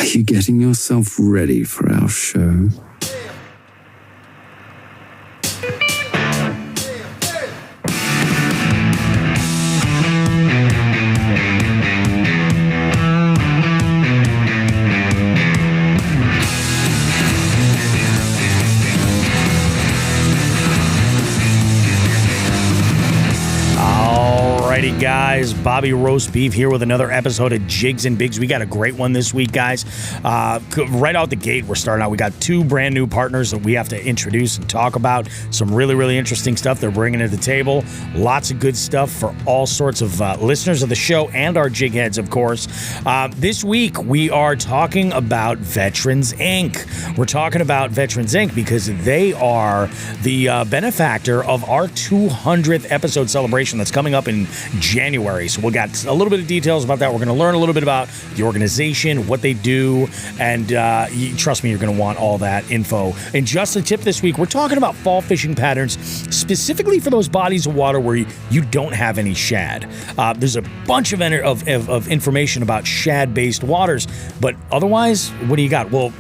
Are you getting yourself ready for our show? Alrighty, guys. Bobby Roast Beef here with another episode of Jigs and Bigs. We got a great one this week, guys. Right out the gate, we're starting out. We got two brand new partners that we have to introduce and talk about. Some really, really interesting stuff they're bringing to the table. Lots of good stuff for all sorts of listeners of the show and our jig heads, of course. This week, we are talking about Veterans Inc. We're talking about Veterans Inc. because they are the benefactor of our 200th episode celebration that's coming up in January. So we got a little bit of details about that. We're going to learn a little bit about the organization, what they do, and trust me, you're going to want all that info. And just a tip this week, we're talking about fall fishing patterns, specifically for those bodies of water where you don't have any shad. There's a bunch of information about shad-based waters, but otherwise, what do you got? Well,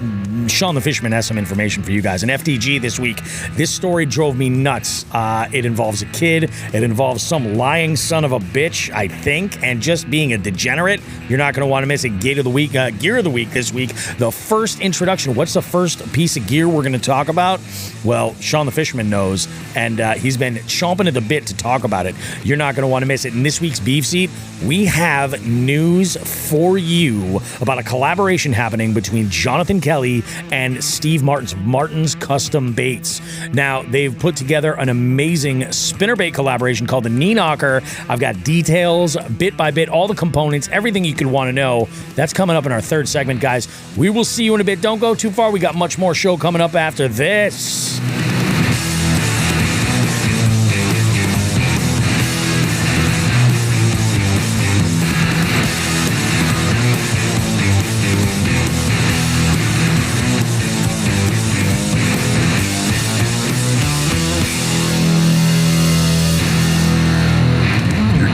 Shawn the Fisherman has some information for you guys. And FTG this week, this story drove me nuts. It involves a kid. It involves some lying son of a bitch, I think, and just being a degenerate. You're not going to want to miss it. Gear of the week this week. The first introduction. What's the first piece of gear we're going to talk about? Well, Shawn the Fisherman knows, and he's been chomping at the bit to talk about it. You're not going to want to miss it. In this week's Beef Seat, we have news for you about a collaboration happening between Jonathan Kelley and Steve Martin's Custom Baits. Now, they've put together an amazing spinnerbait collaboration called the Knee Knocker. I've got details, bit by bit, all the components, everything you could want to know. That's coming up in our third segment, guys. We will see you in a bit. Don't go too far. We got much more show coming up after this.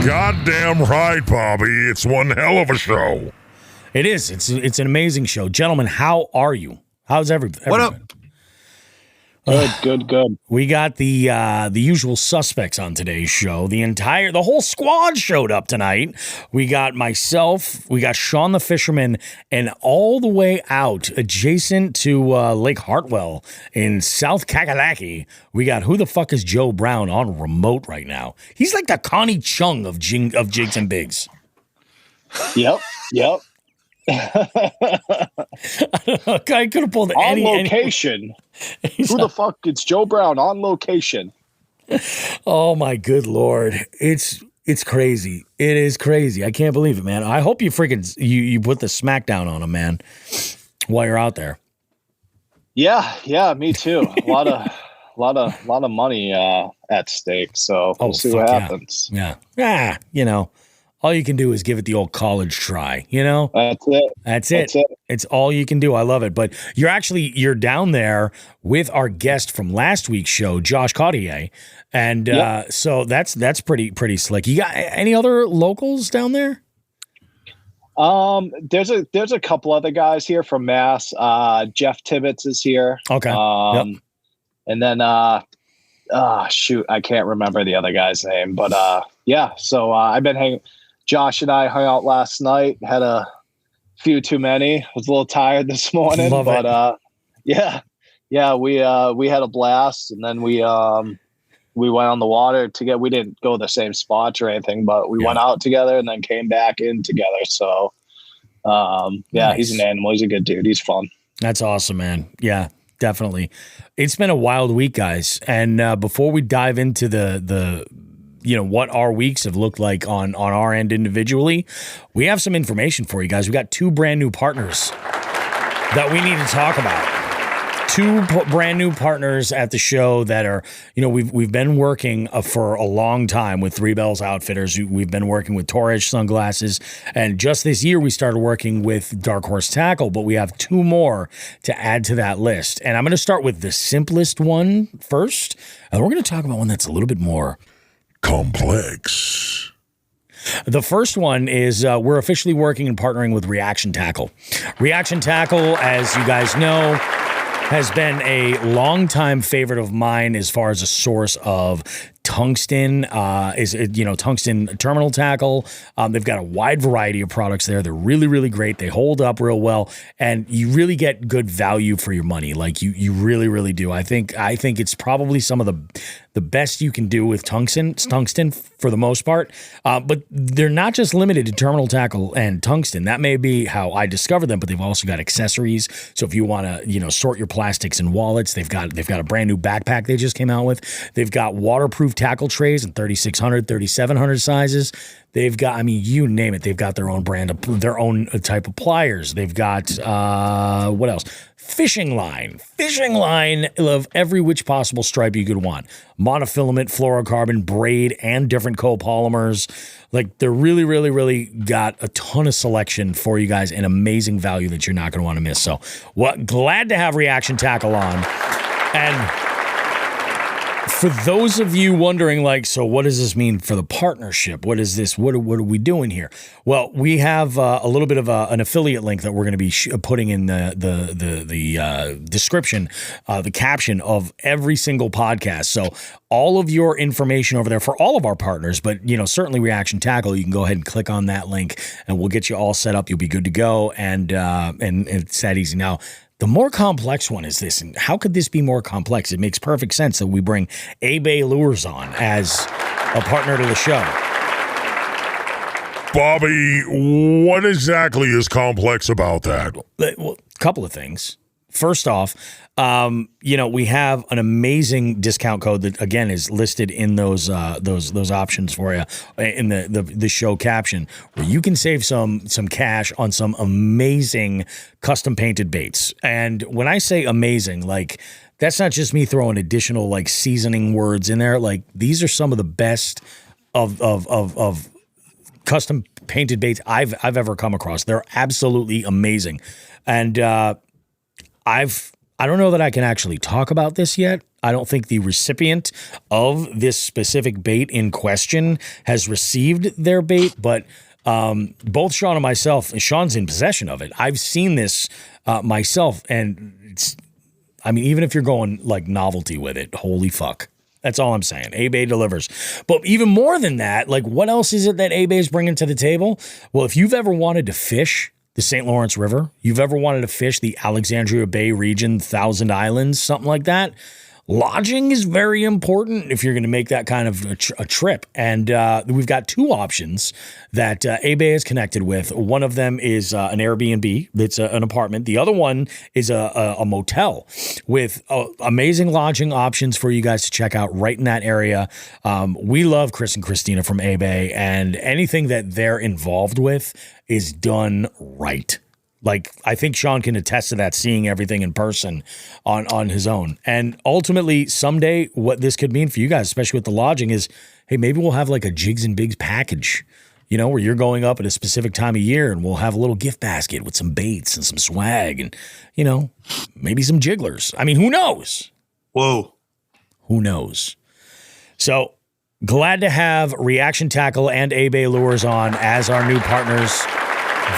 Goddamn right, Bobby. It's one hell of a show. It is. It's an amazing show. Gentlemen, how are you? How's everybody? What up? Good. We got the usual suspects on today's show. The whole squad showed up tonight. We got myself, we got Shawn the Fisherman, and all the way out adjacent to Lake Hartwell in South Kakalaki, we got who the fuck is Joe Brown on remote right now? He's like the Connie Chung of Jigs and Bigs. Yep. I could have pulled on location. Who the fuck? It's Joe Brown on location. Oh my good Lord. It's crazy. It is crazy. I can't believe it, man. I hope you freaking you put the smackdown on him, man, while you're out there. Yeah, me too. A lot of money at stake. So we'll see what happens. Yeah. All you can do is give it the old college try, That's it. It's all you can do. I love it. But you're down there with our guest from last week's show, Josh Cottier. And so that's pretty slick. You got any other locals down there? There's a couple other guys here from Mass. Jeff Tibbetts is here. Okay. And then shoot, I can't remember the other guy's name, but so I've been hanging. Josh and I hung out last night, had a few too many. Was a little tired this morning, we had a blast, and then we went on the water together. We didn't go to the same spots or anything, but we went out together and then came back in together. So nice. He's an animal. He's a good dude. He's fun. That's awesome, man. Yeah, definitely. It's been a wild week, guys. And before we dive into the what our weeks have looked like on our end individually, we have some information for you guys. We got two brand new partners that we need to talk about. Two brand new partners at the show that are, we've been working for a long time with Three Bells Outfitters. We've been working with Torres Sunglasses, and just this year we started working with Dark Horse Tackle, but we have two more to add to that list. And I'm going to start with the simplest one first, and we're going to talk about one that's a little bit more complex. The first one is we're officially working and partnering with Reaction Tackle. Reaction Tackle, as you guys know, has been a longtime favorite of mine as far as a source of tungsten, tungsten terminal tackle. They've got a wide variety of products there. They're really, really great. They hold up real well, and you really get good value for your money. Like you really, really do. I think it's probably some of the best you can do with tungsten for the most part. But they're not just limited to terminal tackle and tungsten. That may be how I discovered them, but they've also got accessories. So if you want to, sort your plastics and wallets, they've got a brand new backpack they just came out with. They've got waterproof tackle trays in 3600, 3700 sizes. They've got, you name it. They've got their own brand of their own type of pliers. They've got, what else? Fishing line of every which possible stripe you could want. Monofilament, fluorocarbon, braid, and different copolymers. Like, they're really, really, really got a ton of selection for you guys and amazing value that you're not going to want to miss. So, glad to have Reaction Tackle on. And for those of you wondering, so what does this mean for the partnership? What is this? What are we doing here? Well, we have a little bit of an affiliate link that we're going to be putting in the description, the caption of every single podcast. So all of your information over there for all of our partners, but certainly Reaction Tackle, you can go ahead and click on that link, and we'll get you all set up. You'll be good to go, and it's that easy now. The more complex one is this, and how could this be more complex? It makes perfect sense that we bring A-Bay Lures on as a partner to the show. Bobby, what exactly is complex about that? Well, a couple of things. First off, we have an amazing discount code that, again, is listed in those options for you in the show caption, where you can save some cash on some amazing custom painted baits. And when I say amazing, that's not just me throwing additional seasoning words in there. These are some of the best of custom painted baits I've ever come across. They're absolutely amazing, and I don't know that I can actually talk about this yet. I don't think the recipient of this specific bait in question has received their bait, but both Shawn and myself, Shawn's in possession of it. I've seen this myself, and even if you're going novelty with it, holy fuck. That's all I'm saying. A-Bay delivers. But even more than that, what else is it that A-Bay is bringing to the table? Well, if you've ever wanted to fish the St. Lawrence River, you've ever wanted to fish the Alexandria Bay region, Thousand Islands, something like that, lodging is very important if you're going to make that kind of a trip. And we've got two options that A-Bay is connected with. One of them is an Airbnb. It's an apartment. The other one is a motel with amazing lodging options for you guys to check out right in that area. We love Chris and Christina from A-Bay, and anything that they're involved with is done right. I think Shawn can attest to that, seeing everything in person on his own. And ultimately, someday, what this could mean for you guys, especially with the lodging, is, hey, maybe we'll have a Jigs and Bigs package, where you're going up at a specific time of year, and we'll have a little gift basket with some baits and some swag and, maybe some jigglers. Who knows? Whoa. Who knows? So glad to have Reaction Tackle and A-Bay Lures on as our new partners.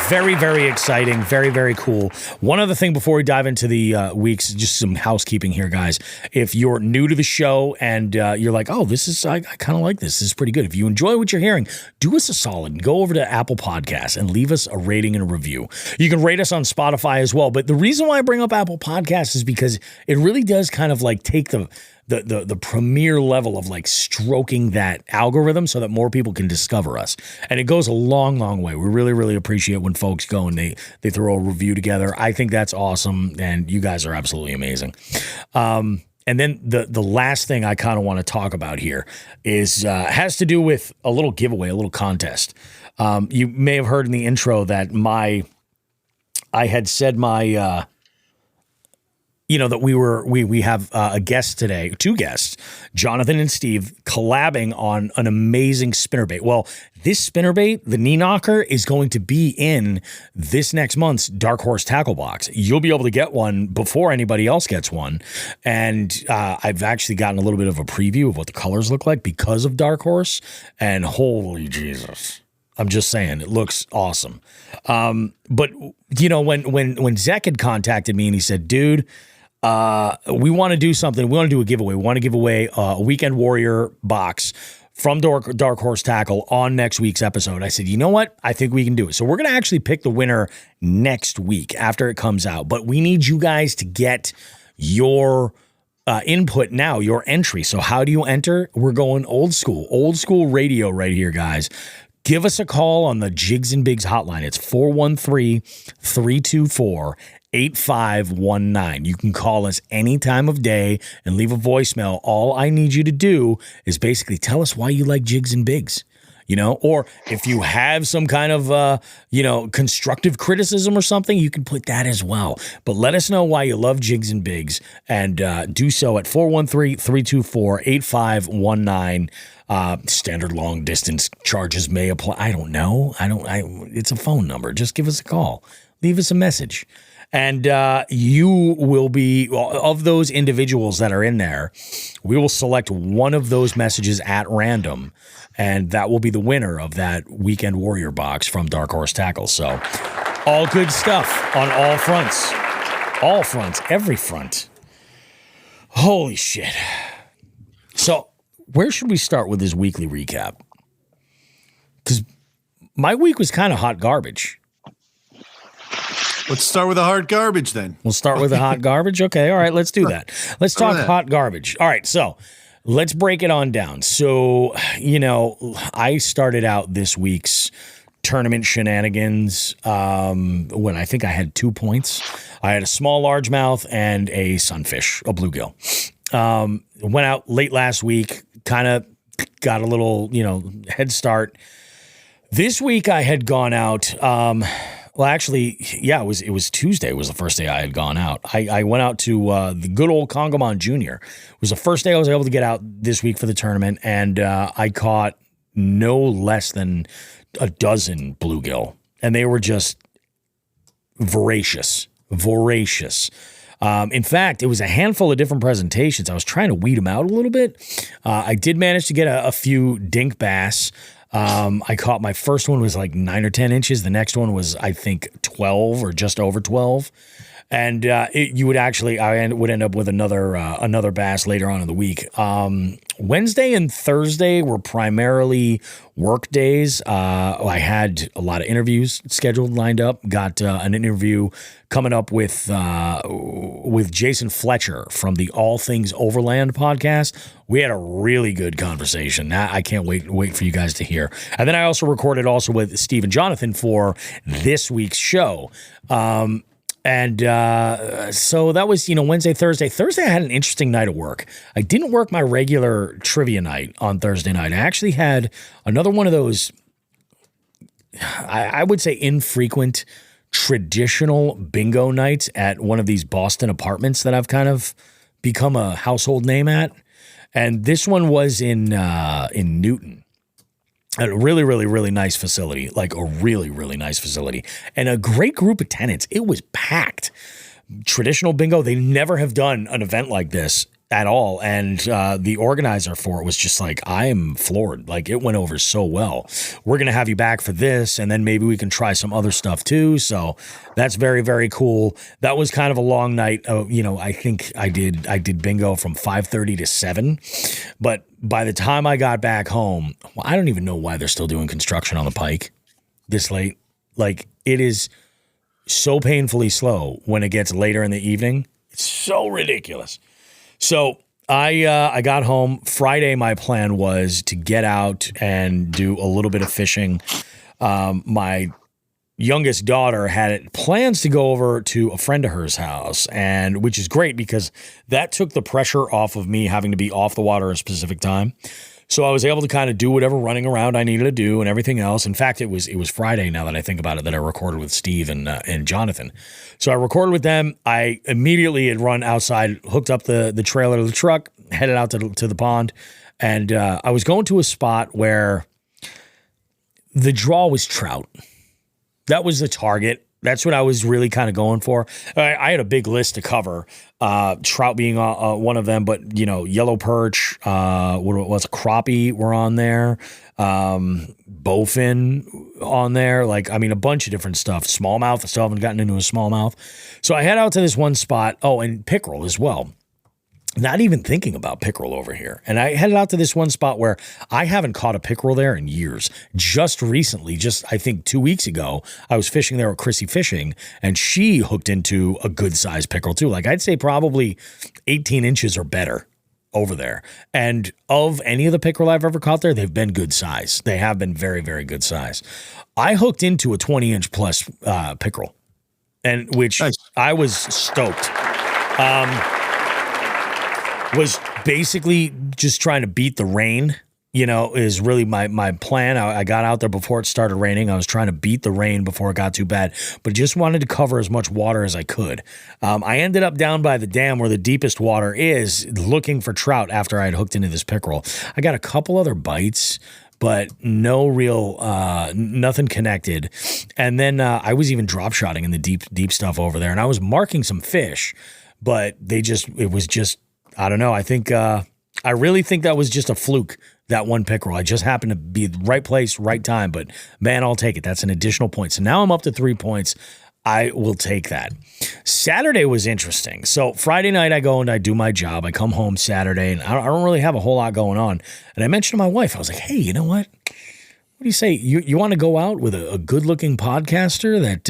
Very, very exciting. Very, very cool. One other thing before we dive into the weeks, just some housekeeping here, guys. If you're new to the show and you're like, oh, I kind of like this. This is pretty good. If you enjoy what you're hearing, do us a solid and go over to Apple Podcasts and leave us a rating and a review. You can rate us on Spotify as well. But the reason why I bring up Apple Podcasts is because it really does kind of take the premier level of stroking that algorithm so that more people can discover us. And it goes a long, long way. We really, really appreciate when folks go and they throw a review together. I think that's awesome. And you guys are absolutely amazing. And then the last thing I kind of want to talk about here is has to do with a little giveaway, a little contest. You may have heard in the intro that I had said my that we have a guest today, two guests, Jonathan and Steve, collabing on an amazing spinnerbait. Well, this spinnerbait, the Knee Knocker, is going to be in this next month's Dark Horse Tackle Box. You'll be able to get one before anybody else gets one. And I've actually gotten a little bit of a preview of what the colors look like because of Dark Horse. And holy Jesus. I'm just saying, it looks awesome. But when Zach had contacted me and he said, dude, we want to do something. We want to do a giveaway. We want to give away a Weekend Warrior box from Dark Horse Tackle on next week's episode. I said, you know what? I think we can do it. So we're going to actually pick the winner next week after it comes out. But we need you guys to get your input now, your entry. So how do you enter? We're going old school radio right here, guys. Give us a call on the Jigs and Bigs hotline. It's 413-324-8519. You can call us any time of day and leave a voicemail. All I need you to do is basically tell us why you like Jigs and Bigs. Or if you have some kind of, constructive criticism or something, you can put that as well. But let us know why you love Jigs and Bigs, and do so at 413-324-8519. Standard long distance charges may apply. I don't know. It's a phone number. Just give us a call. Leave us a message. And you will be, of those individuals that are in there, we will select one of those messages at random, and that will be the winner of that Weekend Warrior box from Dark Horse Tackle. So all good stuff on all fronts. All fronts, every front. Holy shit. So where should we start with this weekly recap? Because my week was kind of hot garbage. Let's start with the hard garbage then. We'll start with the hot garbage? Okay, all right, let's do that. Let's talk hot garbage. All right, so let's break it on down. So, I started out this week's tournament shenanigans when I think I had 2 points. I had a small largemouth and a sunfish, a bluegill. Went out late last week, kind of got a little, head start. This week I had gone out. Well, actually, yeah, it was Tuesday. It was the first day I had gone out. I went out to the good old Congamon Junior. It was the first day I was able to get out this week for the tournament, and I caught no less than a dozen bluegill, and they were just voracious. In fact, it was a handful of different presentations. I was trying to weed them out a little bit. I did manage to get a few dink bass. I caught my first one was like 9 or 10 inches. The next one was, I think, 12 or just over 12. And I would end up with another bass later on in the week. Wednesday and Thursday were primarily work days. I had a lot of interviews scheduled, lined up. Got an interview coming up with Jason Fletcher from the All Things Overland podcast. We had a really good conversation. I can't wait for you guys to hear. And then I also recorded with Steve and Jonathan for this week's show. So that was, Wednesday, Thursday. Thursday, I had an interesting night of work. I didn't work my regular trivia night on Thursday night. I actually had another one of those, I would say, infrequent traditional bingo nights at one of these Boston apartments that I've kind of become a household name at. And this one was in Newton. A really, really, really nice facility, like a really, really nice facility, and a great group of tenants. It was packed. Traditional bingo, they never have done an event like this at all. And the organizer for it was just like, I am floored. Like, it went over so well. We're going to have you back for this, and then maybe we can try some other stuff too. So that's very, very cool. That was kind of a long night. I think I did bingo from 5:30 to 7. But by the time I got back home, I don't even know why they're still doing construction on the Pike this late. Like, it is so painfully slow when it gets later in the evening. It's so ridiculous. So I got home Friday. My plan was to get out and do a little bit of fishing. My youngest daughter had plans to go over to a friend of hers house, and which is great because that took the pressure off of me having to be off the water at a specific time. So I was able to kind of do whatever running around I needed to do and everything else. In fact, it was Friday, now that I think about it, that I recorded with Steve and Jonathan. So I recorded with them. I immediately had run outside, hooked up the trailer to the truck, headed out to the pond, and I was going to a spot where the draw was trout. That was the target. That's what I was really kind of going for. I had a big list to cover, trout being one of them, but yellow perch, what was crappie were on there, bowfin on there, a bunch of different stuff. Smallmouth, I still haven't gotten into a smallmouth. So I head out to this one spot. Oh, and pickerel as well. Not even thinking about pickerel over here. And I headed out to this one spot where I haven't caught a pickerel there in years. Just recently, I think 2 weeks ago, I was fishing there with Chrissy Fishing, and she hooked into a good sized pickerel too. I'd say probably 18 inches or better over there. And of any of the pickerel I've ever caught there, they've been good size. They have been very, very good size. I hooked into a 20-inch plus pickerel, and which nice. I was stoked. Was basically just trying to beat the rain, is really my plan. I got out there before it started raining. I was trying to beat the rain before it got too bad, but just wanted to cover as much water as I could. I ended up down by the dam where the deepest water is, looking for trout after I had hooked into this pickerel. I got a couple other bites, but no real, nothing connected. And then I was even drop shotting in the deep stuff over there, and I was marking some fish, but it was just, I don't know. I think I really think that was just a fluke, that one pickerel. I just happened to be right place, right time. But man, I'll take it. That's an additional point. So now I'm up to 3 points. I will take that. Saturday was interesting. So Friday night I go and I do my job. I come home Saturday and I don't really have a whole lot going on. And I mentioned to my wife, I was like, hey, you know what? What do you say? You want to go out with a good-looking podcaster that,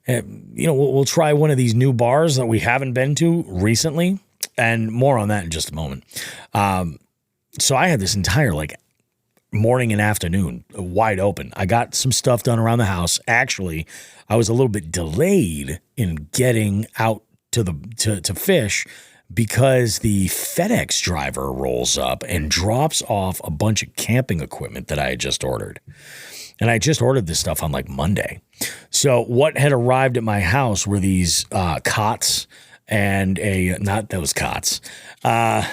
we'll try one of these new bars that we haven't been to recently, and more on that in just a moment. So I had this entire morning and afternoon wide open. I got some stuff done around the house. Actually, I was a little bit delayed in getting out to fish because the FedEx driver rolls up and drops off a bunch of camping equipment that I had just ordered. And I just ordered this stuff on Monday. So what had arrived at my house were these cots and not those cots, and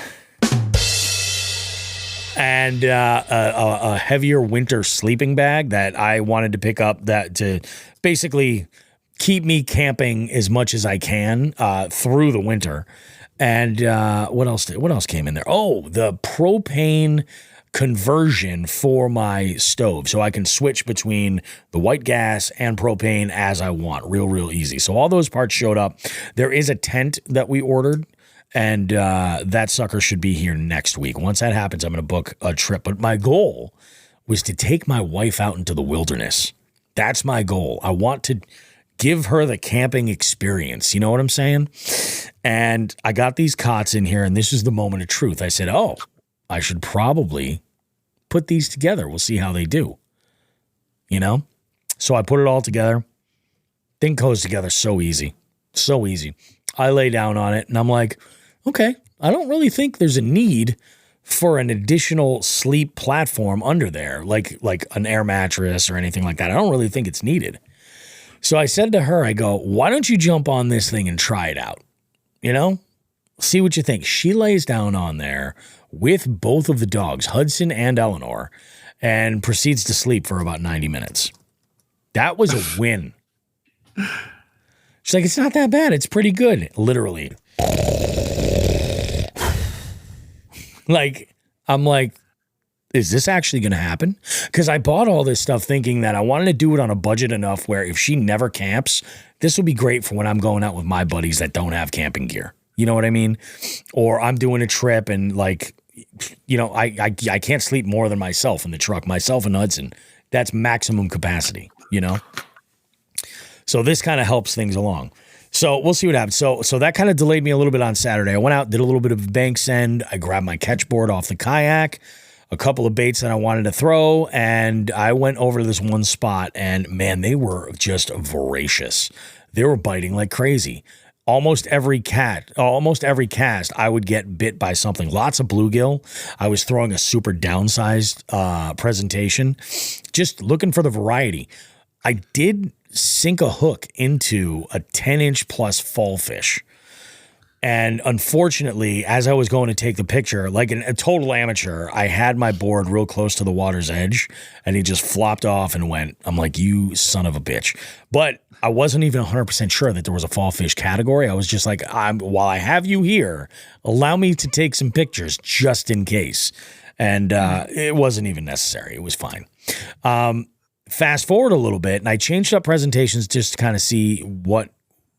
a heavier winter sleeping bag that I wanted to pick up to basically keep me camping as much as I can through the winter. And what else came in there? Oh, the propane conversion for my stove, so I can switch between the white gas and propane as I want, real easy. So all those parts showed up. There is a tent that we ordered, and that sucker should be here next week. Once that happens, I'm going to book a trip. But my goal was to take my wife out into the wilderness. That's my goal. I want to give her the camping experience. You know what I'm saying? And I got these cots in here, and this is the moment of truth. I said, I should probably put these together. We'll see how they do. So I put it all together. Thing goes together so easy. So easy. I lay down on it and I'm like, okay, I don't really think there's a need for an additional sleep platform under there, like an air mattress or anything like that. I don't really think it's needed. So I said to her, I go, why don't you jump on this thing and try it out? See what you think. She lays down on there with both of the dogs, Hudson and Eleanor, and proceeds to sleep for about 90 minutes. That was a win. She's like, it's not that bad. It's pretty good. Literally. I'm like, is this actually going to happen? Because I bought all this stuff thinking that I wanted to do it on a budget enough where if she never camps, this will be great for when I'm going out with my buddies that don't have camping gear. You know what I mean? Or I'm doing a trip and I can't sleep more than myself in the truck, myself and Hudson. That's maximum capacity, So this kind of helps things along. So we'll see what happens. So that kind of delayed me a little bit on Saturday. I went out, did a little bit of bank send. I grabbed my catch board off the kayak, a couple of baits that I wanted to throw, and I went over to this one spot, and man, they were just voracious. They were biting like crazy. Almost every cast, I would get bit by something. Lots of bluegill. I was throwing a super downsized presentation, just looking for the variety. I did sink a hook into a 10-inch plus fall fish. And unfortunately, as I was going to take the picture, like a total amateur, I had my board real close to the water's edge and he just flopped off and went. I'm like, you son of a bitch. But I wasn't even 100% sure that there was a fall fish category. I was just like, while I have you here, allow me to take some pictures just in case. And it wasn't even necessary. It was fine. Fast forward a little bit, and I changed up presentations just to kind of see what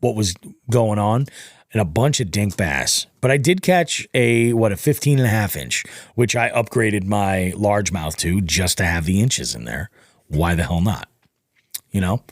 was going on, and a bunch of dink bass. But I did catch a 15 and a half inch, which I upgraded my largemouth to just to have the inches in there. Why the hell not? You know?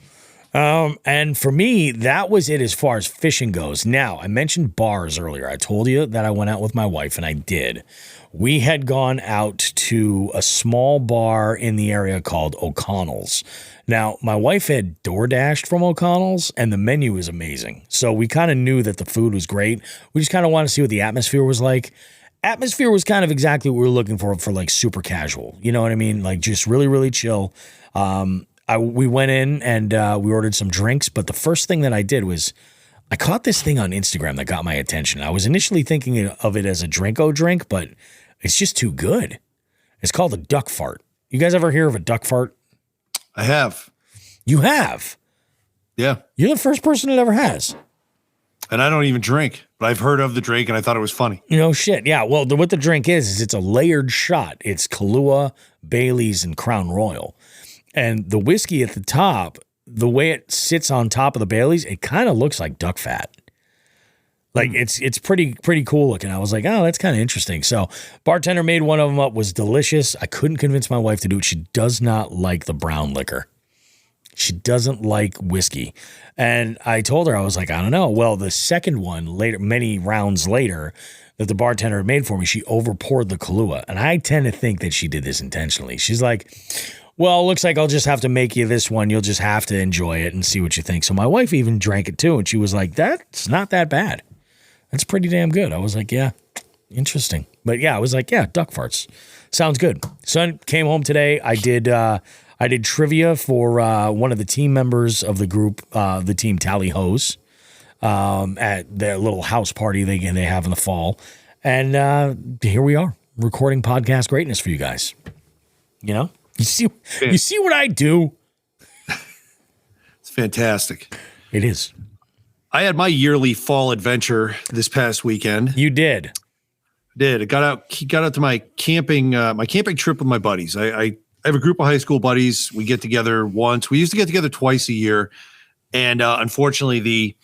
And for me, that was it as far as fishing goes. Now, I mentioned bars earlier. I told you that I went out with my wife, and I did. We had gone out to a small bar in the area called O'Connell's. Now, my wife had DoorDashed from O'Connell's, and the menu is amazing. So we kind of knew that the food was great. We just kind of wanted to see what the atmosphere was like. Atmosphere was kind of exactly what we were looking for like super casual. You know what I mean? Like just really, really chill. We went in and we ordered some drinks, but the first thing that I did was I caught this thing on Instagram that got my attention. I was initially thinking of it as a Drinko drink, but it's just too good. It's called a duck fart. You guys ever hear of a duck fart? I have. You have? Yeah. You're the first person that ever has. And I don't even drink, but I've heard of the drink and I thought it was funny. No shit. Yeah. Well, what the drink is it's a layered shot. It's Kahlua, Bailey's, and Crown Royal. And the whiskey at the top, the way it sits on top of the Bailey's, it kind of looks like duck fat. Like it's pretty cool looking. I was like, oh, that's kind of interesting. So bartender made one of them up, was delicious. I couldn't convince my wife to do it. She does not like the brown liquor. She doesn't like whiskey. And I told her, I was like, I don't know. Well, the second one later, many rounds later, that the bartender had made for me, she overpoured the Kahlua. And I tend to think that she did this intentionally. She's like, well, looks like I'll just have to make you this one. You'll just have to enjoy it and see what you think. So my wife even drank it too. And she was like, that's not that bad. That's pretty damn good. I was like, yeah, interesting. But yeah, I was like, yeah, duck farts. Sounds good. Son came home today. I did trivia for one of the team members of the group, the team Tally Hose, at their little house party they have in the fall. And here we are, recording podcast greatness for you guys. You know? You see what I do? It's fantastic. It is. I had my yearly fall adventure this past weekend. You did. I got out to my camping trip with my buddies. I have a group of high school buddies. We get together once. We used to get together twice a year. And unfortunately, the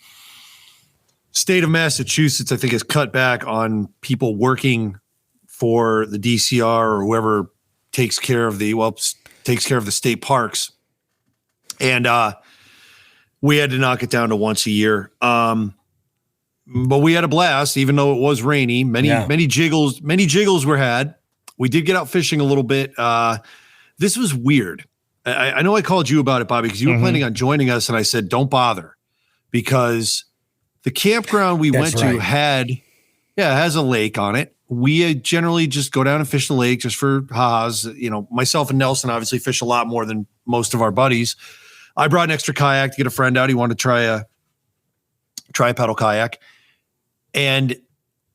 state of Massachusetts, I think, has cut back on people working for the DCR or whoever takes care of the state parks. And we had to knock it down to once a year. But we had a blast, even though it was rainy. Many jiggles were had. We did get out fishing a little bit. This was weird. I know I called you about it, Bobby, because you were planning on joining us, and I said, don't bother, because the campground we went to has a lake on it. We generally just go down and fish the lake just for ha-has. You know, myself and Nelson obviously fish a lot more than most of our buddies. I brought an extra kayak to get a friend out. He wanted to try a pedal kayak. And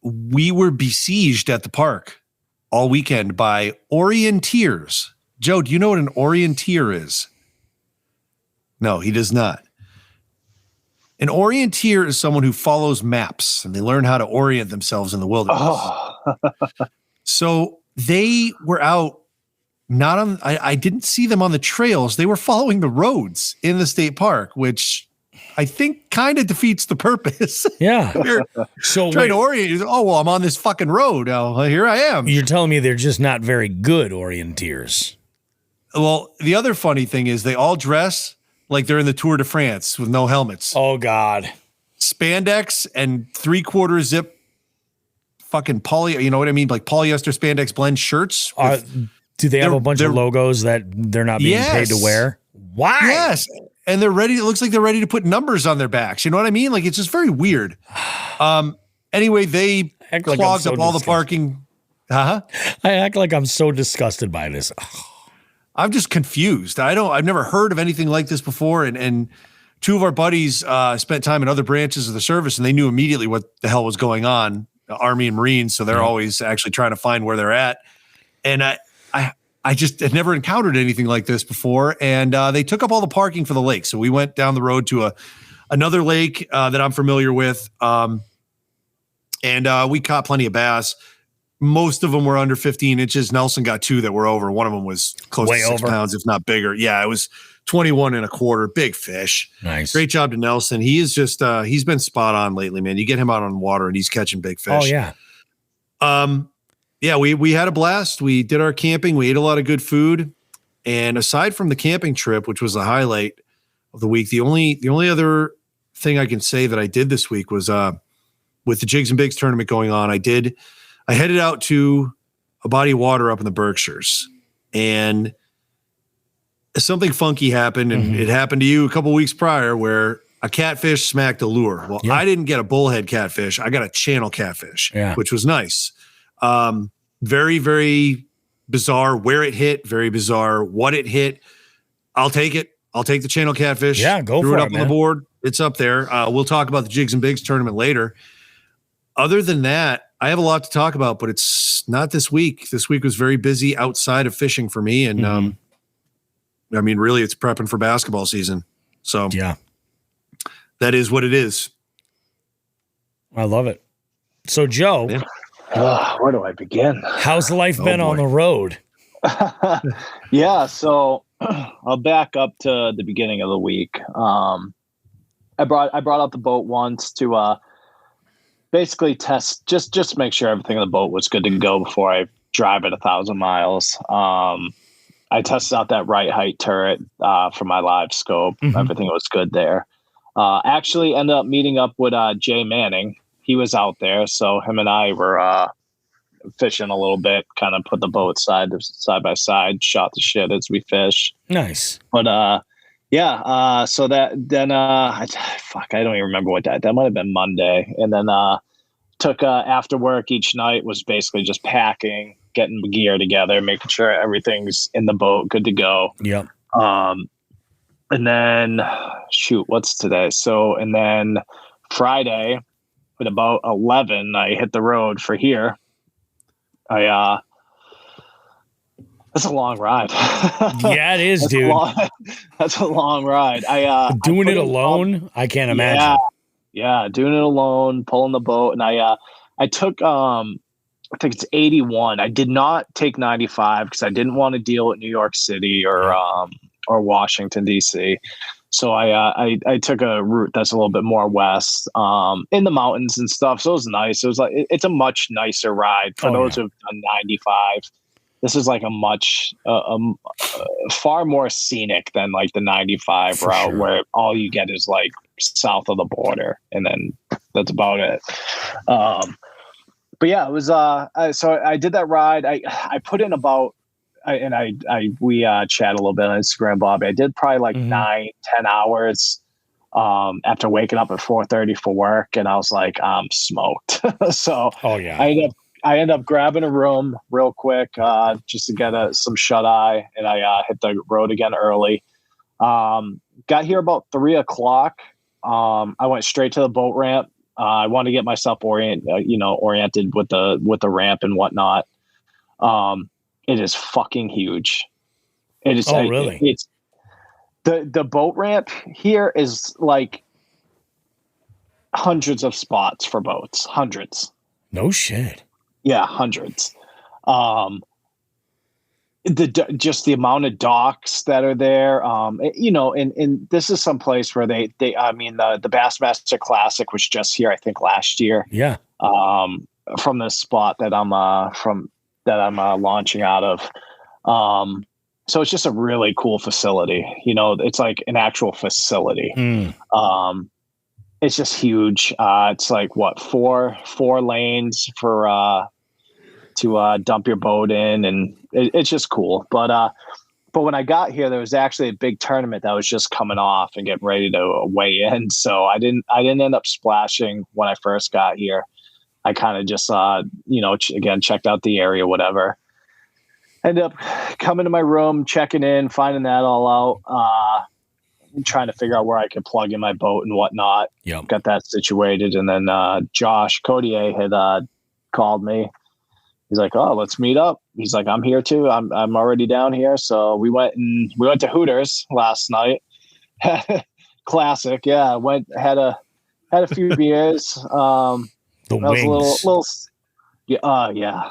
we were besieged at the park all weekend by orienteers. Joe, do you know what an orienteer is? No, he does not. An orienteer is someone who follows maps and they learn how to orient themselves in the wilderness. Oh. So they were out, not on, I didn't see them on the trails. They were following the roads in the state park, which I think kind of defeats the purpose. Yeah. So trying to orient. Oh, well, I'm on this fucking road. Now here I am. You're telling me they're just not very good orienteers. Well, the other funny thing is they all dress like they're in the Tour de France with no helmets. Oh, God. Spandex and 3/4 zip fucking you know what I mean? Like polyester spandex blend shirts. Do they have a bunch of logos that they're not being paid to wear? Why? Yes. And they're ready. It looks like they're ready to put numbers on their backs. You know what I mean? Like, it's just very weird. Anyway, they clogged up all the parking. I act like I'm so disgusted by this. I'm just confused. I've never heard of anything like this before. And two of our buddies spent time in other branches of the service, and they knew immediately what the hell was going on, the Army and Marines. So they're always actually trying to find where they're at. And I just had never encountered anything like this before. And they took up all the parking for the lake. So we went down the road to another lake that I'm familiar with. And we caught plenty of bass. Most of them were under 15 inches. Nelson got two that were over. One of them was close to 6 pounds, if not bigger. Yeah, it was 21 and a quarter. Big fish. Nice. Great job to Nelson. He is just, he's been spot on lately, man. You get him out on water and he's catching big fish. Oh, yeah. Yeah, we had a blast. We did our camping. We ate a lot of good food. And aside from the camping trip, which was the highlight of the week, the only other thing I can say that I did this week was with the Jigs and Bigs tournament going on, I headed out to a body of water up in the Berkshires, and something funky happened, and it happened to you a couple weeks prior where a catfish smacked a lure. Well, I didn't get a bullhead catfish. I got a channel catfish, which was nice. Very, very bizarre where it hit, very bizarre what it hit. I'll take it. I'll take the channel catfish. Yeah, go Threw for it it, up man. on the board. It's up there. We'll talk about the Jigs and Bigs tournament later. Other than that, I have a lot to talk about, but it's not this week. This week was very busy outside of fishing for me. And I mean, really, it's prepping for basketball season. So yeah, that is what it is. I love it. So, Joe, where do I begin? how's life been on the road? Yeah, so I'll back up to the beginning of the week. I brought out the boat once to basically test, just make sure everything on the boat was good to go before I drive it 1,000 miles. I tested out that right height turret for my live scope. Everything was good there. Actually ended up meeting up with Jay Manning. He was out there, so him and I were fishing a little bit, kind of put the boat side by side, shot the shit as we fish. Nice. But so that then I don't even remember what that might have been Monday. And then took after work each night was basically just packing, getting the gear together, making sure everything's in the boat, good to go. Yep. And then what's today? So and then Friday at about 11, I hit the road for here. That's a long ride. Yeah, it is, dude. That's a long ride. Doing it alone, I can't imagine. Yeah, doing it alone, pulling the boat, and I took I think it's 81. I did not take 95 because I didn't want to deal with New York City or Washington D.C. So I took a route that's a little bit more west, in the mountains and stuff. So it was nice. It was like it's a much nicer ride for those who've done 95. This is like a much far more scenic than like the 95 route, where all you get is like south of the border, and then that's about it. But yeah, it was. So I did that ride. I put in about. We chat a little bit on Instagram, Bobby. I did probably like 9-10 hours after waking up at 4:30 for work, and I was like, I'm smoked. So I ended up grabbing a room real quick just to get some shut eye, and I hit the road again early. Got here about 3:00. I went straight to the boat ramp. I wanted to get myself oriented with the ramp and whatnot. It is fucking huge. It is. Oh, really? It's the boat ramp here is like hundreds of spots for boats. Hundreds. No shit. Yeah, hundreds. Just the amount of docks that are there. And this is some place where the Bassmaster Classic was just here, I think, last year. Yeah. From the spot that I'm launching out of. So it's just a really cool facility. It's like an actual facility. It's just huge. It's like four lanes for to dump your boat in, and it's just cool. But when I got here, there was actually a big tournament that was just coming off and getting ready to weigh in. So I didn't end up splashing when I first got here. I kind of just, again, checked out the area, whatever. Ended up coming to my room, checking in, finding that all out. trying to figure out where I could plug in my boat and whatnot. Yep. Got that situated. And then Josh Codier had called me. He's like, "Oh, let's meet up." He's like, "I'm here too. I'm already down here." So we went to Hooters last night. Classic. Yeah. Had a few beers. The wings. Yeah.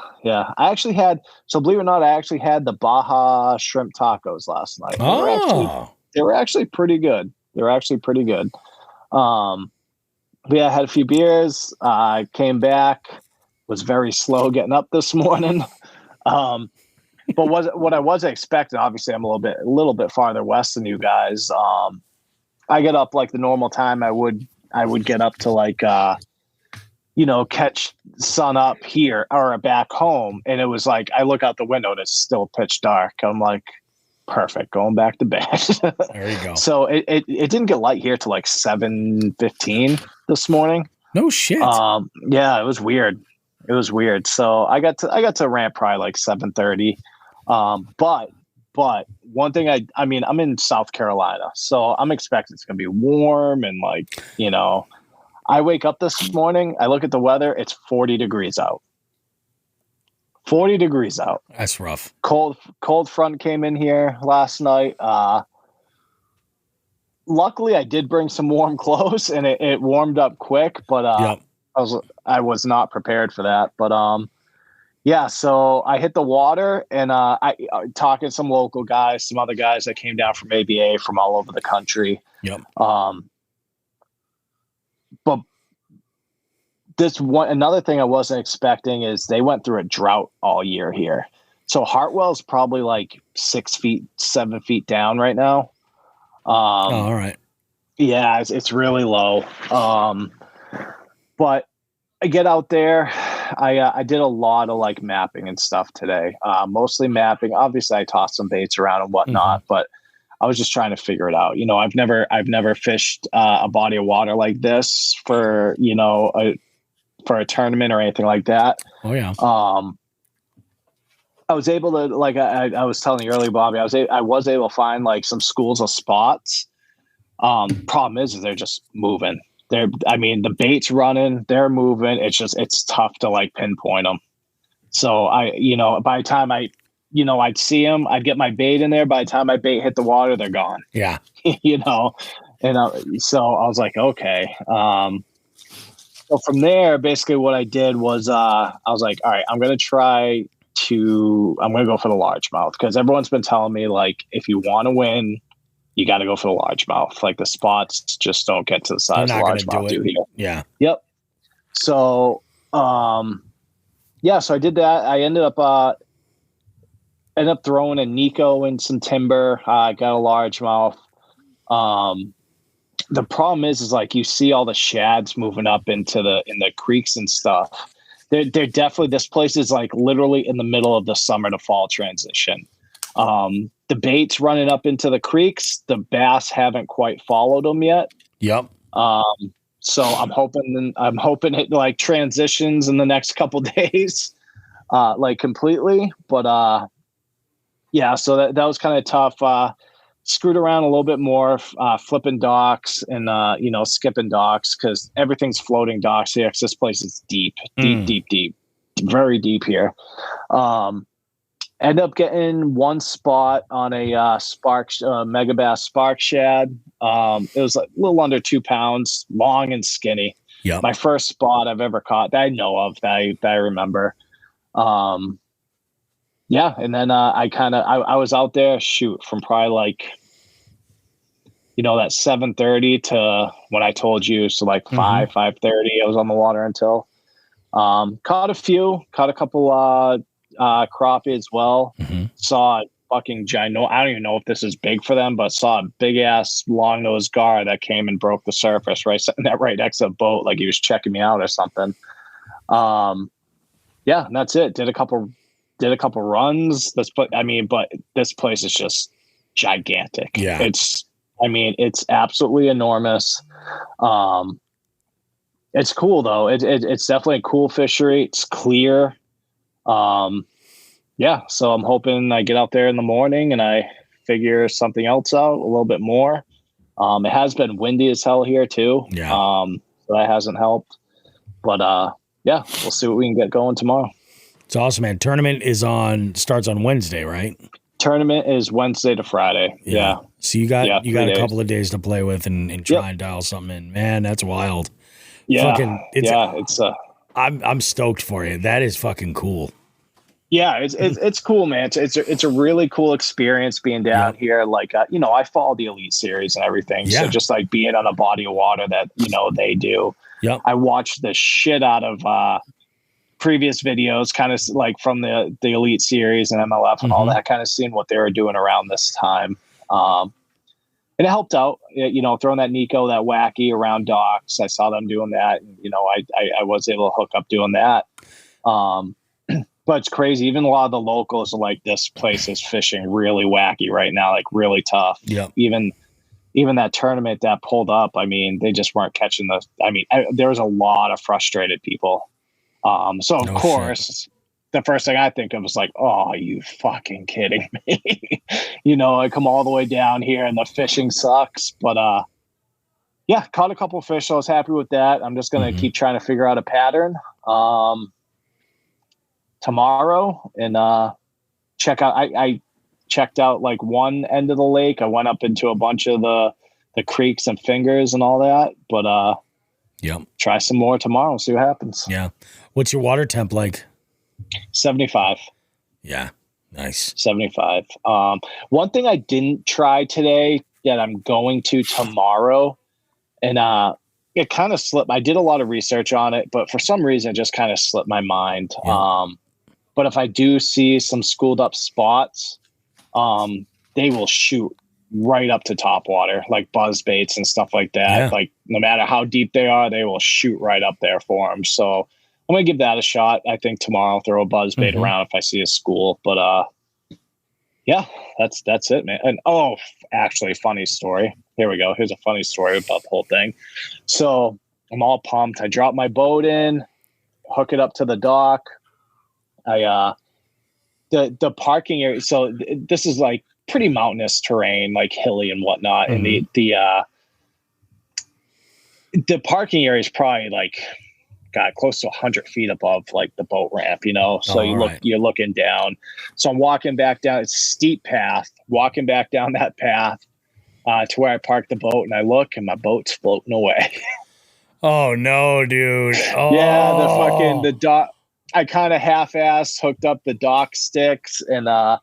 I actually had, so believe it or not, I actually had the Baja shrimp tacos last night. They were actually pretty good. But yeah, I had a few beers. I came back, was very slow getting up this morning. But what I wasn't expecting, obviously I'm a little bit farther west than you guys. I get up like the normal time I would get up to like, catch sun up here or back home. And it was like, I look out the window and it's still pitch dark. I'm like, perfect, going back to bed. There you go. So it didn't get light here till like 7:15 this morning. No shit. Yeah, it was weird. So I got to ramp probably like 7:30. But one thing I mean, I'm in South Carolina, so I'm expecting it's gonna be warm and like, I wake up this morning, I look at the weather, it's 40 degrees out. 40 degrees out. That's rough. Cold front came in here last night. Luckily I did bring some warm clothes and it warmed up quick, but Yep. I was not prepared for that. But yeah, so I hit the water and I talking to some local guys, some other guys that came down from ABA from all over the country. Yep. But another thing I wasn't expecting is they went through a drought all year here. So Hartwell's probably like 6 feet, 7 feet down right now. All right. Yeah, it's really low. But I get out there. I did a lot of like mapping and stuff today. Mostly mapping. Obviously I tossed some baits around and whatnot, but I was just trying to figure it out. I've never fished a body of water like this for, for a tournament or anything like that. Oh yeah. I was able to, like I was telling you earlier, Bobby, I was able to find like some schools of spots. Problem is they're just moving. The bait's running, they're moving. It's tough to like pinpoint them. So by the time I'd see them, I'd get my bait in there. By the time my bait hit the water, they're gone. Yeah. So I was like, okay. So from there, basically what I did was, I was like, all right, I'm going to go for the largemouth because everyone's been telling me like, if you want to win, you got to go for the largemouth. Like the spots just don't get to the size of largemouth do here. Yeah. Yep. So, so I did that. I ended up throwing a Nico and some timber. I got a largemouth. The problem is like you see all the shads moving up in the creeks and stuff. They're definitely, this place is like literally in the middle of the summer to fall transition. The bait's running up into the creeks. The bass haven't quite followed them yet. Yep. So I'm hoping it like transitions in the next couple days, like completely. But yeah, so that was kind of tough. Screwed around a little bit more, flipping docks and skipping docks because everything's floating docks here. Cause this place is deep, very deep here. End up getting one spot on a mega bass spark shad. It was like a little under 2 pounds, long and skinny. Yeah, my first spot I've ever caught that I know of, that I remember. Yeah, and then I was out there from probably like, that 7:30 to when I told you, so like 5:30. I was on the water until caught a couple crappie as well. Saw a fucking giant. I don't even know if this is big for them, but saw a big ass long nosed gar that came and broke the surface sitting right next to the boat, like he was checking me out or something. Yeah, and that's it. Did a couple runs. But this place is just gigantic. Yeah. It's absolutely enormous. It's cool though. It's definitely a cool fishery. It's clear. Yeah. So I'm hoping I get out there in the morning and I figure something else out a little bit more. It has been windy as hell here too. Yeah. So that hasn't helped. But yeah, we'll see what we can get going tomorrow. It's awesome, man. Tournament starts on Wednesday, right? Tournament is Wednesday to Friday. Yeah. So you got a 3 days. couple of days to play with and try and dial something in. Man, that's wild. Yeah. It's I'm stoked for you. That is fucking cool. Yeah, it's cool, man. It's a really cool experience being down here. Like, I follow the Elite Series and everything. Yeah. So just like being on a body of water that, they do. Yep. I watched the shit out of previous videos, kind of like from the Elite Series and MLF and all that, kind of seeing what they were doing around this time. And it helped out, throwing that Nico, that wacky around docks. I saw them doing that. And, I was able to hook up doing that. But it's crazy. Even a lot of the locals are like, this place is fishing really wacky right now, like really tough. Yeah. Even that tournament that pulled up, I mean, they just weren't catching there was a lot of frustrated people. So of course, the first thing I think of is like, oh, are you fucking kidding me? I come all the way down here and the fishing sucks. But yeah, caught a couple of fish. So I was happy with that. I'm just going to keep trying to figure out a pattern. Tomorrow and check out. I checked out like one end of the lake. I went up into a bunch of the creeks and fingers and all that. But try some more tomorrow. See what happens. Yeah. What's your water temp like? 75. Yeah. Nice. 75. One thing I didn't try today that I'm going to tomorrow, and it kind of slipped. I did a lot of research on it, but for some reason it just kind of slipped my mind. Yeah. But if I do see some schooled up spots, they will shoot right up to top water, like buzz baits and stuff like that. Yeah. Like no matter how deep they are, they will shoot right up there for them. So I'm going to give that a shot. I think tomorrow I'll throw a buzz bait around if I see a school, but yeah, that's it, man. And actually funny story. Here we go. Here's a funny story about the whole thing. So I'm all pumped. I drop my boat in, hook it up to the dock. The parking area. So this is like pretty mountainous terrain, like hilly and whatnot. And the parking area is probably like, close to 100 feet above like the boat ramp, So you're looking down. So I'm walking back down. It's a steep path, walking back down that path to where I parked the boat, and I look and my boat's floating away. Oh no, dude. Oh. Yeah. The dock. I kind of half-assed hooked up the dock sticks, and I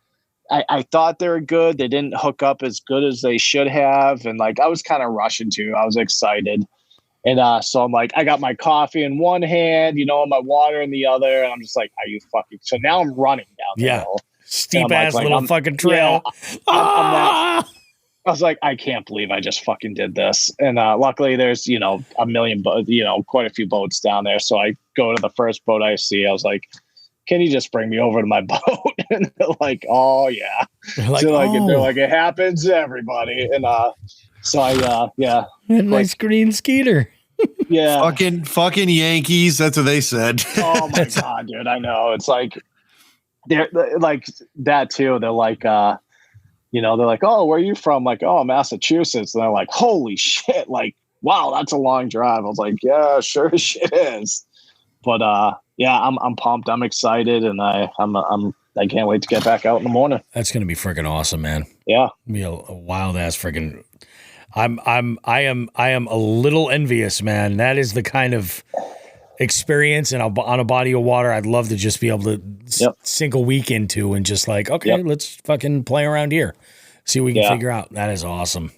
thought they were good. They didn't hook up as good as they should have. And like, I was kind of rushing to, I was excited. And so I'm like, I got my coffee in one hand, my water in the other. And I'm just like, are you fucking, so now I'm running down the hill. Steep ass little fucking trail. I was like, I can't believe I just fucking did this. And luckily there's, a million, quite a few boats down there. So I go to the first boat I see. I was like, can you just bring me over to my boat? And they're like, oh yeah. They're like, it happens to everybody. And so I, a nice green skeeter. Yeah. Fucking Yankees. That's what they said. Oh my God, dude. I know. It's like, they're like that too. They're like, they're like, oh, where are you from? Like, oh, Massachusetts. And they're like, holy shit. Like, wow, that's a long drive. I was like, yeah, sure as shit is. But yeah, I'm pumped. I'm excited, and I can't wait to get back out in the morning. That's gonna be freaking awesome, man. Yeah, be a wild ass freaking. I am a little envious, man. That is the kind of experience and on a body of water I'd love to just be able to sink a week into and just like, okay, let's fucking play around here, see what we can figure out. That is awesome.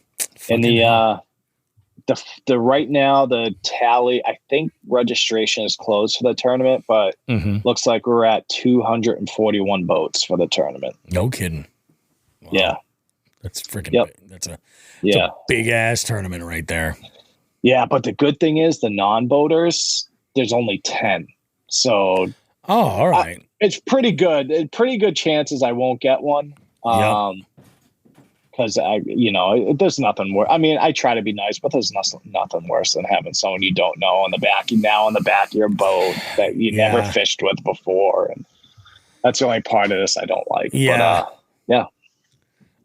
And the right now the tally, I think registration is closed for the tournament, but looks like we're at 241 boats for the tournament. No kidding. Wow. Yeah, that's freaking big. That's a big ass tournament right there. Yeah, but the good thing is the non-boaters, there's only 10. So all right. It's pretty good. Pretty good chances I won't get one. Because there's nothing worse. I mean, I try to be nice, but there's nothing worse than having someone you don't know on the back of your boat that you never fished with before, and that's the only part of this I don't like. Yeah, but, yeah.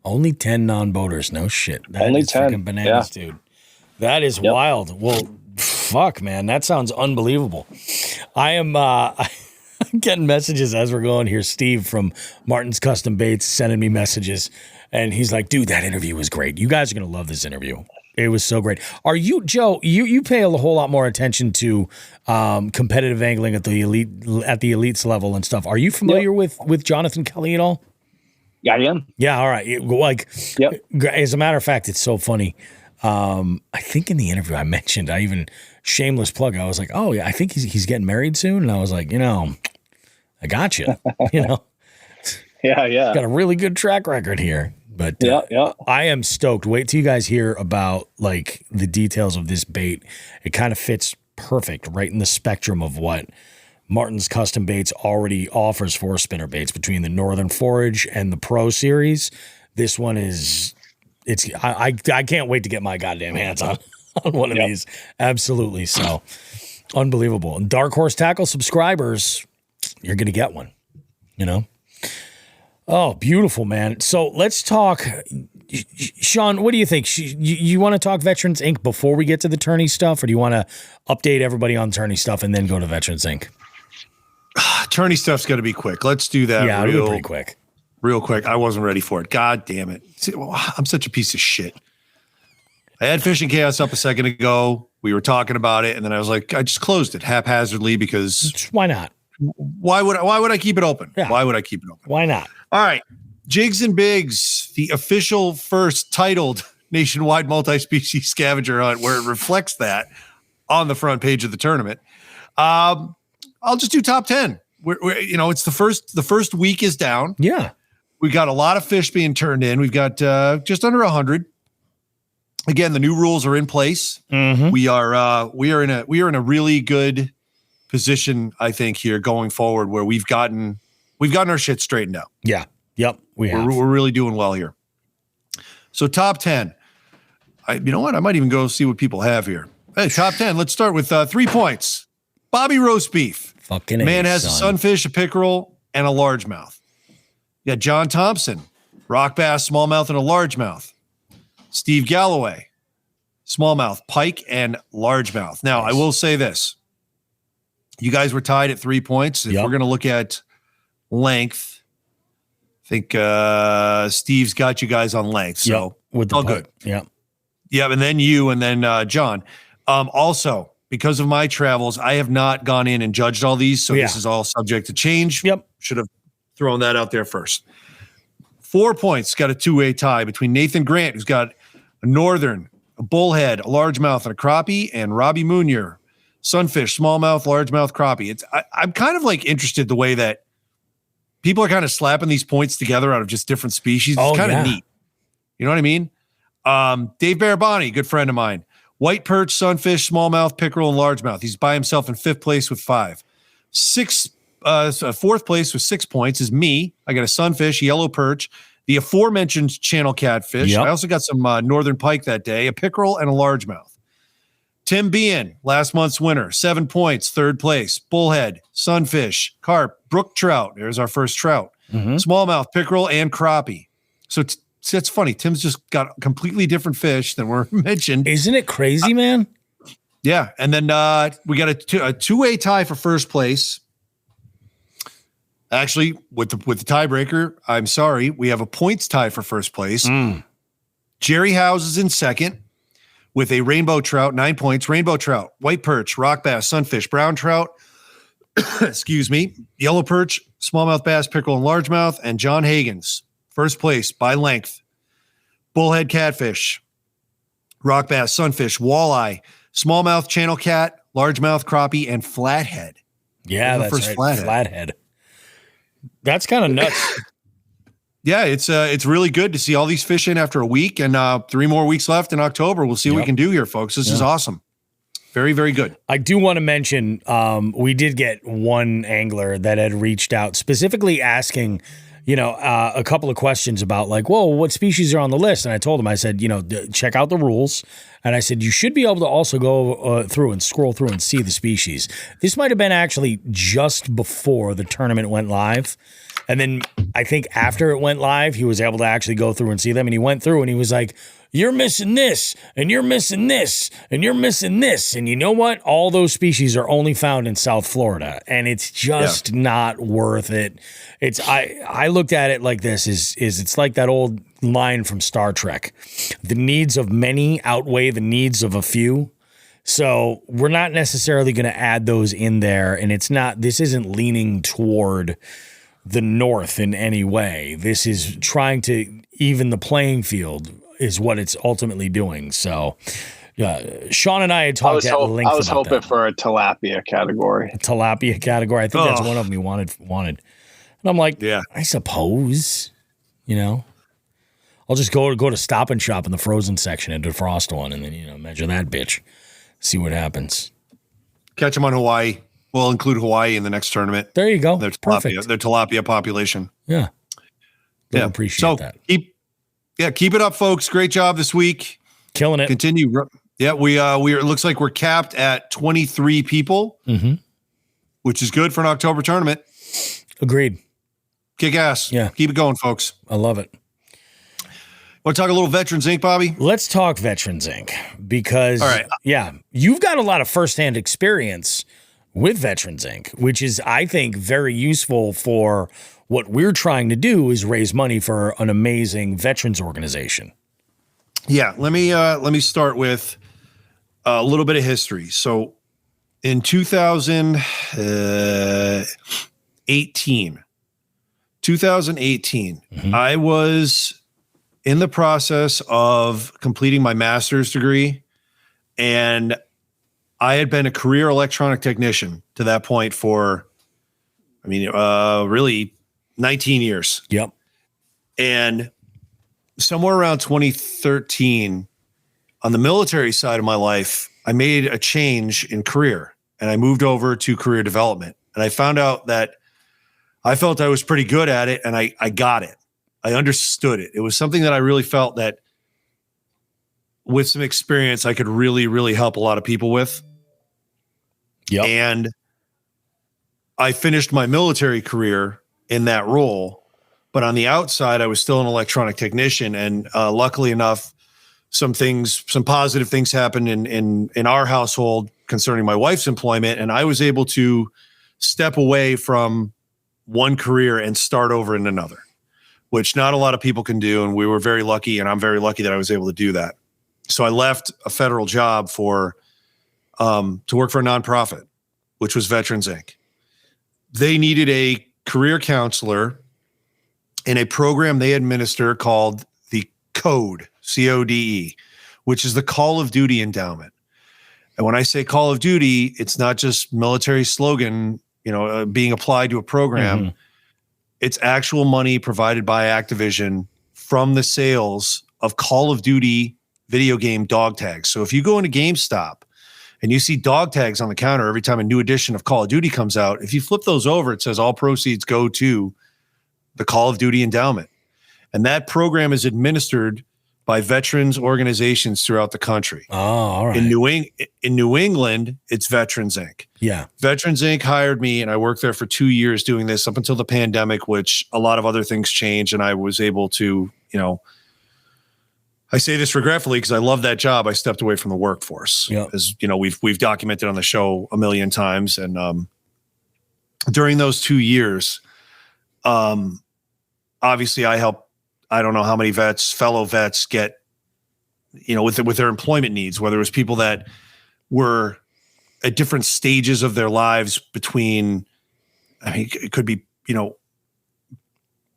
Only 10 non-boaters. No shit. That Only is 10. freaking bananas, dude. That is wild. Well, fuck, man. That sounds unbelievable. I am I'm getting messages as we're going here. Steve from Martin's Custom Baits sending me messages. And he's like, dude, that interview was great. You guys are going to love this interview. It was so great. Are you, Joe, you pay a whole lot more attention to competitive angling at the elites level and stuff. Are you familiar with Jonathan Kelley at all? Yeah, I am. Yeah, all right. As a matter of fact, it's so funny. I think in the interview I mentioned, I even shameless plug. I was like, oh yeah, I think he's getting married soon, and I was like, I got you. Yeah. Got a really good track record here. But I am stoked. Wait till you guys hear about like the details of this bait. It kind of fits perfect right in the spectrum of what Martin's Custom Baits already offers for spinner baits between the Northern Forage and the Pro Series. This one is, I can't wait to get my goddamn hands on one of these. Absolutely. So unbelievable. And Dark Horse Tackle subscribers, you're going to get one, Oh, beautiful, man. So let's talk. Shawn, what do you think? You want to talk Veterans Inc. before we get to the tourney stuff, or do you want to update everybody on tourney stuff and then go to Veterans Inc.? Tourney stuff's got to be quick. Let's do that. Yeah, it'll be pretty quick. Real quick. I wasn't ready for it. God damn it. See, I'm such a piece of shit. I had Fishing Chaos up a second ago. We were talking about it, and then I was like, I just closed it haphazardly because why not? Why would I keep it open? Yeah. Why would I keep it open? Why not? All right. Jigs and Bigs, the official first titled nationwide multi-species scavenger hunt, where it reflects that on the front page of the tournament. I'll just do top 10. We're it's the first week is down. Yeah. We got a lot of fish being turned in. We've got just under 100. Again, the new rules are in place. Mm-hmm. We are in a really good position, I think, here going forward, where we've gotten our shit straightened out. Yeah. Yep. We're really doing well here. So top 10. You know what? I might even go see what people have here. Hey, top 10. Let's start with 3 points. Bobby roast beef. Fucking man has a sunfish, a pickerel, and a largemouth. You got John Thompson, rock bass, smallmouth, and a largemouth. Steve Galloway, smallmouth, pike, and largemouth. Now, I will say this. You guys were tied at 3 points. If we're going to look at length, I think Steve's got you guys on length. So all good. Yeah. Yeah. And then you, and then John. Also, because of my travels, I have not gone in and judged all these. So this is all subject to change. Yep. Should have thrown that out there first. 4 points, got a two-way tie between Nathan Grant, who's got a northern, a bullhead, a largemouth, and a crappie, and Robbie Munier, sunfish, smallmouth, largemouth, crappie. I'm kind of like interested the way that people are kind of slapping these points together out of just different species. It's kind of neat. You know what I mean? Dave Barabani, good friend of mine. White perch, sunfish, smallmouth, pickerel, and largemouth. He's by himself in 5th place with 5. 4th place with 6 points is me. I got a sunfish, yellow perch, the aforementioned channel catfish. Yep. I also got some northern pike that day, a pickerel, and a largemouth. Tim Bean, last month's winner, 7 points, 3rd place. Bullhead, sunfish, carp, brook trout. There's our first trout. Mm-hmm. Smallmouth, pickerel, and crappie. So it's funny. Tim's just got completely different fish than were mentioned. Isn't it crazy, man? Yeah. And then we got a two-way tie for first place. Actually, with the tiebreaker, I'm sorry, we have a points tie for first place. Jerry Howes is in second with a rainbow trout, 9 points. Rainbow trout, white perch, rock bass, sunfish, brown trout, excuse me, yellow perch, smallmouth bass, pickerel, and largemouth. And John Hagen's first place by length. Bullhead catfish, rock bass, sunfish, walleye, smallmouth channel cat, largemouth crappie, and flathead. Yeah, that's right. Flathead. That's kind of nuts. Yeah, it's really good to see all these fish in after a week, and 3 more weeks left in October. We'll see what we can do here, folks. This is awesome. Very, very good. I do want to mention we did get one angler that had reached out specifically asking, a couple of questions about like, whoa, what species are on the list? And I told him, I said, check out the rules. And I said, you should be able to also go through and scroll through and see the species. This might have been actually just before the tournament went live. And then I think after it went live, he was able to actually go through and see them. And he went through and he was like, you're missing this, and you're missing this, and you're missing this. And you know what? All those species are only found in South Florida, and it's just not worth it. I looked at it like this, is it's like that old line from Star Trek. The needs of many outweigh the needs of a few. So we're not necessarily going to add those in there, and this isn't leaning toward the north in any way. This is trying to even the playing field is what it's ultimately doing. So Shawn and I had talked at length about I was hoping for a tilapia category. I think that's one of them he wanted. And I'm like, I suppose, I'll just go to Stop and Shop in the frozen section and defrost one and then, measure that bitch. See what happens. Catch them on Hawaii. We'll include Hawaii in the next tournament. There you go. Their Perfect. Their tilapia population. Yeah. Appreciate that. Keep it up, folks. Great job this week. Killing it. Continue. Yeah, we it looks like we're capped at 23 people, which is good for an October tournament. Agreed. Kick ass. Yeah. Keep it going, folks. I love it. Want to talk a little Veterans Inc., Bobby? Let's talk Veterans Inc. Because, you've got a lot of firsthand experience with Veterans Inc., which is, I think, very useful for what we're trying to do is raise money for an amazing veterans organization. Yeah, let me start with a little bit of history. So in 2018, I was in the process of completing my master's degree, and I had been a career electronic technician to that point for, really 19 years. Yep. And somewhere around 2013, on the military side of my life, I made a change in career and I moved over to career development. And I found out that I felt I was pretty good at it and I got it. I understood it. It was something that I really felt that with some experience, I could really, really help a lot of people with. Yep. And I finished my military career in that role, but on the outside, I was still an electronic technician. And luckily enough, some positive things happened in our household concerning my wife's employment. And I was able to step away from one career and start over in another, which not a lot of people can do. And we were very lucky, and I'm very lucky that I was able to do that. So I left a federal job to work for a nonprofit, which was Veterans Inc. They needed a career counselor in a program they administer called the CODE, CODE, which is the Call of Duty Endowment. And when I say Call of Duty, it's not just military slogan, being applied to a program. Mm-hmm. It's actual money provided by Activision from the sales of Call of Duty video game dog tags. So if you go into GameStop and you see dog tags on the counter every time a new edition of Call of Duty comes out, if you flip those over, it says all proceeds go to the Call of Duty Endowment. And that program is administered by veterans organizations throughout the country. Oh, all right. In New England, it's Veterans Inc. Yeah. Veterans Inc. hired me, and I worked there for 2 years doing this up until the pandemic, which a lot of other things changed, and I was able to, I say this regretfully because I love that job. I stepped away from the workforce. Yeah. As we've documented on the show a million times, and during those 2 years, obviously I helped. I don't know how many fellow vets get, with their employment needs, whether it was people that were at different stages of their lives between, it could be,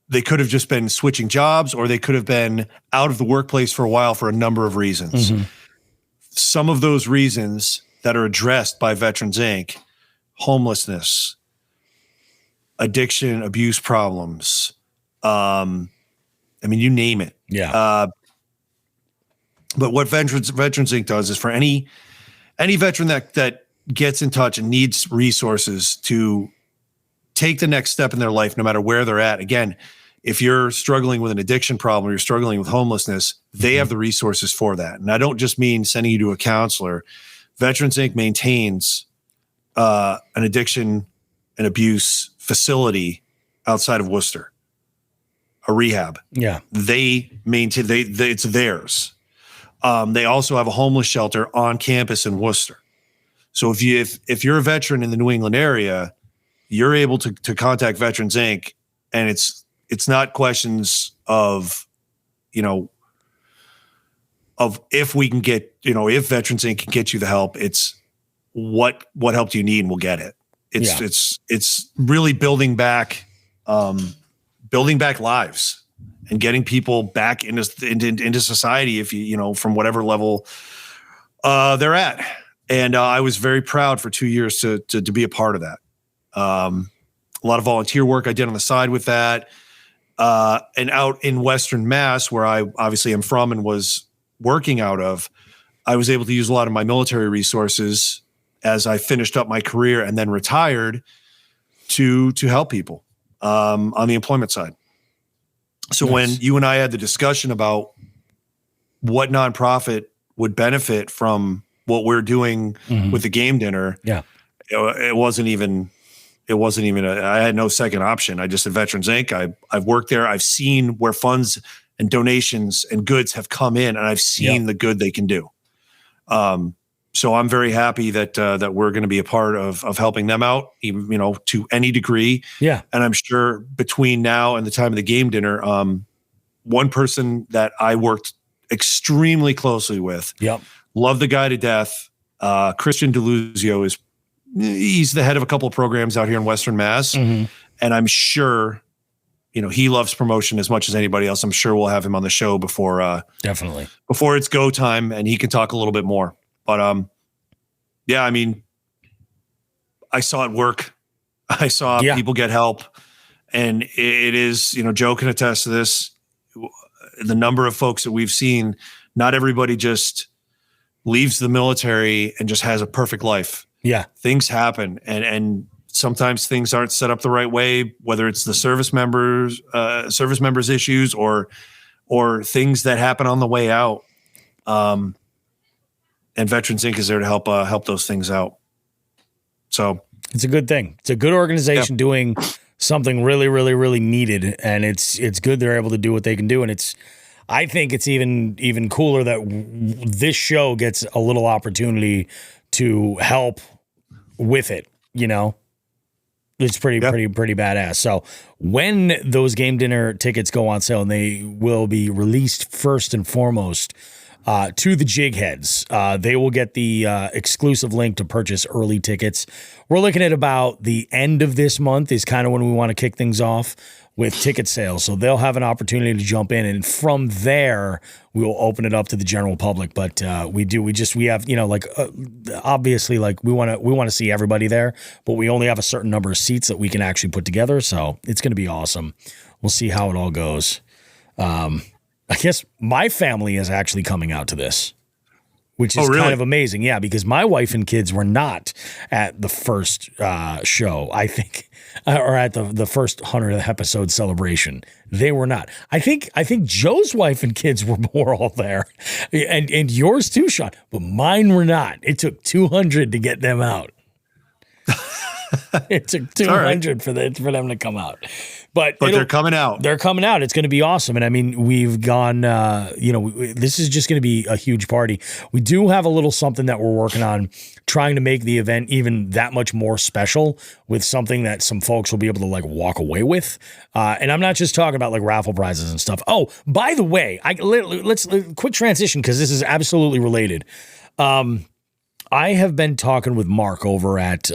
they could have just been switching jobs, or they could have been out of the workplace for a while for a number of reasons. Mm-hmm. Some of those reasons that are addressed by Veterans Inc., homelessness, addiction, abuse problems, you name it. Yeah. But what Veterans Inc. does is for any veteran that gets in touch and needs resources to take the next step in their life, no matter where they're at. Again, if you're struggling with an addiction problem, or you're struggling with homelessness, they have the resources for that. And I don't just mean sending you to a counselor. Veterans Inc. maintains an addiction and abuse facility outside of Worcester, a rehab. Yeah. They maintain, it's theirs. They also have a homeless shelter on campus in Worcester. So if you're a veteran in the New England area, you're able to contact Veterans Inc. And it's not questions of, of if we can get, if Veterans Inc. can get you the help. It's what help do you need, and we'll get it. It's really building back lives and getting people back into society, if from whatever level they're at. And I was very proud for 2 years to be a part of that. A lot of volunteer work I did on the side with that. And out in Western Mass, where I obviously am from and was working out of, I was able to use a lot of my military resources as I finished up my career and then retired to help people on the employment side. So when you and I had the discussion about what nonprofit would benefit from what we're doing with the game dinner, it wasn't even I had no second option. I just said Veterans Inc. I've worked there. I've seen where funds and donations and goods have come in, and I've seen the good they can do. So I'm very happy that we're going to be a part of helping them out, even, to any degree. Yeah. And I'm sure between now and the time of the game dinner, one person that I worked extremely closely with, love the guy to death. Christian DeLuzio he's the head of a couple of programs out here in Western Mass. And I'm sure, he loves promotion as much as anybody else. I'm sure we'll have him on the show before it's go time, and he can talk a little bit more. But I mean, I saw it work. I saw people get help, and it is, Joe can attest to this. The number of folks that we've seen, not everybody just leaves the military and just has a perfect life. Yeah, things happen, and sometimes things aren't set up the right way. Whether it's the service members issues or things that happen on the way out. And Veterans Inc. is there to help those things out. So it's a good thing. It's a good organization doing something really, really, really needed, and it's good they're able to do what they can do. And I think it's even cooler that this show gets a little opportunity to help with it. It's pretty badass. So when those game dinner tickets go on sale, and they will be released first and foremost to the jig heads, they will get the exclusive link to purchase early tickets. We're looking at about the end of this month is kind of when we want to kick things off with ticket sales. So they'll have an opportunity to jump in, and from there we will open it up to the general public. But we have, obviously, like we want to see everybody there, but we only have a certain number of seats that we can actually put together. So it's going to be awesome. We'll see how it all goes. I guess my family is actually coming out to this, which is kind of amazing. Yeah, because my wife and kids were not at the first show, I think, or at the first 100th episode celebration. They were not. I think Joe's wife and kids were all there, and yours too, Shawn. But mine were not. It took 200 to get them out. It took 200 for them to come out. But they're coming out. They're coming out. It's going to be awesome. And I mean, we've gone, this is just going to be a huge party. We do have a little something that we're working on, trying to make the event even that much more special with something that some folks will be able to like walk away with. And I'm not just talking about like raffle prizes and stuff. Oh, by the way, let's quick transition, because this is absolutely related. I have been talking with Mark over at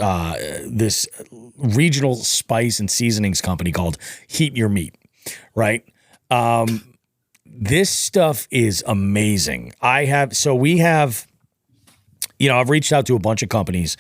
this regional spice and seasonings company called Heat Your Meat, right? This stuff is amazing. I've reached out to a bunch of companies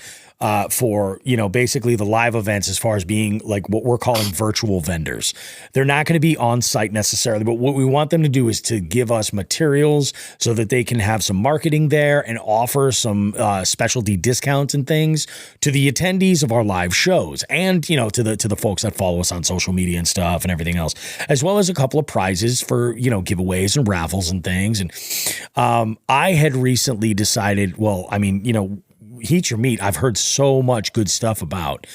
for, basically the live events, as far as being like what we're calling virtual vendors. They're not going to be on site necessarily, but what we want them to do is to give us materials so that they can have some marketing there and offer some specialty discounts and things to the attendees of our live shows, and, to the folks that follow us on social media and stuff and everything else, as well as a couple of prizes for, giveaways and raffles and things. And I had recently decided, Heat Your Meat, I've heard so much good stuff about.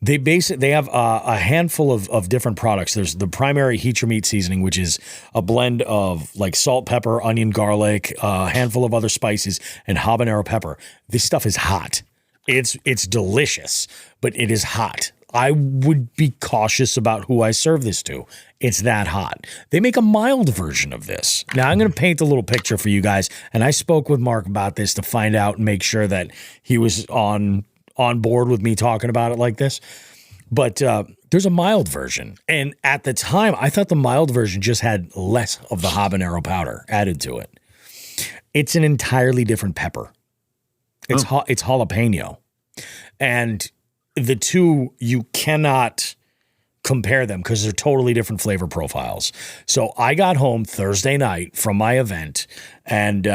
They have a handful of different products. There's the primary Heat Your Meat seasoning, which is a blend of like salt, pepper, onion, garlic, a handful of other spices, and habanero pepper. This stuff is hot. It's delicious, but it is hot. I would be cautious about who I serve this to. It's that hot. They make a mild version of this. Now, I'm going to paint a little picture for you guys, and I spoke with Mark about this to find out and make sure that he was on board with me talking about it like this. But there's a mild version. And at the time, I thought the mild version just had less of the habanero powder added to it. It's an entirely different pepper. It's it's jalapeno. And the two, you cannot compare them because they're totally different flavor profiles. So I got home Thursday night from my event and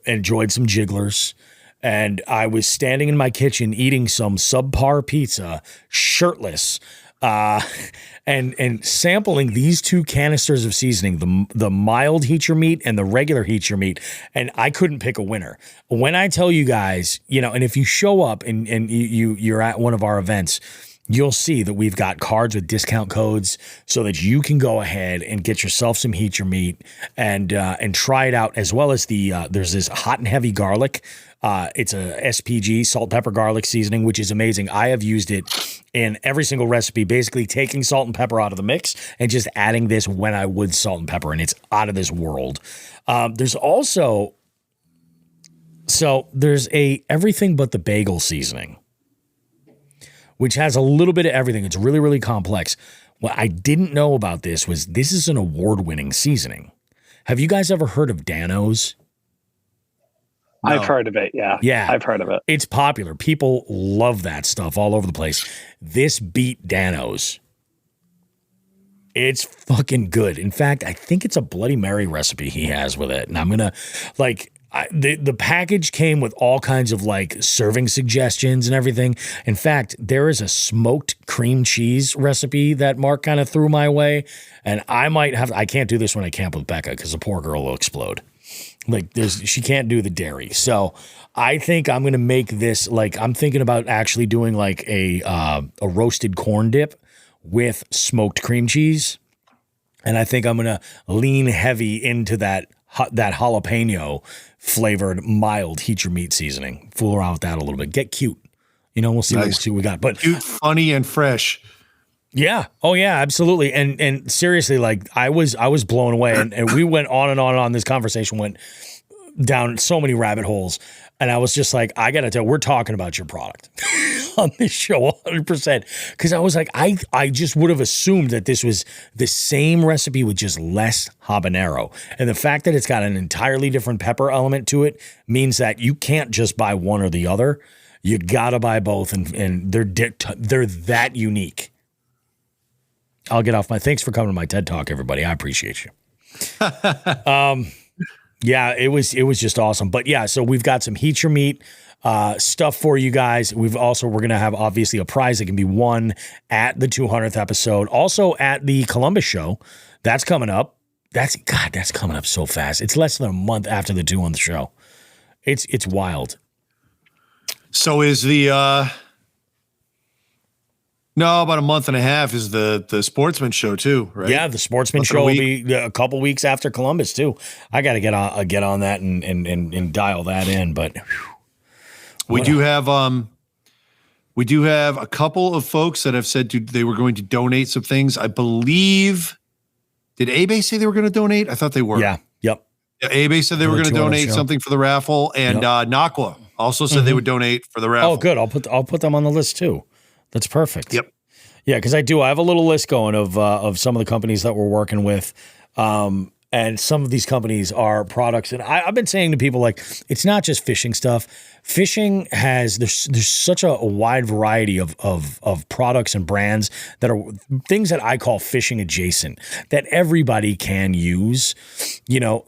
enjoyed some jigglers. And I was standing in my kitchen eating some subpar pizza, shirtless, and sampling these two canisters of seasoning, the mild Heat Your Meat and the regular Heat Your Meat, and I couldn't pick a winner. When I tell you guys, and if you show up and you're at one of our events, you'll see that we've got cards with discount codes so that you can go ahead and get yourself some Heat Your Meat and try it out, as well as there's this hot and heavy garlic. It's a SPG, salt, pepper, garlic seasoning, which is amazing. I have used it in every single recipe, basically taking salt and pepper out of the mix and just adding this when I would salt and pepper, and it's out of this world. There's also, there's a everything but the bagel seasoning, which has a little bit of everything. It's really, really complex. What I didn't know about this is an award-winning seasoning. Have you guys ever heard of Dano's? No. I've heard of it. Yeah. Yeah. I've heard of it. It's popular. People love that stuff all over the place. This beat Dano's. It's fucking good. In fact, I think it's a Bloody Mary recipe he has with it. And I'm going to the package came with all kinds of like serving suggestions and everything. In fact, there is a smoked cream cheese recipe that Mark kind of threw my way. And I can't do this when I camp with Becca because the poor girl will explode. She can't do the dairy. So I think I'm going to make this, I'm thinking about actually doing like a roasted corn dip with smoked cream cheese. And I think I'm going to lean heavy into that jalapeno flavored mild Heat Your Meat seasoning. Fool around with that a little bit. Get cute. We'll see, nice. What we got. But cute, funny, and fresh. Yeah. Oh yeah, absolutely. And seriously, I was blown away, and we went on and on this conversation went down so many rabbit holes. And I was just like, I got to tell, we're talking about your product on this show 100%. Because I was like, I just would have assumed that this was the same recipe with just less habanero. And the fact that it's got an entirely different pepper element to it means that you can't just buy one or the other. You got to buy both, and they're that unique. I'll get off thanks for coming to my TED Talk, everybody. I appreciate you. Yeah, it was just awesome. But yeah, so we've got some Heat Your Meat stuff for you guys. we're going to have obviously a prize that can be won at the 200th episode. Also at the Columbus show. That's coming up. That's coming up so fast. It's less than a month after the 200th show. It's wild. So is the no, about a month and a half is the Sportsman show too, right? Yeah, the Sportsman show will be a couple weeks after Columbus too. I got to get on that and dial that in. But we do have a couple of folks that have said they were going to donate some things. I believe, did A-Bay say they were going to donate? I thought they were. Yeah. Yep. Yeah, A-Bay said they were going to donate something for the raffle, and Nakwa also said they would donate for the raffle. Oh, good. I'll put them on the list too. That's perfect. Yep. Yeah, because I have a little list going of some of the companies that we're working with. And some of these companies are products. And I've been saying to people, it's not just fishing stuff. Fishing there's such a wide variety of products and brands that are things that I call fishing adjacent that everybody can use,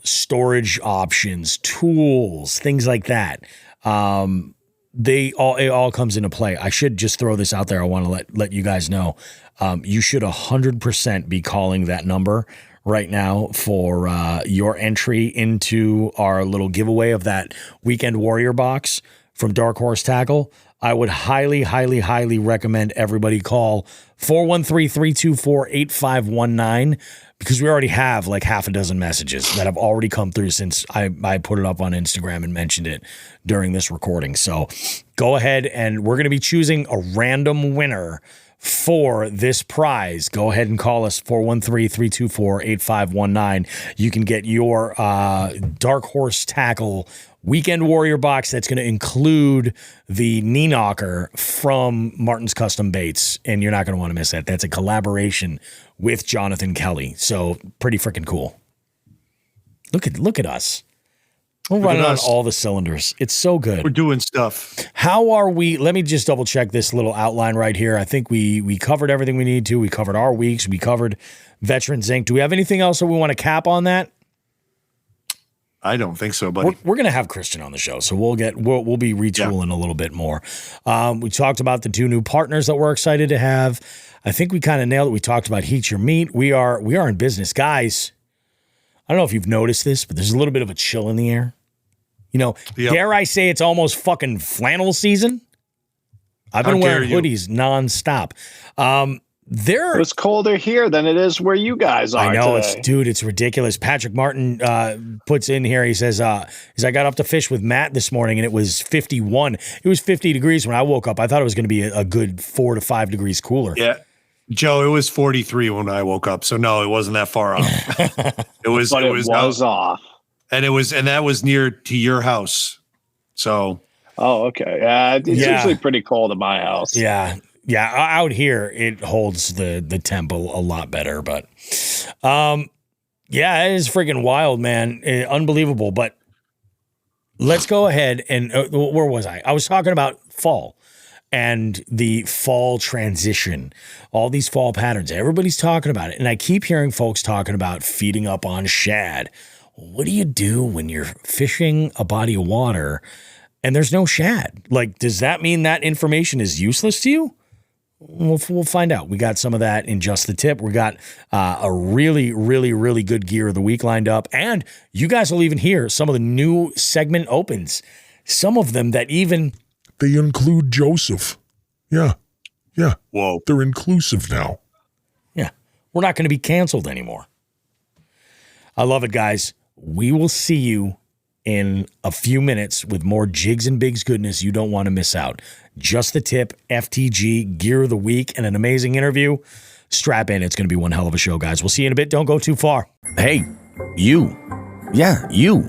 storage options, tools, things like that. It all comes into play. I should just throw this out there. I want to let you guys know. You should 100% be calling that number right now for your entry into our little giveaway of that Weekend Warrior box from Dark Horse Tackle. I would highly, highly, highly recommend everybody call 413-324-8519 because we already have like half a dozen messages that have already come through since I put it up on Instagram and mentioned it during this recording. So go ahead, and we're going to be choosing a random winner for this prize. Go ahead and call us 413-324-8519. You can get your Dark Horse Tackle Weekend Warrior box that's going to include the Knee Knocker from Martin's Custom Baits, and you're not going to want to miss that. That's a collaboration with Jonathan Kelley, so pretty freaking cool. Look at us. We're running on all the cylinders. It's so good. We're doing stuff. How are we? Let me just double check this little outline right here. I think we covered everything we need to. We covered our weeks. We covered Veterans Inc. Do we have anything else that we want to cap on that? I don't think so, buddy. We're going to have Christian on the show, so we'll be retooling a little bit more. We talked about the 2 new partners that we're excited to have. I think we kind of nailed it. We talked about Heat Your Meat. We are in business, guys. I don't know if you've noticed this, but there's a little bit of a chill in the air. You know, dare I say it's almost fucking flannel season? I've been wearing hoodies nonstop. It's colder here than it is where you guys are. I know today. it's ridiculous. Patrick Martin puts in here. He says, I got up to fish with Matt this morning and it was 51. It was 50 degrees when I woke up. I thought it was going to be a good 4 to 5 degrees cooler. Yeah. Joe, it was 43 when I woke up. So no, it wasn't that far off. It was off. And that was near to your house. So. Oh, okay. Yeah. It's usually pretty cold at my house. Yeah. Yeah. Out here, it holds the temp a lot better, but, it is freaking wild, man. Unbelievable. But let's go ahead and where was I? I was talking about fall and the fall transition, all these fall patterns. Everybody's talking about it. And I keep hearing folks talking about feeding up on shad. What do you do when you're fishing a body of water and there's no shad? Like, does that mean that information is useless to you? We'll find out. We got some of that in Just the Tip. We got a really, really, really good gear of the week lined up. And you guys will even hear some of the new segment opens. Some of them that even... They include Joseph. Yeah. Yeah. Whoa. They're inclusive now. Yeah. We're not going to be canceled anymore. I love it, guys. We will see you in a few minutes with more Jigs and Bigs goodness you don't want to miss out. Just the Tip, FTG, Gear of the Week, and an amazing interview. Strap in. It's going to be one hell of a show, guys. We'll see you in a bit. Don't go too far. Hey, you. Yeah, you.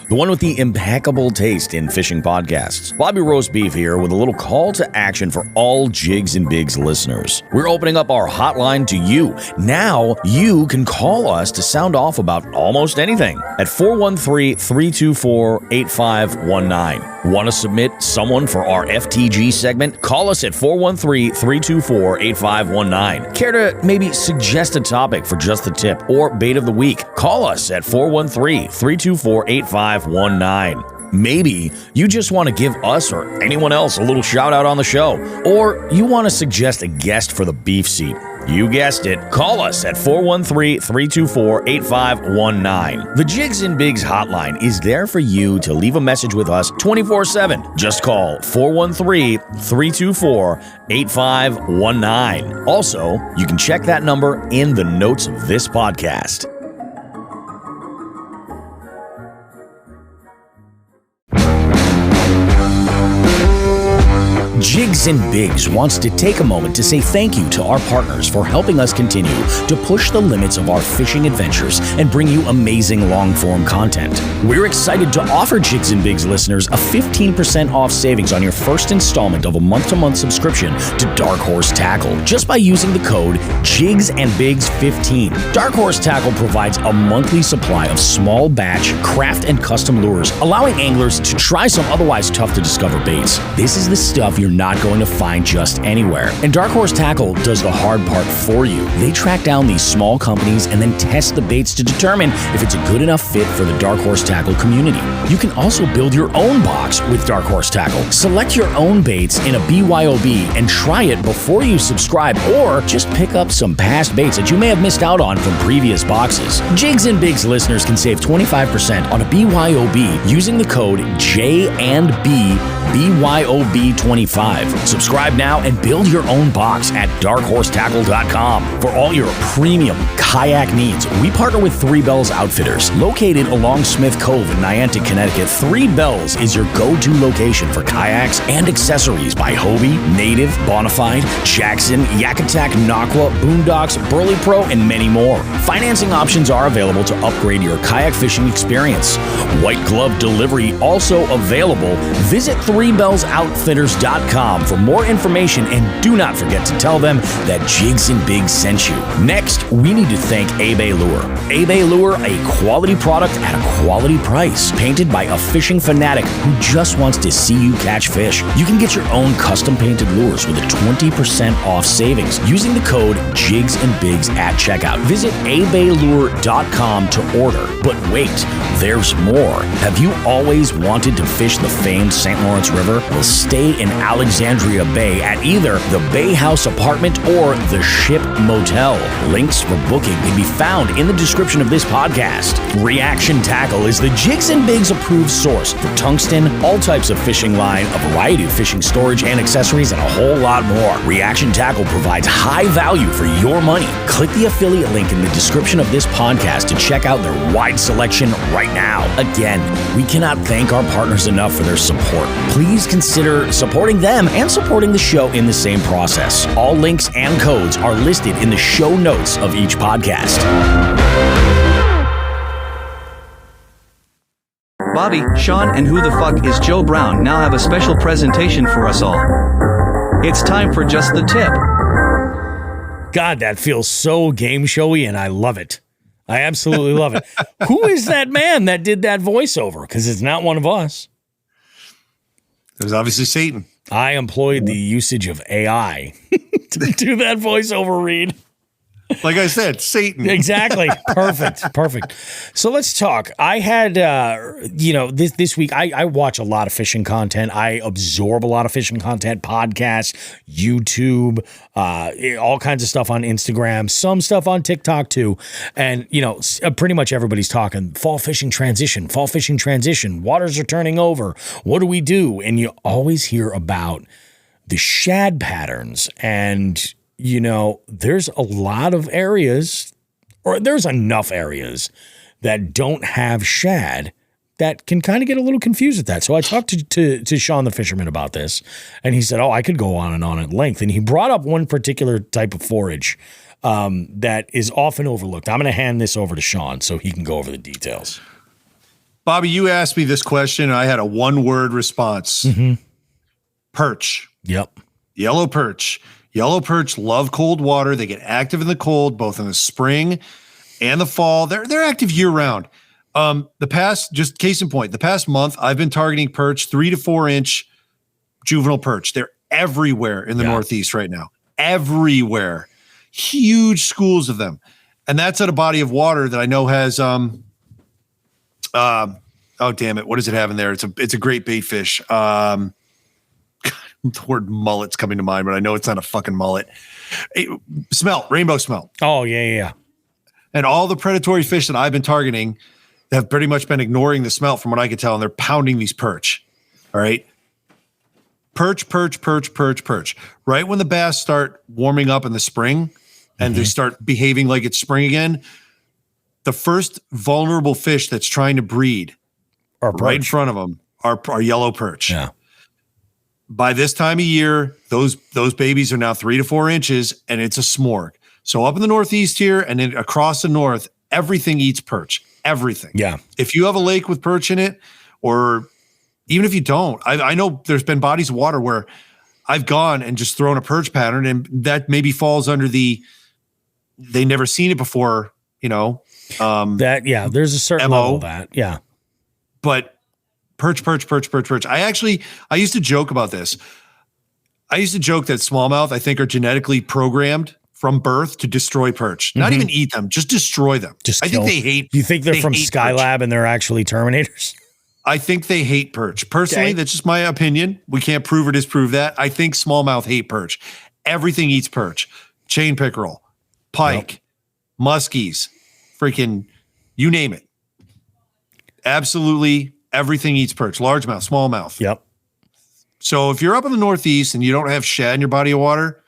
The one with the impeccable taste in fishing podcasts. Bobby Roast Beef here with a little call to action for all Jigs and Bigs listeners. We're opening up our hotline to you. Now you can call us to sound off about almost anything at 413-324-8519. Want to submit someone for our FTG segment? Call us at 413-324-8519. Care to maybe suggest a topic for Just the Tip or Bait of the Week? Call us at 413-324-8519. Maybe you just want to give us or anyone else a little shout out on the show, or you want to suggest a guest for the beef seat. You guessed it. Call us at 413-324-8519. The Jigs and Bigs hotline is there for you to leave a message with us 24/7. Just call 413-324-8519. Also, you can check that number in the notes of this podcast. Jigs and Bigs wants to take a moment to say thank you to our partners for helping us continue to push the limits of our fishing adventures and bring you amazing long-form content. We're excited to offer Jigs and Bigs listeners a 15% off savings on your first installment of a month-to-month subscription to Dark Horse Tackle just by using the code JIGSandBigs15. Dark Horse Tackle provides a monthly supply of small batch craft and custom lures, allowing anglers to try some otherwise tough to discover baits. This is the stuff you're not going to find just anywhere. And Dark Horse Tackle does the hard part for you. They track down these small companies and then test the baits to determine if it's a good enough fit for the Dark Horse Tackle community. You can also build your own box with Dark Horse Tackle. Select your own baits in a BYOB and try it before you subscribe, or just pick up some past baits that you may have missed out on from previous boxes. Jigs and Bigs listeners can save 25% on a BYOB using the code JandB BYOB25. Subscribe now and build your own box at darkhorsetackle.com. For all your premium kayak needs, we partner with Three Bells Outfitters. Located along Smith Cove in Niantic, Connecticut, Three Bells is your go-to location for kayaks and accessories by Hobie, Native, Bonafide, Jackson, Yakutak, Naqua, Boondocks, Burley Pro, and many more. Financing options are available to upgrade your kayak fishing experience. White glove delivery also available. Visit threebellsoutfitters.com for more information, and do not forget to tell them that Jigs and Bigs sent you. Next, we need to thank Abe Lure. Abe Lure, a quality product at a quality price, painted by a fishing fanatic who just wants to see you catch fish. You can get your own custom painted lures with a 20% off savings using the code Jigs and Bigs at checkout. Visit abelure.com to order. But wait, there's more. Have you always wanted to fish the famed St. Lawrence River? Well, stay in Alexandria Bay at either the Bay House Apartment or the Ship Motel. Links for booking can be found in the description of this podcast. Reaction Tackle is the Jigs and Bigs approved source for tungsten, all types of fishing line, a variety of fishing storage and accessories, and a whole lot more. Reaction Tackle provides high value for your money. Click the affiliate link in the description of this podcast to check out their wide selection right now. Again, we cannot thank our partners enough for their support. Please consider supporting them and supporting the show in the same process. All links and codes are listed in the show notes of each podcast. Bobby, Shawn, and Who the Fuck is Joe Brown now have a special presentation for us all. It's time for Just the Tip. God, that feels so game showy, and I love it. I absolutely love it. Who is that man that did that voiceover? Because it's not one of us. It was obviously Satan. I employed the usage of AI to do that voiceover read. Like I said, Satan. Exactly. Perfect. So let's talk. I had, this week, I watch a lot of fishing content. I absorb a lot of fishing content, podcasts, YouTube, all kinds of stuff on Instagram, some stuff on TikTok too. And, pretty much everybody's talking fall fishing transition, waters are turning over. What do we do? And you always hear about the shad patterns, and there's a lot of areas, or there's enough areas that don't have shad that can kind of get a little confused with that. So I talked to Shawn the fisherman about this, and he said, I could go on and on at length. And he brought up one particular type of forage that is often overlooked. I'm going to hand this over to Shawn so he can go over the details. Bobby, you asked me this question, and I had a one-word response. Mm-hmm. Perch. Yep. Yellow perch. Yellow perch love cold water. They get active in the cold, both in the spring and the fall. They're active year round. Just case in point, the past month, I've been targeting perch 3 to 4 inch juvenile perch. They're everywhere in the Northeast right now. Everywhere. Huge schools of them. And that's at a body of water that I know has, oh damn it. What does it have in there? It's a great bait fish. The word mullet's coming to mind, but I know it's not a fucking mullet. Smelt, rainbow smelt. Oh, yeah. And all the predatory fish that I've been targeting have pretty much been ignoring the smelt from what I could tell, and they're pounding these perch. All right. Perch. Right when the bass start warming up in the spring and they start behaving like it's spring again, the first vulnerable fish that's trying to breed right in front of them are yellow perch. Yeah. By this time of year, those babies are now 3 to 4 inches, and it's a smorg. So up in the Northeast here and then across the north, everything eats perch. Everything. Yeah. If you have a lake with perch in it, or even if you don't, I know there's been bodies of water where I've gone and just thrown a perch pattern, and that maybe falls under they never seen it before, there's a certain MO. level of that. Yeah. But perch. I used to joke about this. I used to joke that smallmouth, I think, are genetically programmed from birth to destroy perch. Not even eat them, just destroy them. I think they hate. You think they're from Skylab and they're actually Terminators? I think they hate perch. Personally, that's just my opinion. We can't prove or disprove that. I think smallmouth hate perch. Everything eats perch. Chain pickerel, pike, muskies, freaking, you name it. Absolutely everything eats perch. Largemouth, smallmouth. Yep. So if you're up in the Northeast and you don't have shad in your body of water,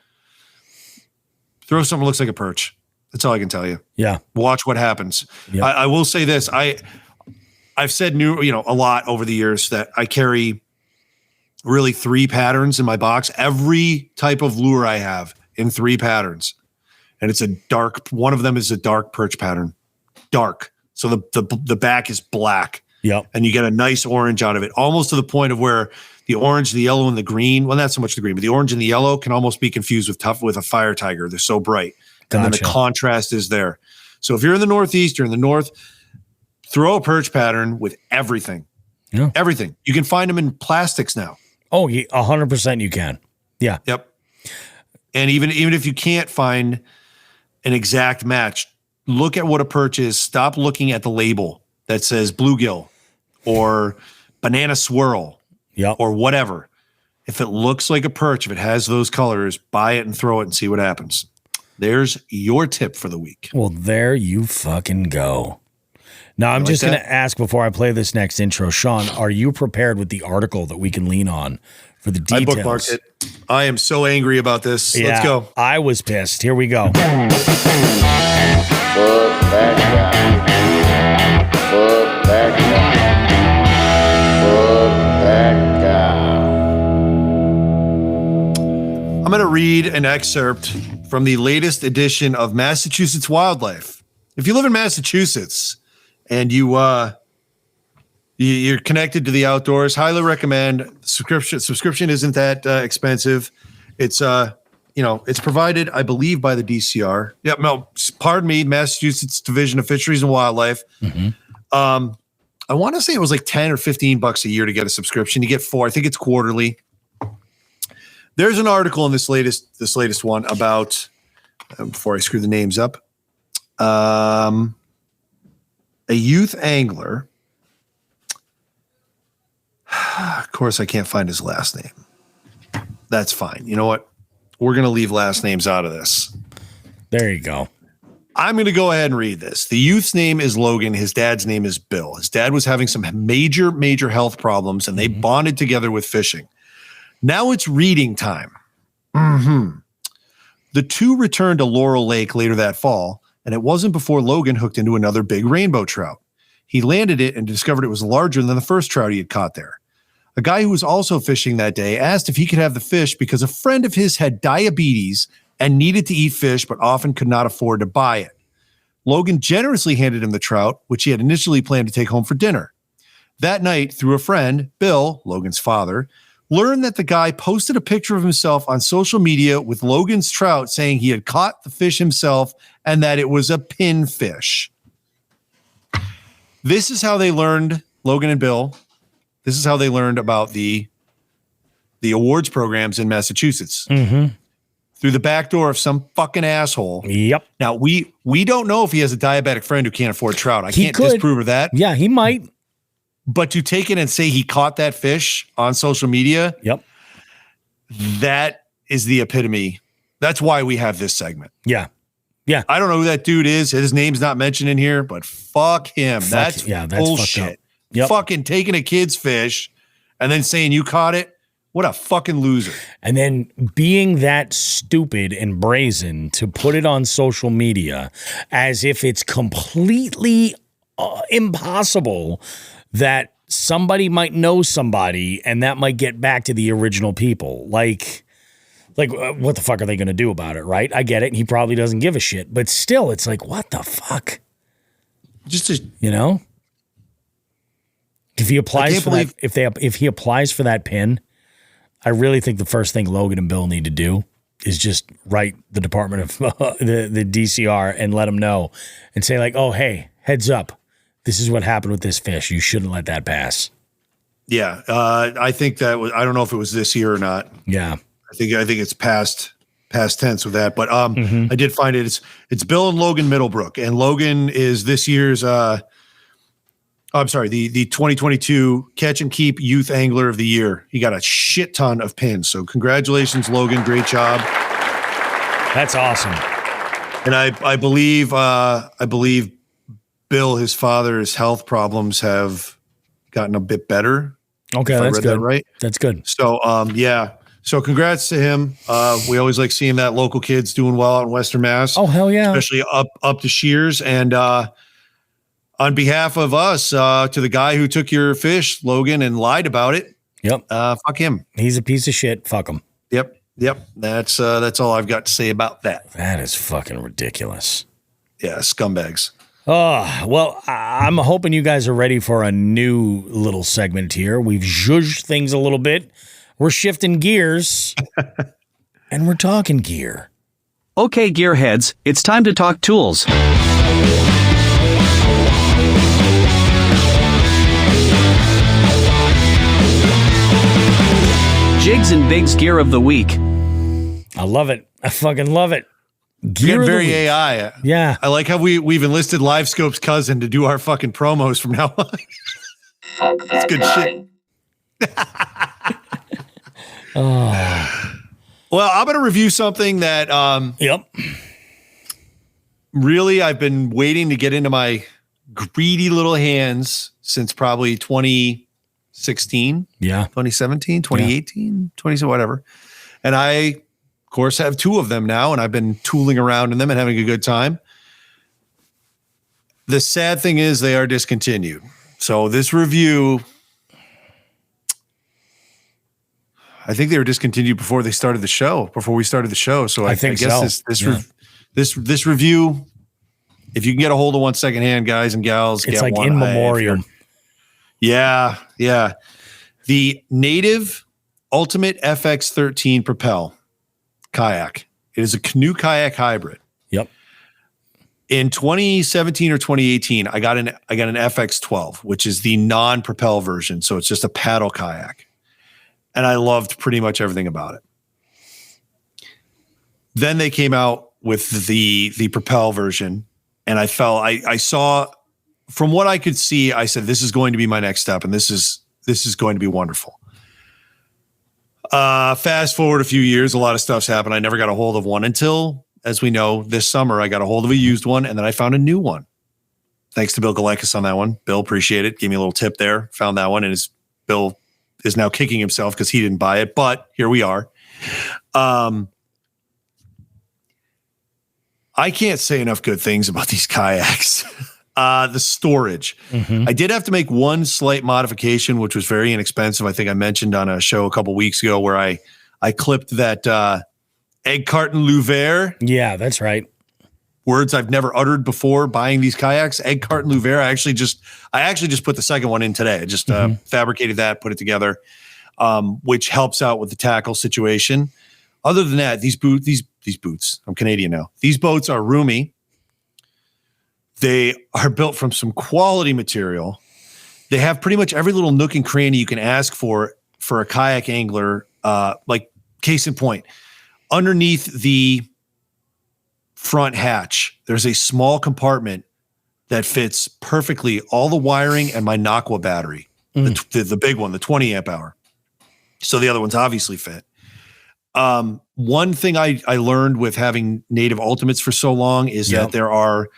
throw something that looks like a perch. That's all I can tell you. Yeah. Watch what happens. Yep. I will say this. I've said a lot over the years that I carry really 3 patterns in my box. Every type of lure I have in 3 patterns. And it's a dark, one of them is a dark perch pattern. Dark. So the back is black. Yep. And you get a nice orange out of it, almost to the point of where the orange, the yellow, and the green, well, not so much the green, but the orange and the yellow can almost be confused with a fire tiger. They're so bright. Gotcha. And then the contrast is there. So if you're in the Northeast, you're in the North, throw a perch pattern with everything. Yeah. Everything. You can find them in plastics now. Oh, 100% you can. Yeah. Yep. And even if you can't find an exact match, look at what a perch is. Stop looking at the label that says bluegill or banana swirl or whatever. If it looks like a perch, if it has those colors, buy it and throw it and see what happens. There's your tip for the week. Well, there you fucking go. Now, I'm just going to ask before I play this next intro, Shawn, are you prepared with the article that we can lean on for the details? I bookmarked it. I am so angry about this. Yeah, let's go. I was pissed. Here we go. Fuck that guy. Fuck that guy. Fuck that guy. I'm going to read an excerpt from the latest edition of Massachusetts Wildlife. If you live in Massachusetts and you're connected to the outdoors, highly recommend subscription isn't that expensive. It's it's provided, I believe, by the DCR. Yep, no, pardon me, Massachusetts Division of Fisheries and Wildlife. Mm-hmm. I want to say it was like $10 or $15 a year to get a subscription. You get 4. I think it's quarterly. There's an article in this latest one about, before I screw the names up, a youth angler. Of course, I can't find his last name. That's fine. You know what? We're going to leave last names out of this. There you go. I'm going to go ahead and read this. The youth's name is Logan. His dad's name is Bill. His dad was having some major health problems, and they bonded together with fishing. Now it's reading time. Mm-hmm. The two returned to Laurel Lake later that fall, and it wasn't before Logan hooked into another big rainbow trout. He landed it and discovered it was larger than the first trout he had caught there. A guy who was also fishing that day asked if he could have the fish because a friend of his had diabetes and needed to eat fish but often could not afford to buy it. Logan generously handed him the trout, which he had initially planned to take home for dinner. That night, through a friend, Bill, Logan's father, learned that the guy posted a picture of himself on social media with Logan's trout saying he had caught the fish himself and that it was a pinfish. This is how they learned, Logan and Bill, this is how they learned about the awards programs in Massachusetts. Mm-hmm. Through the back door of some fucking asshole. Yep. Now, we don't know if he has a diabetic friend who can't afford trout. I can't disprove of that. Yeah, he might. But to take it and say he caught that fish on social media, yep, that is the epitome. That's why we have this segment. Yeah. Yeah. I don't know who that dude is. His name's not mentioned in here, but fuck him. That's bullshit. Yep. Fucking taking a kid's fish and then saying you caught it. What a fucking loser. And then being that stupid and brazen to put it on social media as if it's completely impossible that somebody might know somebody and that might get back to the original people. Like what the fuck are they going to do about it, right? I get it. He probably doesn't give a shit. But still, it's like, what the fuck? If he applies for that, if he applies for that pin, I really think the first thing Logan and Bill need to do is just write the Department of the DCR and let them know and say like, oh, hey, heads up. This is what happened with this fish. You shouldn't let that pass. Yeah. I think that was, I don't know if it was this year or not. Yeah. I think it's past tense with that, but I did find it. It's Bill and Logan Middlebrook, and Logan is this year's, the 2022 Catch and Keep Youth Angler of the Year. He got a shit ton of pins. So congratulations, Logan. Great job. That's awesome. And I believe Bill, his father's health problems have gotten a bit better. Okay, if I that's read good. that right. That's good. So, yeah. So congrats to him. We always like seeing that local kids doing well out in Western Mass. Oh, hell yeah. Especially up to Shears. And on behalf of us, to the guy who took your fish, Logan, and lied about it. Yep. Fuck him. He's a piece of shit. Fuck him. Yep. That's all I've got to say about that. That is fucking ridiculous. Yeah, scumbags. Oh, well, I'm hoping you guys are ready for a new little segment here. We've zhuzhed things a little bit. We're shifting gears, and we're talking gear. Okay, gearheads, it's time to talk tools. Jigs and Bigs Gear of the Week. I love it. I fucking love it. Gear You're of the very week. AI. Yeah. I like how we've enlisted LiveScope's cousin to do our fucking promos from now on. That's good shit. Well, I'm going to review something that Yep. really I've been waiting to get into my greedy little hands since probably 2016, Yeah. 2017, 2018, 20, whatever. And I, of course, have two of them now, and I've been tooling around in them and having a good time. The sad thing is they are discontinued. So this review, I think they were discontinued before we started the show. So I think guess so. this review, if you can get a hold of one secondhand, guys and gals, It's get like one. in memoriam. Yeah. The Native Ultimate FX13 Propel kayak. It is a canoe kayak hybrid. Yep. In 2017 or 2018, I got an FX12, which is the non-propel version. So it's just a paddle kayak. And I loved pretty much everything about it. Then they came out with the propel version, and I saw, from what I could see, I said, this is going to be my next step, and this is going to be wonderful. Fast forward a few years, a lot of stuff's happened. I never got a hold of one until, as we know, this summer, I got a hold of a used one, and then I found a new one. Thanks to Bill Galekis on that one. Bill, appreciate it. Gave me a little tip there. Found that one, and Bill is now kicking himself because he didn't buy it, but here we are. I can't say enough good things about these kayaks. The storage. I did have to make one slight modification, which was very inexpensive. I think I mentioned on a show a couple weeks ago where I clipped that egg carton louver. Yeah, that's right. Words I've never uttered before buying these kayaks. Egg carton louver. I actually just put the second one in today. I just fabricated that, put it together, which helps out with the tackle situation. Other than that, these boots, I'm Canadian now. These boats are roomy. They are built from some quality material. They have pretty much every little nook and cranny you can ask for a kayak angler. Like case in point, underneath the front hatch, there's a small compartment that fits perfectly all the wiring and my Naqua battery, the big one, the 20 amp hour. So the other ones obviously fit. One thing I learned with having Native Ultimates for so long is that there are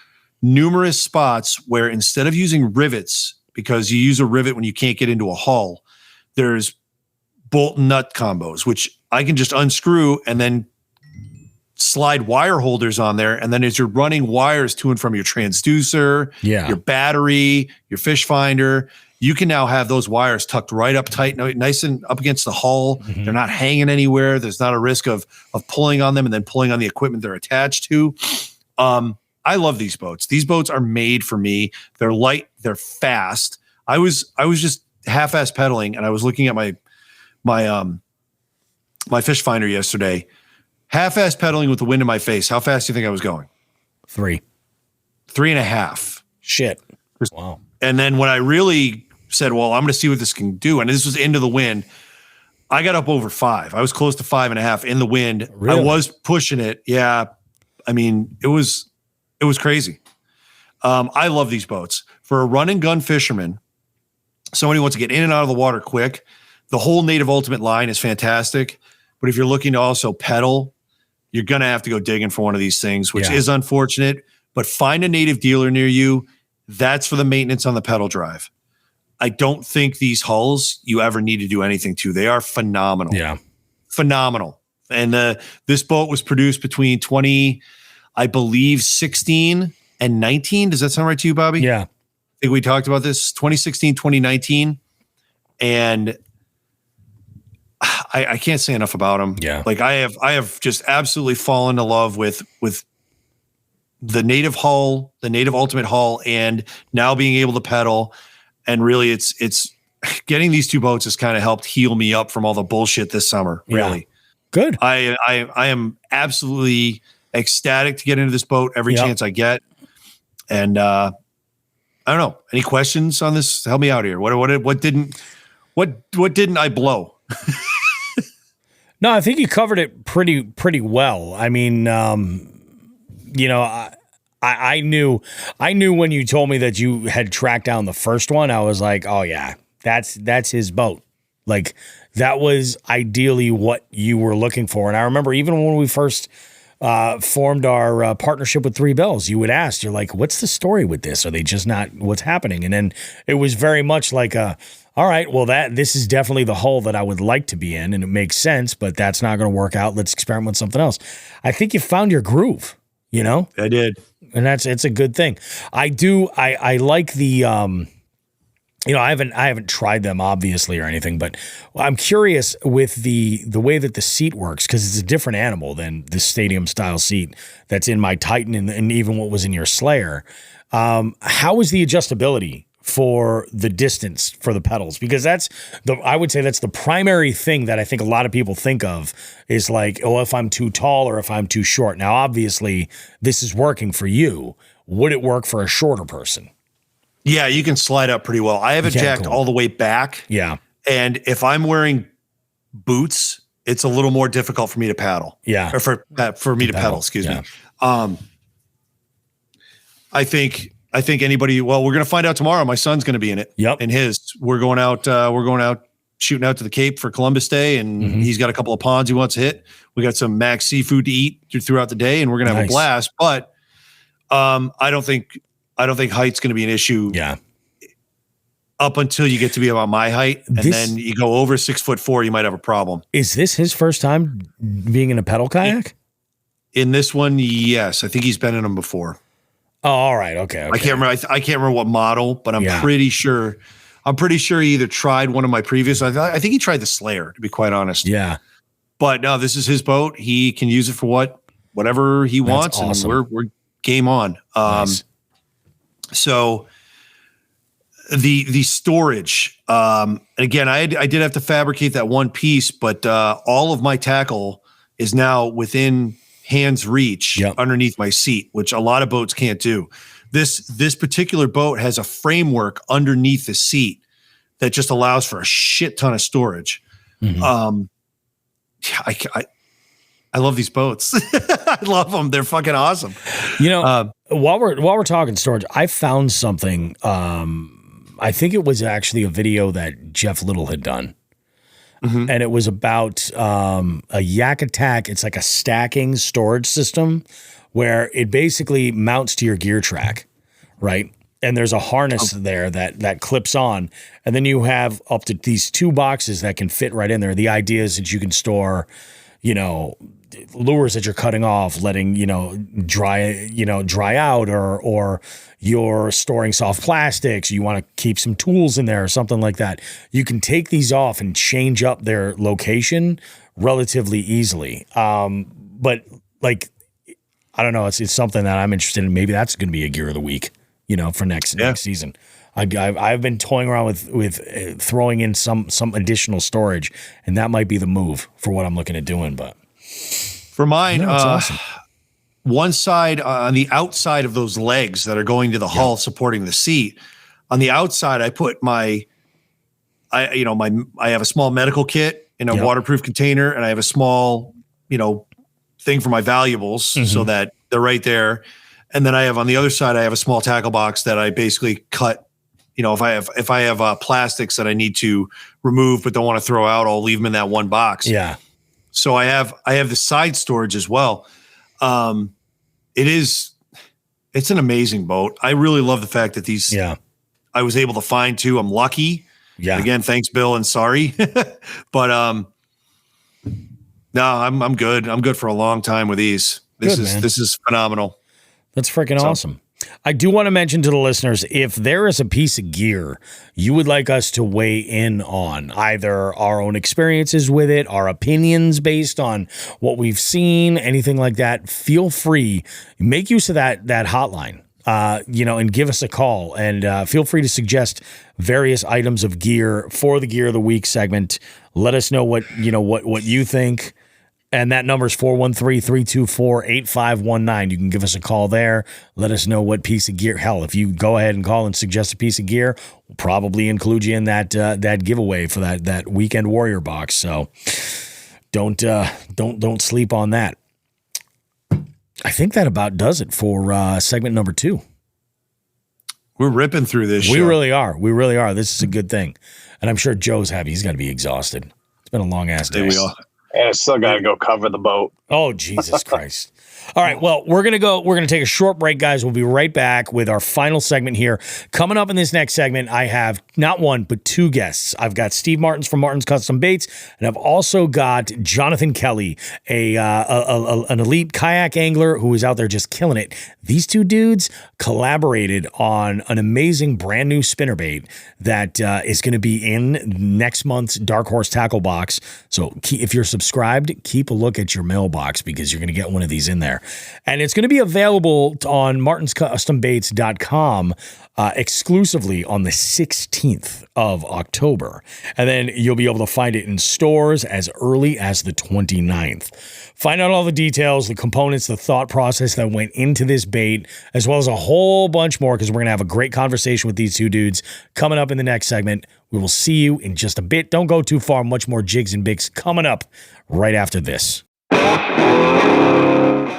numerous spots where instead of using rivets, because you use a rivet when you can't get into a hull, there's bolt and nut combos, which I can just unscrew and then slide wire holders on there. And then as you're running wires to and from your transducer, your battery, your fish finder, you can now have those wires tucked right up tight, nice and up against the hull. They're not hanging anywhere. There's not a risk of pulling on them and then pulling on the equipment they're attached to. I love these boats. These boats are made for me. They're light. They're fast. I was just half-ass pedaling, and I was looking at my fish finder yesterday. Half-ass pedaling with the wind in my face. How fast do you think I was going? 3.5. Shit. Wow. And then when I really said, well, I'm going to see what this can do, and this was into the wind, I got up over 5. I was close to 5.5 in the wind. Really? I was pushing it. Yeah. I mean, it was crazy. I love these boats. For a run and gun fisherman, somebody who wants to get in and out of the water quick, the whole Native Ultimate line is fantastic. But if you're looking to also pedal, you're going to have to go digging for one of these things, which is unfortunate. But find a Native dealer near you. That's for the maintenance on the pedal drive. I don't think these hulls you ever need to do anything to. They are phenomenal. Yeah. Phenomenal. And this boat was produced between 16 and 19. Does that sound right to you, Bobby? Yeah. I think we talked about this 2016, 2019. And I can't say enough about them. Yeah. Like I have just absolutely fallen in love with the native hull, the native ultimate hull, and now being able to pedal. And really it's getting these two boats has kind of helped heal me up from all the bullshit this summer. Really. Yeah. Good. I am absolutely ecstatic to get into this boat every chance I get. And I don't know. Any questions on this? Help me out here. What didn't I blow? No, I think you covered it pretty well. I mean, I knew when you told me that you had tracked down the first one, I was like, oh yeah, that's his boat. Like that was ideally what you were looking for. And I remember even when we first formed our partnership with Three Bells, you would ask, you're like, what's the story with this? Are they just not what's happening? And then it was very much like all right, well, this is definitely the hull that I would like to be in, and it makes sense, but that's not going to work out. Let's experiment with something else. I think you found your groove, I did. And it's a good thing. I like the, I haven't tried them obviously or anything, but I'm curious with the way that the seat works, because it's a different animal than the stadium style seat that's in my Titan and even what was in your Slayer. How is the adjustability for the distance for the pedals? Because I would say that's the primary thing that I think a lot of people think of is like, oh, if I'm too tall or if I'm too short. Now, obviously, this is working for you. Would it work for a shorter person? Yeah, you can slide up pretty well. I have it jacked all the way back. Yeah. And if I'm wearing boots, it's a little more difficult for me to paddle. Yeah. Or for me to pedal, excuse me. I think anybody, well, we're going to find out tomorrow. My son's going to be in it. Yep. And we're going out shooting out to the Cape for Columbus Day. And he's got a couple of ponds he wants to hit. We got some max seafood to eat throughout the day, and we're going to have a blast. But I don't think height's going to be an issue. Yeah. Up until you get to be about my height. And then you go over 6'4", you might have a problem. Is this his first time being in a pedal kayak? In this one, yes. I think he's been in them before. Oh, all right. Okay. I can't remember what model, but I'm pretty sure he either tried one of my previous. I think he tried the Slayer, to be quite honest. Yeah. But no, this is his boat. He can use it for whatever he wants, awesome. and we're game on. Nice. So the storage, and again, I did have to fabricate that one piece, but all of my tackle is now within hand's reach underneath my seat, which a lot of boats can't do. This particular boat has a framework underneath the seat that just allows for a shit ton of storage. I love these boats. I love them. They're fucking awesome. While we're talking storage, I found something. I think it was actually a video that Jeff Little had done. And it was about a Yak Attack. It's like a stacking storage system where it basically mounts to your gear track, right? And there's a harness there that clips on. And then you have up to these 2 boxes that can fit right in there. The idea is that you can store, lures that you're cutting off, letting, dry out, or you're storing soft plastics. You want to keep some tools in there or something like that. You can take these off and change up their location relatively easily. But like, I don't know, it's something that I'm interested in. Maybe that's going to be a gear of the week, for next season. I've been toying around with throwing in some additional storage, and that might be the move for what I'm looking at doing. But for mine, awesome. One side on the outside of those legs that are going to the hull supporting the seat, on the outside, I put I have a small medical kit in a waterproof container, and I have a small, thing for my valuables so that they're right there. And then I have on the other side, I have a small tackle box that I basically cut. If I have plastics that I need to remove but don't want to throw out, I'll leave them in that one box. Yeah. So I have the side storage as well. It's an amazing boat. I really love the fact that these. Yeah. I was able to find too. I'm lucky. Yeah. Again, thanks, Bill, and sorry. But no, I'm good. I'm good for a long time with these. This is phenomenal. That's freaking awesome. I do want to mention to the listeners, if there is a piece of gear you would like us to weigh in on, either our own experiences with it, our opinions based on what we've seen, anything like that, feel free. Make use of that hotline, and give us a call. And feel free to suggest various items of gear for the Gear of the Week segment. Let us know what you think. And that number is 413-324-8519. You can give us a call there. Let us know what piece of gear. Hell, if you go ahead and call and suggest a piece of gear, we'll probably include you in that giveaway for that Weekend Warrior box. So don't sleep on that. I think that about does it for segment number 2. We're ripping through this. We really are. We really are. This is a good thing. And I'm sure Joe's happy. He's got to be exhausted. It's been a long ass day. There we are. And I still got to go cover the boat. Oh, Jesus Christ. All right, well, we're going to take a short break, guys. We'll be right back with our final segment here. Coming up in this next segment, I have not one, but 2 guests. I've got Steve Martins from Martins Custom Baits, and I've also got Jonathan Kelley, an elite kayak angler who is out there just killing it. These 2 dudes collaborated on an amazing brand new spinnerbait that is going to be in next month's Dark Horse Tackle Box. So if you're subscribed, keep a look at your mailbox because you're going to get one of these in there. And it's going to be available on martinscustombaits.com exclusively on the 16th of October. And then you'll be able to find it in stores as early as the 29th. Find out all the details, the components, the thought process that went into this bait, as well as a whole bunch more, because we're going to have a great conversation with these 2 dudes coming up in the next segment. We will see you in just a bit. Don't go too far. Much more Jigs and Bigs coming up right after this.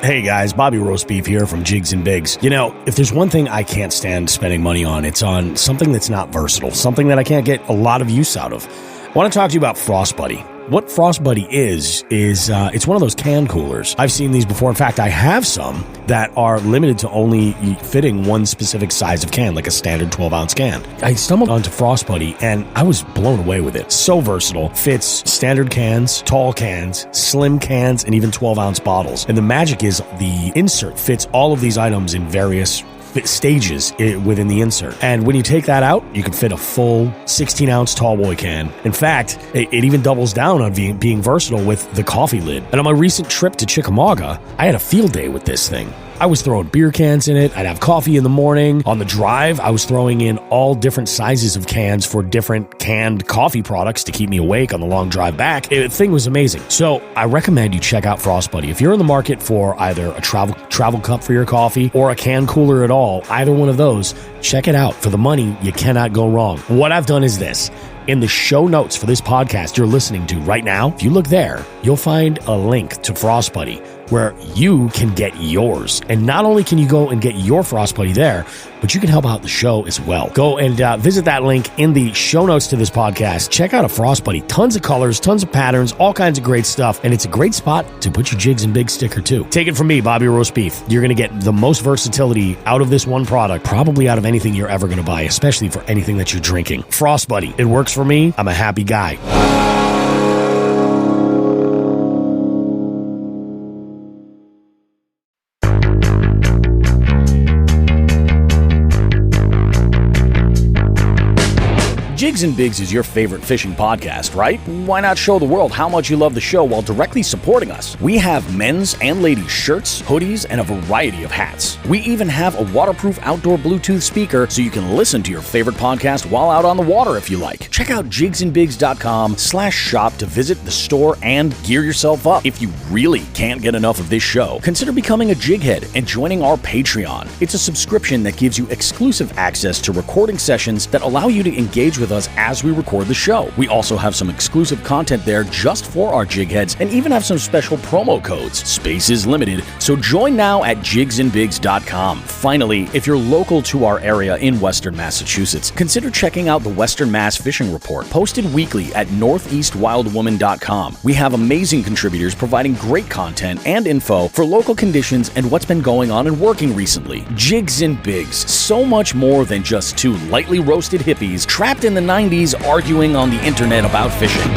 Hey guys, Bobby Roast Beef here from Jigs and Bigs. If there's one thing I can't stand spending money on, it's on something that's not versatile, something that I can't get a lot of use out of. I want to talk to you about Frost Buddy. What Frost Buddy is it's one of those can coolers. I've seen these before. In fact, I have some that are limited to only fitting one specific size of can, like a standard 12-ounce can. I stumbled onto Frost Buddy, and I was blown away with it. So versatile. Fits standard cans, tall cans, slim cans, and even 12-ounce bottles. And the magic is the insert fits all of these items in various stages within the insert. And when you take that out, you can fit a full 16-ounce tall boy can. In fact, it even doubles down on being versatile with the coffee lid. And on my recent trip to Chickamauga, I had a field day with this thing. I was throwing beer cans in it. I'd have coffee in the morning. On the drive, I was throwing in all different sizes of cans for different canned coffee products to keep me awake on the long drive back. The thing was amazing. So I recommend you check out Frost Buddy. If you're in the market for either a travel cup for your coffee or a can cooler at all, either one of those, check it out. For the money, you cannot go wrong. What I've done is this. In the show notes for this podcast you're listening to right now, if you look there, you'll find a link to Frost Buddy where you can get yours. And not only can you go and get your Frost Buddy there, but you can help out the show as well. Go and visit that link in the show notes to this podcast. Check out a Frost Buddy. Tons of colors, tons of patterns, all kinds of great stuff. And it's a great spot to put your Jigs and Bigs sticker too. Take it from me, Bobby Roast Beef. You're going to get the most versatility out of this one product, probably out of anything you're ever going to buy, especially for anything that you're drinking. Frost Buddy. It works for me. I'm a happy guy. Jigs and Bigs is your favorite fishing podcast, right? Why not show the world how much you love the show while directly supporting us? We have men's and ladies' shirts, hoodies, and a variety of hats. We even have a waterproof outdoor Bluetooth speaker so you can listen to your favorite podcast while out on the water if you like. Check out jigsandbigs.com/shop to visit the store and gear yourself up. If you really can't get enough of this show, consider becoming a jighead and joining our Patreon. It's a subscription that gives you exclusive access to recording sessions that allow you to engage with us us as we record the show. We also have some exclusive content there just for our jig heads and even have some special promo codes. Space is limited, so join now at jigsandbigs.com. Finally, if you're local to our area in Western Massachusetts, consider checking out the Western Mass Fishing Report, posted weekly at northeastwildwoman.com. We have amazing contributors providing great content and info for local conditions and what's been going on and working recently. Jigs and Bigs, so much more than just two lightly roasted hippies trapped in the 90s arguing on the internet about fishing.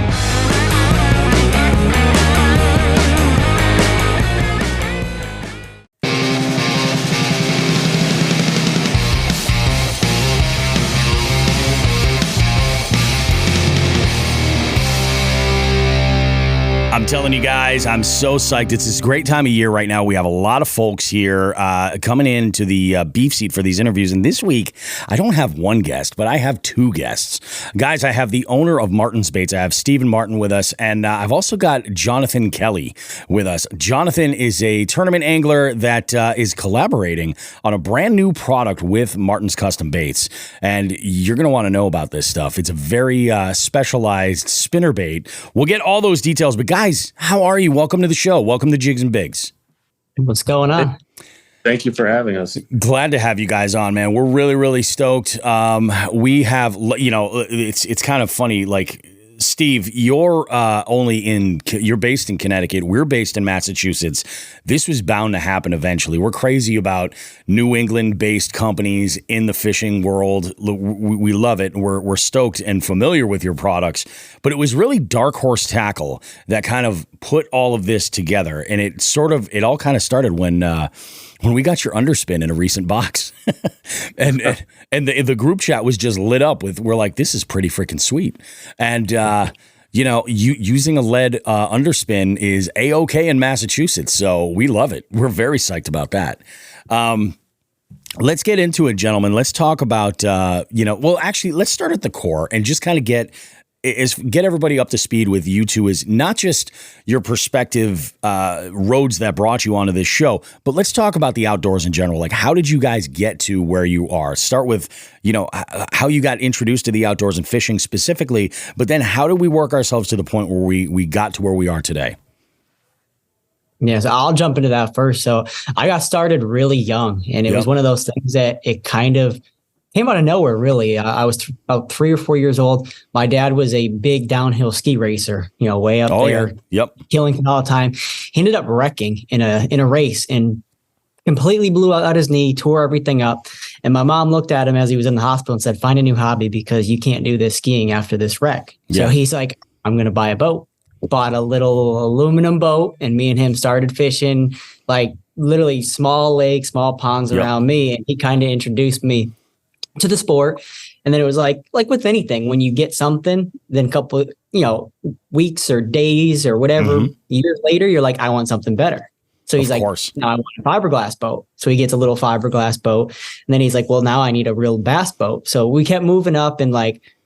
I'm telling you guys, I'm so psyched. It's this great time of year right now. We have a lot of folks here coming into the beef seat for these interviews. And this week, I don't have one guest, but I have two guests. Guys, I have the owner of Martin's Baits. I have Stephen Martin with us, and I've also got Jonathan Kelley with us. Jonathan is a tournament angler that is collaborating on a brand new product with Martin's Custom Baits. And you're going to want to know about this stuff. It's a very specialized spinnerbait. We'll get all those details, but guys, how are you? Welcome to the show. Welcome to Jigs and Bigs. What's going on? Thank you for having us. Glad to have you guys on, man. We're really, really stoked. We have, it's kind of funny, like, Steve, you're based in Connecticut. We're based in Massachusetts. This was bound to happen eventually. We're crazy about New England-based companies in the fishing world. We love it. We're stoked and familiar with your products. But it was really Dark Horse Tackle that kind of put all of this together. And it all kind of started when we got your underspin in a recent box. and the group chat was just lit up with, we're like, this is pretty freaking sweet. And, using a lead underspin is A-OK in Massachusetts. So we love it. We're very psyched about that. Let's get into it, gentlemen. Let's talk about, let's start at the core and just kind of get everybody up to speed with you two, is not just your perspective roads that brought you onto this show, but let's talk about the outdoors in general. Like, how did you guys get to where you are? Start with, how you got introduced to the outdoors and fishing specifically, but then how did we work ourselves to the point where we got to where we are today? Yeah, so I'll jump into that first. So I got started really young, and it was one of those things that it kind of came out of nowhere, really. I was about 3 or 4 years old. My dad was a big downhill ski racer, way up there, killing all the time. He ended up wrecking in a race and completely blew out his knee, tore everything up. And my mom looked at him as he was in the hospital and said, "Find a new hobby because you can't do this skiing after this wreck." Yeah. So he's like, "I'm going to buy a boat." Bought a little aluminum boat, and me and him started fishing, like literally small lakes, small ponds around me. And he kind of introduced me to the sport. And then it was like with anything, when you get something, then a couple, weeks or days or whatever, years later, you're like, I want something better. So he's like, now I want a fiberglass boat. So he gets a little fiberglass boat. And then he's like, well, now I need a real bass boat. So we kept moving up, and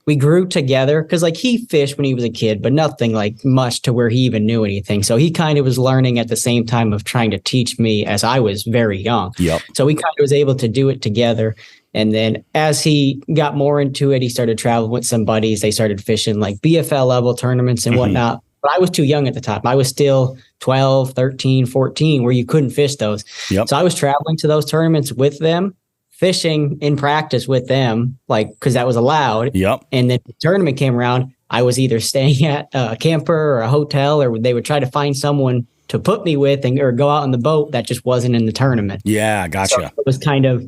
we grew together, because he fished when he was a kid, but nothing like much to where he even knew anything. So he kind of was learning at the same time of trying to teach me as I was very young. Yep. So we kind of was able to do it together. And then as he got more into it, he started traveling with some buddies. They started fishing like BFL level tournaments and whatnot. But I was too young at the time. I was still 12, 13, 14, where you couldn't fish those. Yep. So I was traveling to those tournaments with them, fishing in practice with them, because that was allowed. Yep. And then the tournament came around, I was either staying at a camper or a hotel, or they would try to find someone to put me with or go out on the boat that just wasn't in the tournament. Yeah, gotcha. So it was kind of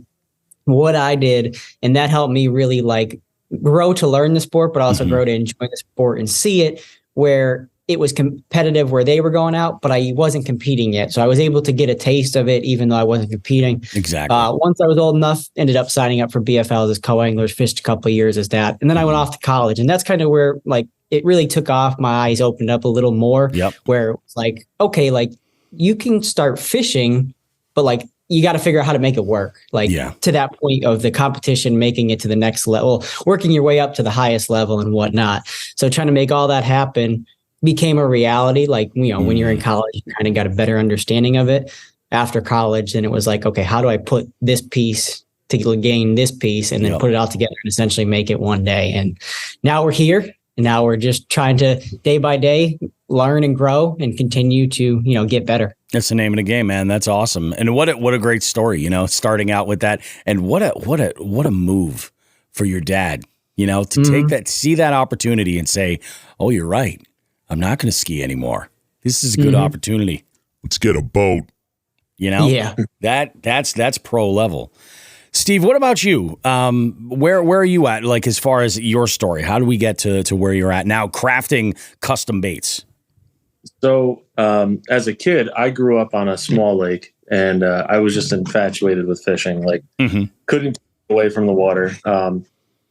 what I did. And that helped me really grow to learn the sport, but also grow to enjoy the sport and see it where it was competitive where they were going out, but I wasn't competing yet. So I was able to get a taste of it, even though I wasn't competing. Exactly. Once I was old enough, ended up signing up for BFL as co-anglers, fished a couple of years as that. And then I went off to college, and that's kind of where it really took off. My eyes opened up a little more. Yep. Where it's okay, you can start fishing, but you got to figure out how to make it work. To that point of the competition, making it to the next level, working your way up to the highest level and whatnot. So trying to make all that happen became a reality. When you're in college, you kind of got a better understanding of it. After college, then it was okay, how do I put this piece to gain this piece and then put it all together and essentially make it one day. And now we're here, and now we're just trying to day by day learn and grow and continue to, get better. That's the name of the game, man. That's awesome. And what a great story, starting out with that. And what a move for your dad, to take that, see that opportunity and say, oh, you're right. I'm not going to ski anymore. This is a good opportunity. Let's get a boat. Yeah. That's pro level. Steve, what about you? Where are you at? Like, as far as your story, how do we get to where you're at now, crafting custom baits? So, as a kid, I grew up on a small lake, and I was just infatuated with fishing. Like, couldn't get away from the water.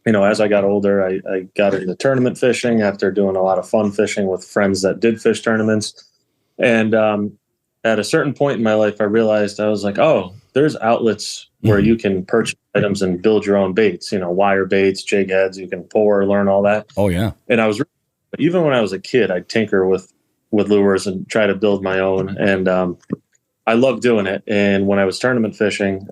As I got older, I got into tournament fishing after doing a lot of fun fishing with friends that did fish tournaments. And at a certain point in my life, I realized, I was like, oh, there's outlets where you can purchase items and build your own baits, wire baits, jig heads, you can pour, learn all that. Oh, yeah. And even when I was a kid, I'd tinker with lures and try to build my own. And I loved doing it. And when I was tournament fishing,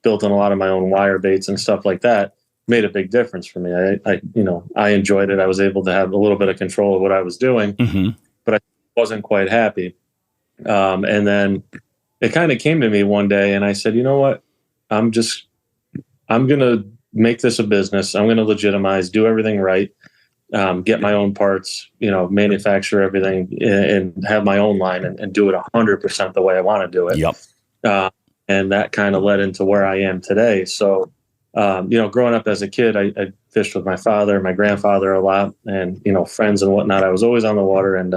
building a lot of my own wire baits and stuff like that made a big difference for me. I enjoyed it. I was able to have a little bit of control of what I was doing, but I wasn't quite happy. And then it kind of came to me one day, and I said, you know what? I'm going to make this a business. I'm going to legitimize, do everything right, get my own parts, manufacture everything and have my own line and do it 100% the way I want to do it. Yep. And that kind of led into where I am today. So, growing up as a kid, I fished with my father, my grandfather a lot, and, friends and whatnot. I was always on the water, and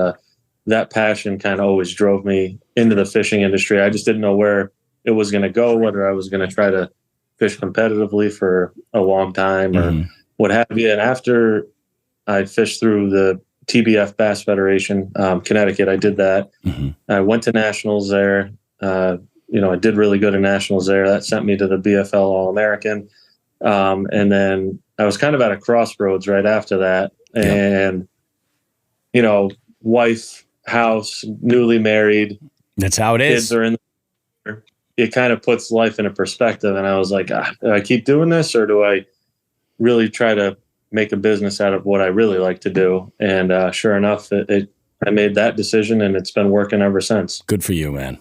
that passion kind of always drove me into the fishing industry. I just didn't know where it was going to go, whether I was going to try to fish competitively for a long time or what have you. And after I fished through the TBF Bass Federation, Connecticut, I did that. I went to nationals there. I did really good in nationals there. That sent me to the BFL All-American. And then I was kind of at a crossroads right after that. And, wife, house, newly married. That's how it is. Kids are in there. It kind of puts life in a perspective. And I was like, do I keep doing this, or do I really try to make a business out of what I really like to do? And sure enough, I made that decision, and it's been working ever since. Good for you, man.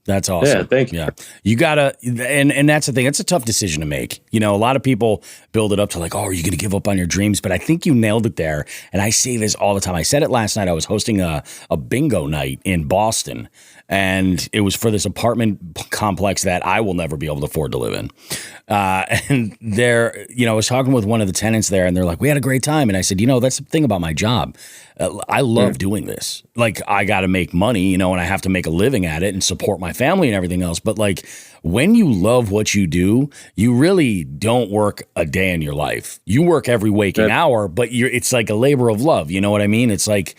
That's awesome. Yeah, thank you. Yeah. You gotta, and that's the thing. It's a tough decision to make. A lot of people build it up to like, oh, are you going to give up on your dreams? But I think you nailed it there. And I say this all the time. I said it last night. I was hosting a bingo night in Boston, and it was for this apartment complex that I will never be able to afford to live in. And there, I was talking with one of the tenants there, and they're like, we had a great time. And I said, that's the thing about my job. I love doing this. Like, I got to make money, and I have to make a living at it and support my family and everything else. But like, when you love what you do, you really don't work a day in your life. You work every waking hour, but it's like a labor of love. You know what I mean? It's like,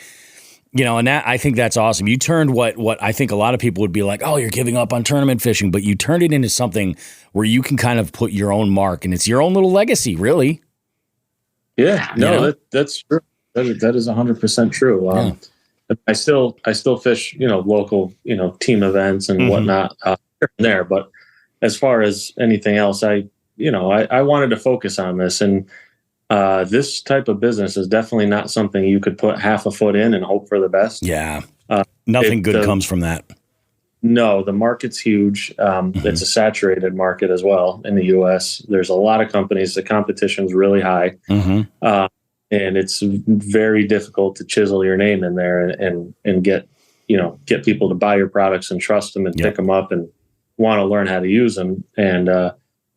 and that, I think that's awesome. You turned what I think a lot of people would be like, oh, you're giving up on tournament fishing, but you turned it into something where you can kind of put your own mark, and it's your own little legacy, really. Yeah, no, that's true. That is 100% true. I still fish, local, team events and whatnot here and there. But as far as anything else, I wanted to focus on this, and this type of business is definitely not something you could put half a foot in and hope for the best. Yeah. Nothing good comes from that. No, the market's huge. It's a saturated market as well in the U.S. There's a lot of companies. The competition's really high. And it's very difficult to chisel your name in there and get people to buy your products and trust them and pick them up and want to learn how to use them. And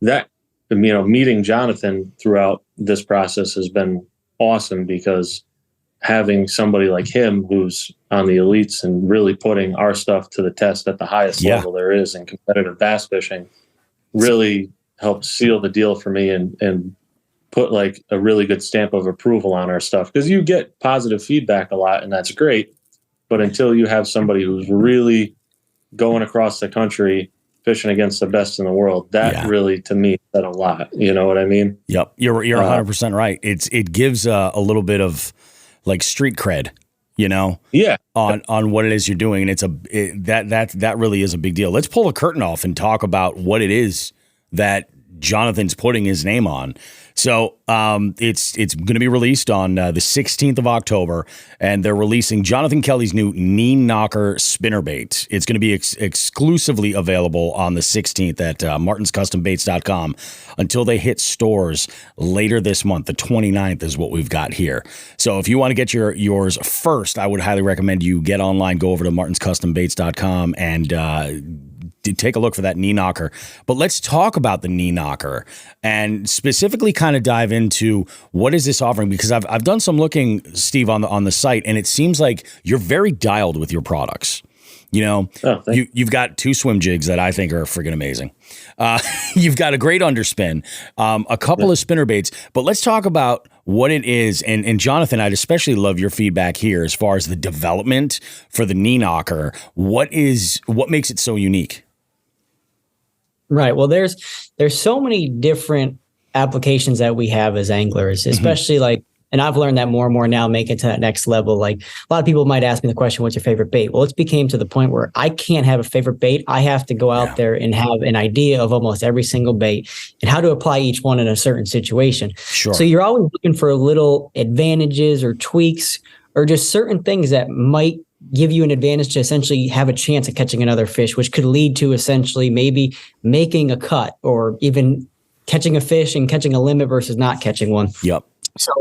that, meeting Jonathan throughout this process has been awesome, because having somebody like him who's on the elites and really putting our stuff to the test at the highest level there is in competitive bass fishing really helped seal the deal for me and put like a really good stamp of approval on our stuff, because you get positive feedback a lot, and that's great. But until you have somebody who's really going across the country fishing against the best in the world, that really, to me, said a lot. You know what I mean? Yep. You're 100% right. It gives a little bit of like street cred, on what it is you're doing. And that really is a big deal. Let's pull the curtain off and talk about what it is that Jonathan's putting his name on. So it's going to be released on the 16th of October, and they're releasing Jonathan Kelley's new Knee Knocker Spinnerbait. It's going to be exclusively available on the 16th at martinscustombaits.com until they hit stores later this month. The 29th is what we've got here. So if you want to get yours first, I would highly recommend you get online, go over to martinscustombaits.com and take a look for that Knee Knocker. But let's talk about the Knee Knocker and specifically kind of dive into what is this offering, because I've done some looking, Steve, on the site, and it seems like you're very dialed with your products. You know, you've got 2 swim jigs that I think are friggin' amazing. You've got a great underspin, a couple of spinner baits, but let's talk about what it is. And Jonathan, I'd especially love your feedback here as far as the development for the Knee Knocker. What makes it so unique? Right. Well, there's so many different applications that we have as anglers, especially like, and I've learned that more and more now, make it to that next level. Like a lot of people might ask me the question, what's your favorite bait? Well, it's became to the point where I can't have a favorite bait. I have to go out there and have an idea of almost every single bait and how to apply each one in a certain situation. Sure. So you're always looking for little advantages or tweaks or just certain things that might give you an advantage to essentially have a chance at catching another fish, which could lead to essentially maybe making a cut or even catching a fish and catching a limit versus not catching one. Yep. So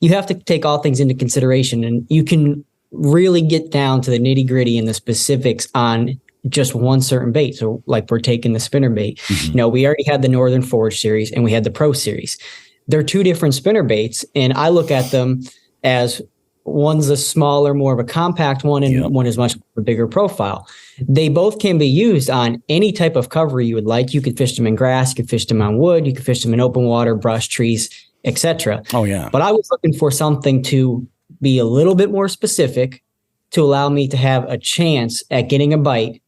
you have to take all things into consideration, and you can really get down to the nitty gritty and the specifics on just one certain bait. So like we're taking the spinner bait. You know, we already had the Northern Forge series and we had the Pro series. They're 2 different spinner baits, and I look at them as one's a smaller, more of a compact one, and one is much more a bigger profile. They both can be used on any type of cover you would like. You could fish them in grass, you could fish them on wood, you could fish them in open water, brush, trees, etc. Oh, yeah. But I was looking for something to be a little bit more specific to allow me to have a chance at getting a bite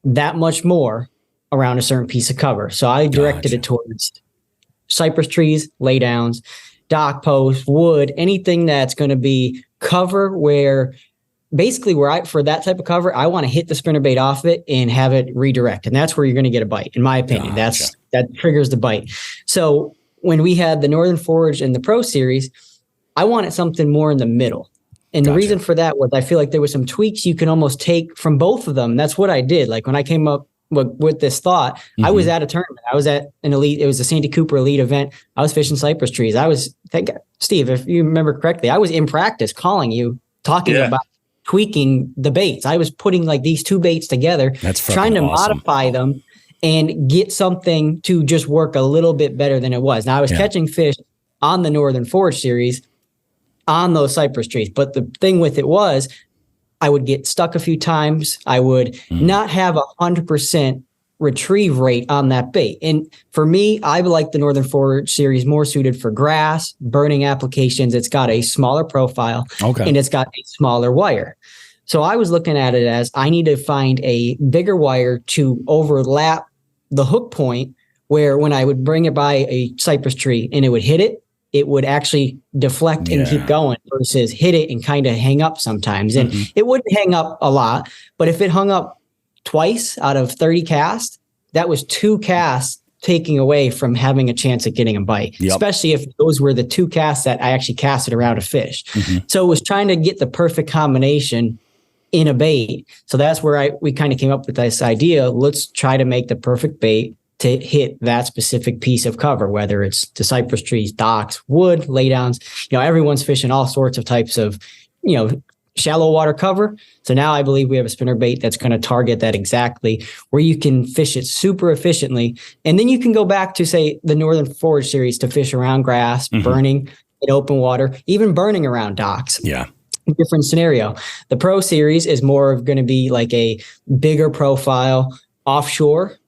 that much more around a certain piece of cover. So I directed it towards cypress trees, laydowns, dock posts, wood, anything that's going to be cover where basically for that type of cover, I want to hit the spinnerbait off it and have it redirect. And that's where you're going to get a bite, in my opinion. That triggers the bite. So when we had the Northern Forge and the Pro series, I wanted something more in the middle. And the reason for that was I feel like there were some tweaks you can almost take from both of them. And that's what I did. Like when I came up with this thought, I was at a tournament. I was at an elite. It was a Sandy Cooper elite event. I was fishing cypress trees. Steve, if you remember correctly, I was in practice calling you, talking about tweaking the baits. I was putting like these 2 baits together, trying to modify them and get something to just work a little bit better than it was. Now I was catching fish on the Northern Forge series on those cypress trees. But the thing with it was I would get stuck a few times. I would not have 100% retrieve rate on that bait. And for me, I like the Northern Forge series more suited for grass, burning applications. It's got a smaller profile and it's got a smaller wire. So I was looking at it as I need to find a bigger wire to overlap the hook point where when I would bring it by a cypress tree and it would hit it, it would actually deflect and keep going versus hit it and kind of hang up sometimes. And it wouldn't hang up a lot, but if it hung up twice out of 30 casts, that was 2 casts taking away from having a chance at getting a bite, especially if those were the 2 casts that I actually casted around a fish. So it was trying to get the perfect combination in a bait. So that's where we kind of came up with this idea. Let's try to make the perfect bait to hit that specific piece of cover, whether it's the cypress trees, docks, wood, laydowns. You know, everyone's fishing all sorts of types of, shallow water cover. So now I believe we have a spinnerbait that's going to target that exactly, where you can fish it super efficiently. And then you can go back to, say, the Northern Forge series to fish around grass, burning in open water, even burning around docks. Different scenario. The Pro series is more of going to be like a bigger profile, offshore,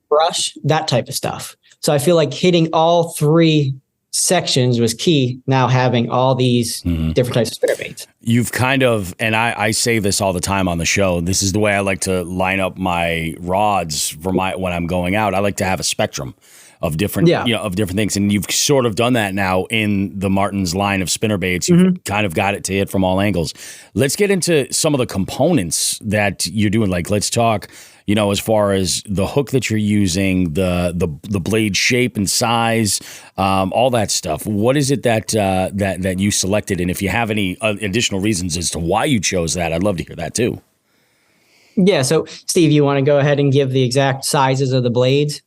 brush, that type of stuff. So I feel like hitting all 3 sections was key, now having all these different types of spinnerbaits. you've kind of, and I say this all the time on the show, this is the way I like to line up my rods for when I'm going out. I like to have a spectrum of different, of different things. And you've sort of done that now in the Martin's line of spinnerbaits. You've kind of got it to hit from all angles. Let's get into some of the components that you're doing. Like, let's talk, as far as the hook that you're using, the blade shape and size, all that stuff. What is it that you selected? And if you have any additional reasons as to why you chose that, I'd love to hear that too. Yeah. So Steve, you want to go ahead and give the exact sizes of the blades?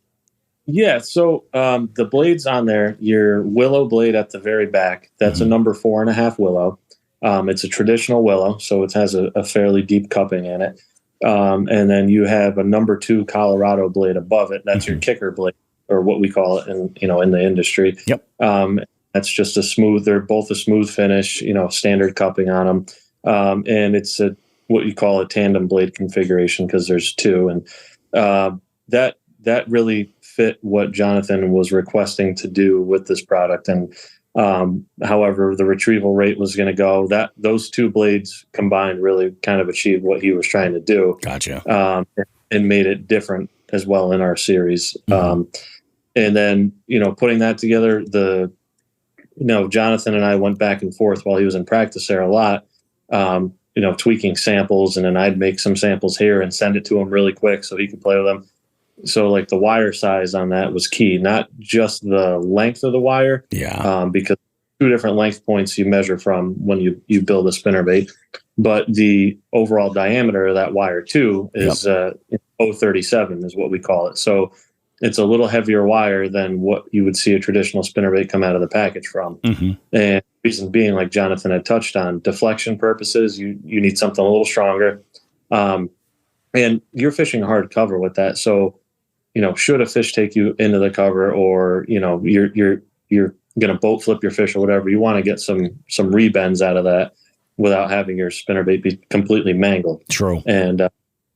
Yeah, so the blades on there, your willow blade at the very back, that's a number 4.5 willow. It's a traditional willow, so it has a fairly deep cupping in it. And then you have a number 2 Colorado blade above it. That's your kicker blade, or what we call it in the industry. Yep. That's just they're both a smooth finish, standard cupping on them. And it's what you call a tandem blade configuration, because there's 2. And that really fit what Jonathan was requesting to do with this product. And however the retrieval rate was going to go, those 2 blades combined really kind of achieved what he was trying to do. Gotcha. And made it different as well in our series. And then, putting that together, Jonathan and I went back and forth while he was in practice there a lot, tweaking samples. And then I'd make some samples here and send it to him really quick so he could play with them. So like the wire size on that was key, not just the length of the wire. Yeah. Because 2 different length points you measure from when you build a spinnerbait, but the overall diameter of that wire too is 0.37 is what we call it. So it's a little heavier wire than what you would see a traditional spinnerbait come out of the package from. And reason being, like Jonathan had touched on, deflection purposes, you need something a little stronger. And you're fishing hard cover with that. So, should a fish take you into the cover, or, you're going to boat flip your fish or whatever, you want to get some rebends out of that without having your spinnerbait be completely mangled. True. And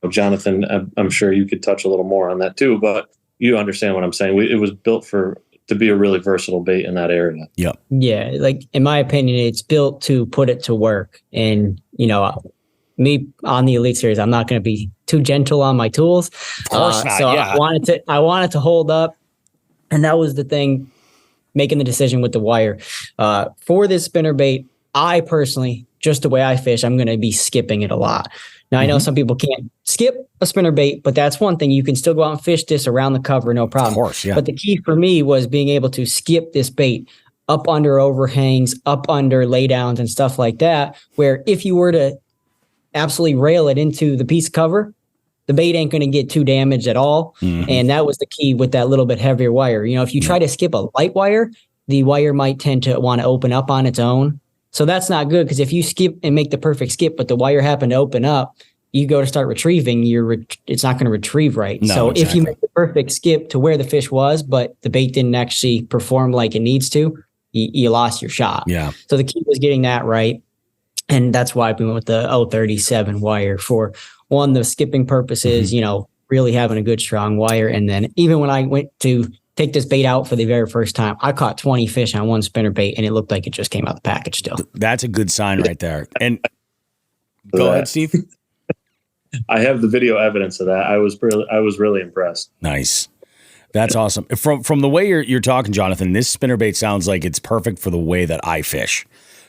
Jonathan, I'm sure you could touch a little more on that too, but you understand what I'm saying. It was built to be a really versatile bait in that area. Yep. Yeah. Like, in my opinion, it's built to put it to work. And, me on the Elite Series, I'm not going to be too gentle on my tools. Of course not. So yeah. I wanted to hold up, and that was the thing, making the decision with the wire. For this spinnerbait, I personally, just the way I fish, I'm going to be skipping it a lot. Now, I know some people can't skip a spinnerbait, but that's one thing. You can still go out and fish this around the cover, no problem. Of course, yeah. But the key for me was being able to skip this bait up under overhangs, up under laydowns and stuff like that, where if you were to absolutely rail it into the piece of cover, the bait ain't going to get too damaged at all. And that was the key with that little bit heavier wire. If you try to skip a light wire, the wire might tend to want to open up on its own. So that's not good, because if you skip and make the perfect skip, but the wire happened to open up, you go to start retrieving, it's not going to retrieve right. No, so exactly. If you make the perfect skip to where the fish was, but the bait didn't actually perform like it needs to, you lost your shot. Yeah. So the key was getting that right. And that's why we went with the 0.37 wire for, one, the skipping purposes, really having a good strong wire. And then even when I went to take this bait out for the very first time, I caught 20 fish on one spinnerbait, and it looked like it just came out the package still. That's a good sign right there. And go ahead, Steve. I have the video evidence of that. I was really impressed. Nice. That's awesome. From the way you're talking, Jonathan, this spinnerbait sounds like it's perfect for the way that I fish.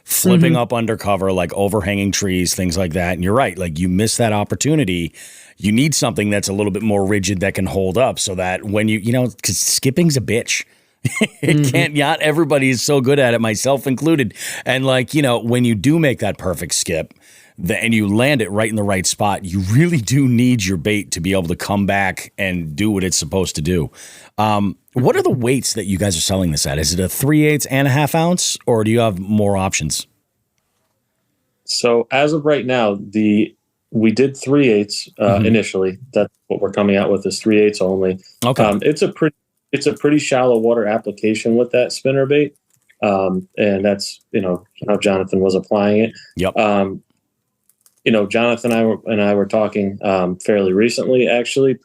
Flipping up undercover, like overhanging trees, things like that. And you're right. Like, you miss that opportunity. You need something that's a little bit more rigid that can hold up, so that when because skipping's a bitch. It can't, not everybody is so good at it, myself included. And when you do make that perfect skip, and you land it right in the right spot, you really do need your bait to be able to come back and do what it's supposed to do. What are the weights that you guys are selling this at? Is it a 3/8 and a half ounce, or do you have more options? So as of right now, we did 3/8 initially. That's what we're coming out with, is 3/8 only. Okay. It's a pretty shallow water application with that spinnerbait. And that's, how Jonathan was applying it. Yep. Jonathan and I were talking fairly recently, actually,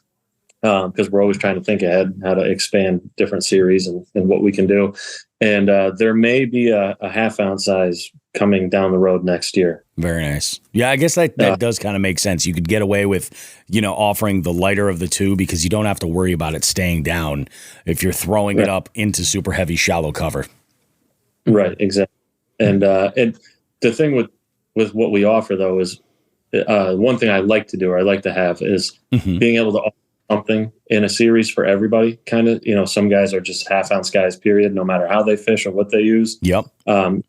because we're always trying to think ahead how to expand different series and what we can do. And there may be a half-ounce size coming down the road next year. Very nice. Yeah, I guess that does kind of make sense. You could get away with, offering the lighter of the two because you don't have to worry about it staying down if you're throwing it up into super heavy shallow cover. Right, exactly. And the thing with what we offer, though, is one thing I like to do or I like to have is being able to offer something in a series for everybody. Kind of, some guys are just half-ounce guys, period, no matter how they fish or what they use. Yep.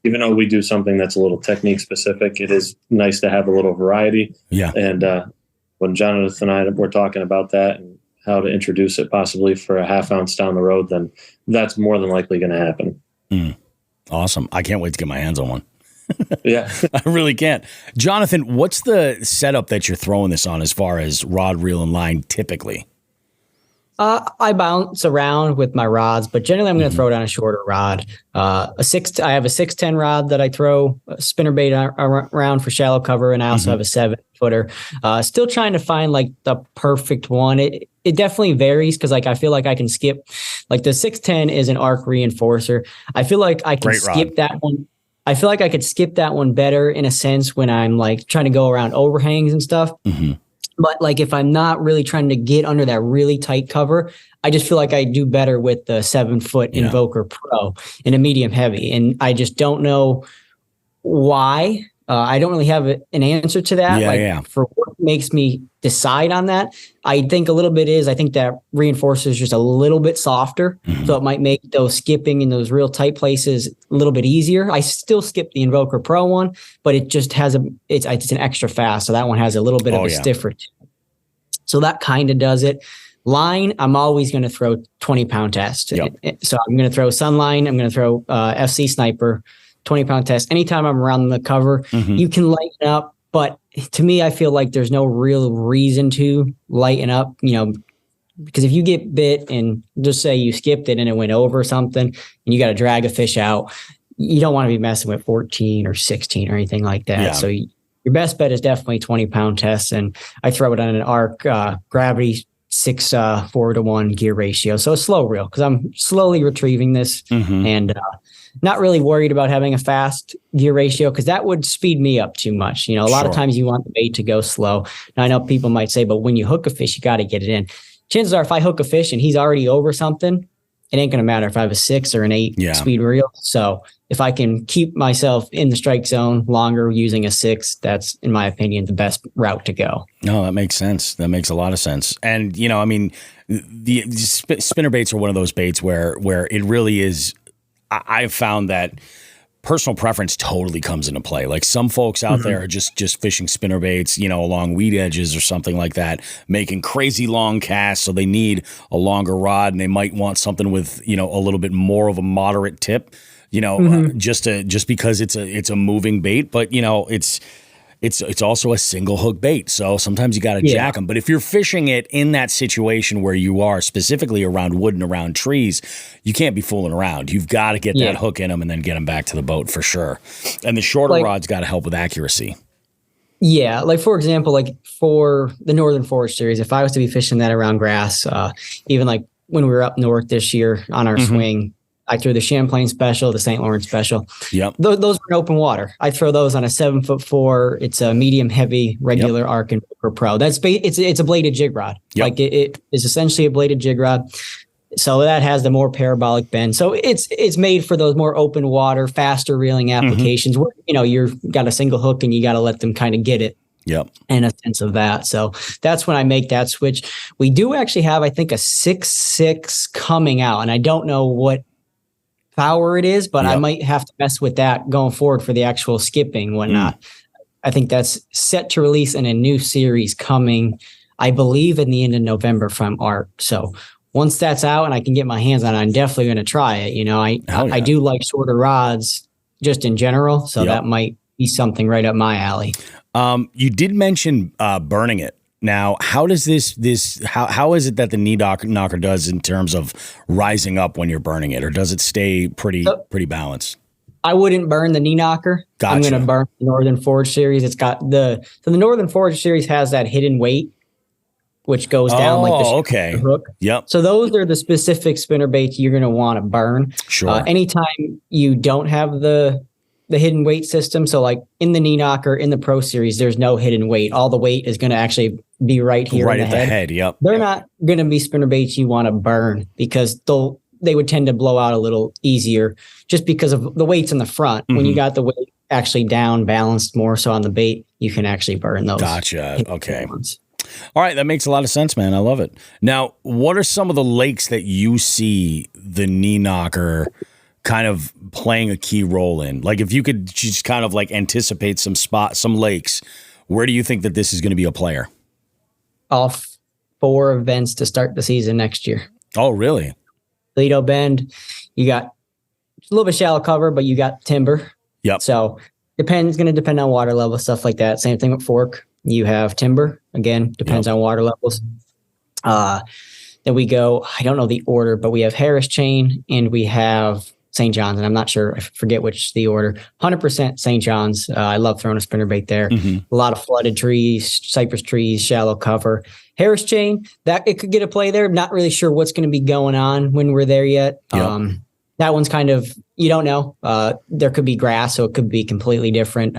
Even though we do something that's a little technique specific, it is nice to have a little variety. Yeah. And when Jonathan and I were talking about that and how to introduce it possibly for a half-ounce down the road, then that's more than likely going to happen. Awesome. I can't wait to get my hands on one. Yeah. I really can't. Jonathan, what's the setup that you're throwing this on as far as rod, reel, and line typically? I bounce around with my rods, but generally I'm going to throw down a shorter rod. I have a 6'10" rod that I throw a spinnerbait around for shallow cover, and I also have a 7-footer. Still trying to find like the perfect one. It definitely varies because I feel like I can skip. Like the 6'10" is an arc reinforcer. I feel like I can skip that one. I feel like I could skip that one better in a sense when I'm like trying to go around overhangs and stuff. But like if I'm not really trying to get under that really tight cover, I just feel like I do better with the 7-foot Invoker Pro in a medium heavy. And I just don't know why. I don't really have an answer to that. For what makes me decide on that, I think a little bit I think that reinforcer is just a little bit softer. So it might make those skipping in those real tight places a little bit easier. I still skip the Invoker Pro one, but it just has it's an extra fast. So that one has a little bit of a stiffer. So that kind of does it. Line, I'm always going to throw 20-pound test. So I'm going to throw Sunline. I'm going to throw FC Sniper. 20-pound test. Anytime I'm around the cover, you can lighten up. But to me, I feel like there's no real reason to lighten up, because if you get bit and just say you skipped it and it went over something and you got to drag a fish out, you don't want to be messing with 14 or 16 or anything like that. Yeah. So your best bet is definitely 20-pound tests. And I throw it on an arc gravity 6:4-to-1 gear ratio. So a slow reel because I'm slowly retrieving this and not really worried about having a fast gear ratio because that would speed me up too much. A lot of times you want the bait to go slow. Now I know people might say, but when you hook a fish, you got to get it in. Chances are if I hook a fish and he's already over something, it ain't going to matter if I have a 6 or an 8 speed reel. So if I can keep myself in the strike zone longer using a 6, that's, in my opinion, the best route to go. No, that makes sense. That makes a lot of sense. And, the spinnerbaits are one of those baits where it really is. I've found that personal preference totally comes into play. Like some folks out there are just fishing spinnerbaits, along weed edges or something like that, making crazy long casts. So they need a longer rod and they might want something with, a little bit more of a moderate tip, just because it's a moving bait, but it's also a single hook bait. So sometimes you got to jack them. But if you're fishing it in that situation where you are specifically around wood and around trees, you can't be fooling around. You've got to get that hook in them and then get them back to the boat for sure. And the shorter rod's got to help with accuracy. Yeah. Like for example, like for the Northern Forest series, if I was to be fishing that around grass, even like when we were up north this year on our swing, I threw the Champlain Special, the St. Lawrence Special. Yep. Those were in open water. I throw those on a 7'4". It's a medium heavy regular arc and pro. That's it's a bladed jig rod. Yep. Like it is essentially a bladed jig rod. So that has the more parabolic bend. So it's made for those more open water, faster reeling applications where you've got a single hook and you got to let them kind of get it. Yep. And a sense of that. So that's when I make that switch. We do actually have, I think, a 6.6 coming out, and I don't know what power it is, but I might have to mess with that going forward for the actual skipping whatnot. I think that's set to release in a new series coming, I believe, in the end of November from Art. So once that's out and I can get my hands on it, I'm definitely going to try it. I do like shorter rods just in general, so that might be something right up my alley. You did mention burning it. Now, how does how is it that the Knee Knocker does in terms of rising up when you're burning it, or does it stay pretty balanced? I wouldn't burn the Knee Knocker. Gotcha. I'm going to burn the Northern Forge series. It's got the Northern Forge series has that hidden weight which goes down like the hook. Yep. So those are the specific spinnerbaits you're going to want to burn. Sure. Anytime you don't have the hidden weight system. So like in the Knee Knocker, in the Pro Series, there's no hidden weight. All the weight is going to actually be right here. Right at the head. Yep. They're not going to be spinnerbaits you want to burn because they would tend to blow out a little easier just because of the weights in the front. When you got the weight actually down, balanced more so on the bait, you can actually burn those. Gotcha. Okay. All right. That makes a lot of sense, man. I love it. Now, what are some of the lakes that you see the Knee Knocker kind of playing a key role in? Like if you could just kind of like anticipate some lakes, where do you think that this is going to be a player? All 4 events to start the season next year. Oh, really? Lido Bend, you got a little bit shallow cover, but you got timber. Yep. So going to depend on water level, stuff like that. Same thing with Fork. You have timber. Again, depends on water levels. Then we go, I don't know the order, but we have Harris Chain and we have St. John's, and I'm not sure, I forget which the order. 100% St. John's. I love throwing a spinnerbait there. A lot of flooded trees, cypress trees, shallow cover. Harris Chain, that it could get a play there. Not really sure what's going to be going on when we're there yet. That one's kind of, you don't know. There could be grass, so it could be completely different.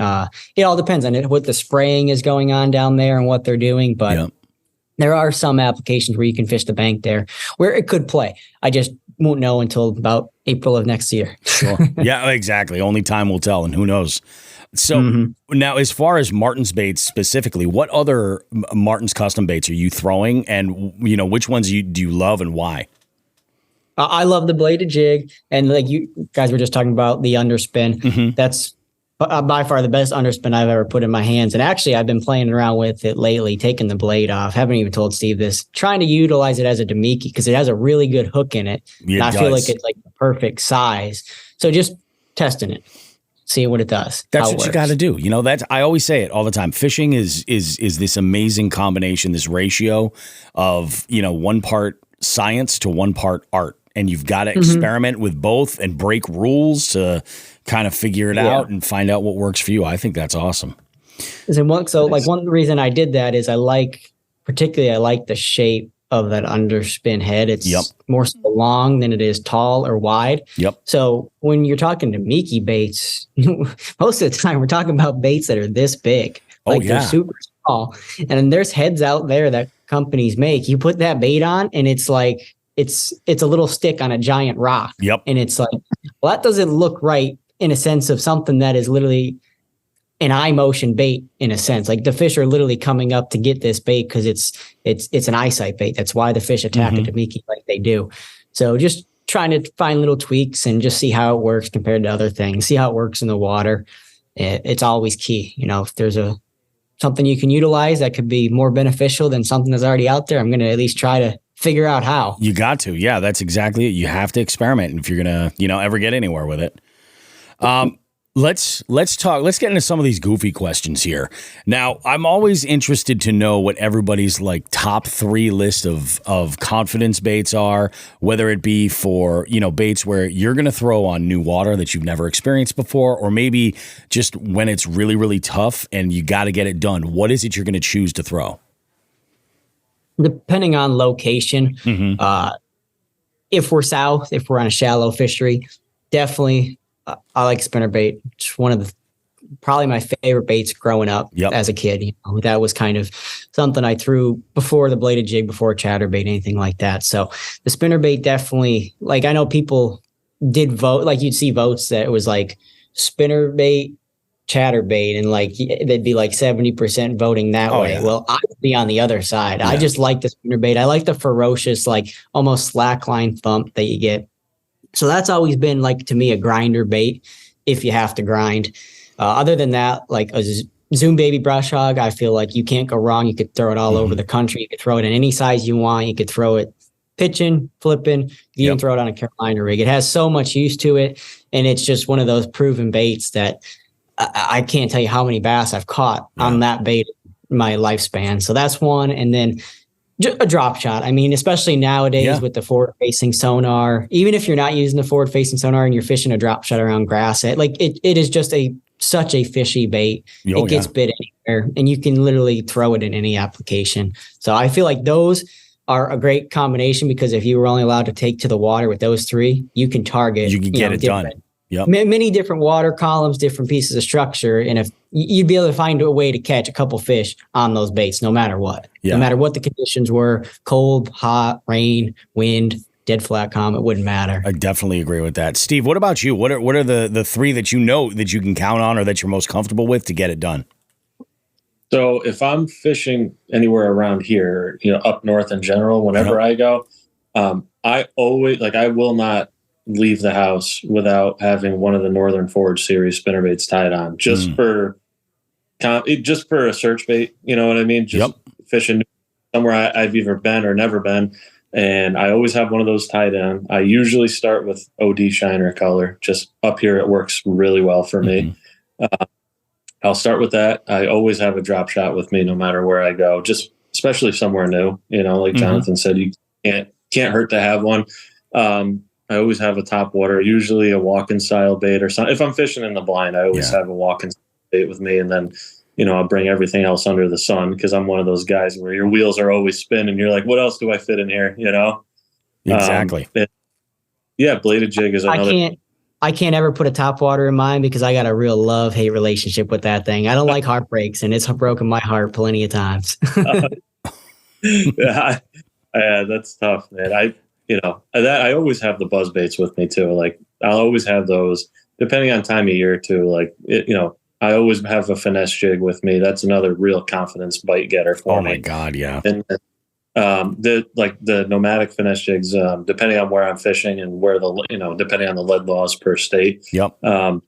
It all depends on what the spraying is going on down there and what they're doing. But there are some applications where you can fish the bank there where it could play. I just won't know until about April of next year. Sure. Yeah, exactly. Only time will tell, and who knows. So now, as far as Martin's baits specifically, what other Martin's custom baits are you throwing, and which ones do you love and why? I love the bladed jig, and like you guys were just talking about the underspin. That's by far the best underspin I've ever put in my hands. And actually, I've been playing around with it lately, taking the blade off. Haven't even told Steve this. Trying to utilize it as a Demiki because it has a really good hook in it. And I feel like it's like the perfect size. So just testing it, seeing what it does. That's what you got to do. I always say it all the time. Fishing is this amazing combination, this ratio of 1 part science to 1 part art. And you've got to experiment with both and break rules to kind of figure it out and find out what works for you. I think that's awesome. One reason I did that is I like the shape of that underspin head. It's more so long than it is tall or wide. So when you're talking to Mickey baits, most of the time we're talking about baits that are this big. They're super small. And there's heads out there that companies make. You put that bait on and it's like, it's a little stick on a giant rock. And it's like, well, that doesn't look right in a sense of something that is literally an eye motion bait in a sense. Like the fish are literally coming up to get this bait because it's an eyesight bait. That's why the fish attack it to Mickey like they do. So just trying to find little tweaks and just see how it works compared to other things, see how it works in the water. It's always key. If there's something you can utilize that could be more beneficial than something that's already out there, I'm going to at least try to figure out how. You got to. Yeah, that's exactly it. You have to experiment if you're going to, ever get anywhere with it. Let's get into some of these goofy questions here. Now, I'm always interested to know what everybody's like top 3 list of confidence baits are, whether it be for, baits where you're going to throw on new water that you've never experienced before, or maybe just when it's really, really tough and you got to get it done. What is it you're going to choose to throw? Depending on location, if we're south, if we're on a shallow fishery, definitely I like spinnerbait. It's one of probably my favorite baits growing up as a kid. That was kind of something I threw before the bladed jig, before chatterbait, anything like that. So the spinnerbait definitely, like I know people did vote, like you'd see votes that it was like spinnerbait, chatterbait, and like they'd be like 70% voting that way. Yeah. Well, I would be on the other side. I just like the spinnerbait. I like the ferocious, like almost slackline thump that you get. So that's always been like to me a grinder bait if you have to grind. Other than that, like a Zoom Baby brush hog, I feel like you can't go wrong. You could throw it all over the country. You could throw it in any size you want. You could throw it pitching, flipping. You can throw it on a Carolina rig. It has so much use to it, and it's just one of those proven baits that I can't tell you how many bass I've caught on that bait in my lifespan. So that's one. And then a drop shot. I mean, especially nowadays with the forward-facing sonar, even if you're not using the forward-facing sonar and you're fishing a drop shot around grass, it is just a such a fishy bait. It gets bit anywhere, and you can literally throw it in any application. So I feel like those are a great combination, because if you were only allowed to take to the water with those three, you can target. You can get it done. Yep. Many different water columns, different pieces of structure, and if you'd be able to find a way to catch a couple fish on those baits, no matter what, no matter what the conditions were, cold, hot, rain, wind, dead flat calm, it wouldn't matter. I definitely agree with that. Steve, what about you? What are the three that you know that you can count on or that you're most comfortable with to get it done? So if I'm fishing anywhere around here, up north in general, whenever I go, I always I will not leave the house without having one of the Northern Forge series spinnerbaits tied on, just for a search bait. You know what I mean? Just fishing somewhere I've either been or never been. And I always have one of those tied in. I usually start with OD Shiner color. Just up here, it works really well for me. I'll start with that. I always have a drop shot with me no matter where I go, just especially somewhere new. Like Jonathan said, you can't hurt to have one. I always have a top water, usually a walk-in style bait or something. If I'm fishing in the blind, I always have a walk-in bait with me, and then I'll bring everything else under the sun, because I'm one of those guys where your wheels are always spinning. You're like, what else do I fit in here? Exactly. Bladed jig is another. I can't ever put a top water in mine, because I got a real love-hate relationship with that thing. I don't like heartbreaks, and it's broken my heart plenty of times. Yeah, that's tough, man. I always have the buzz baits with me too. Like, I'll always have those, depending on time of year too. I always have a finesse jig with me. That's another real confidence bite getter for me. Oh my God, yeah. And the nomadic finesse jigs, depending on where I'm fishing and where depending on the lead laws per state. Yep. I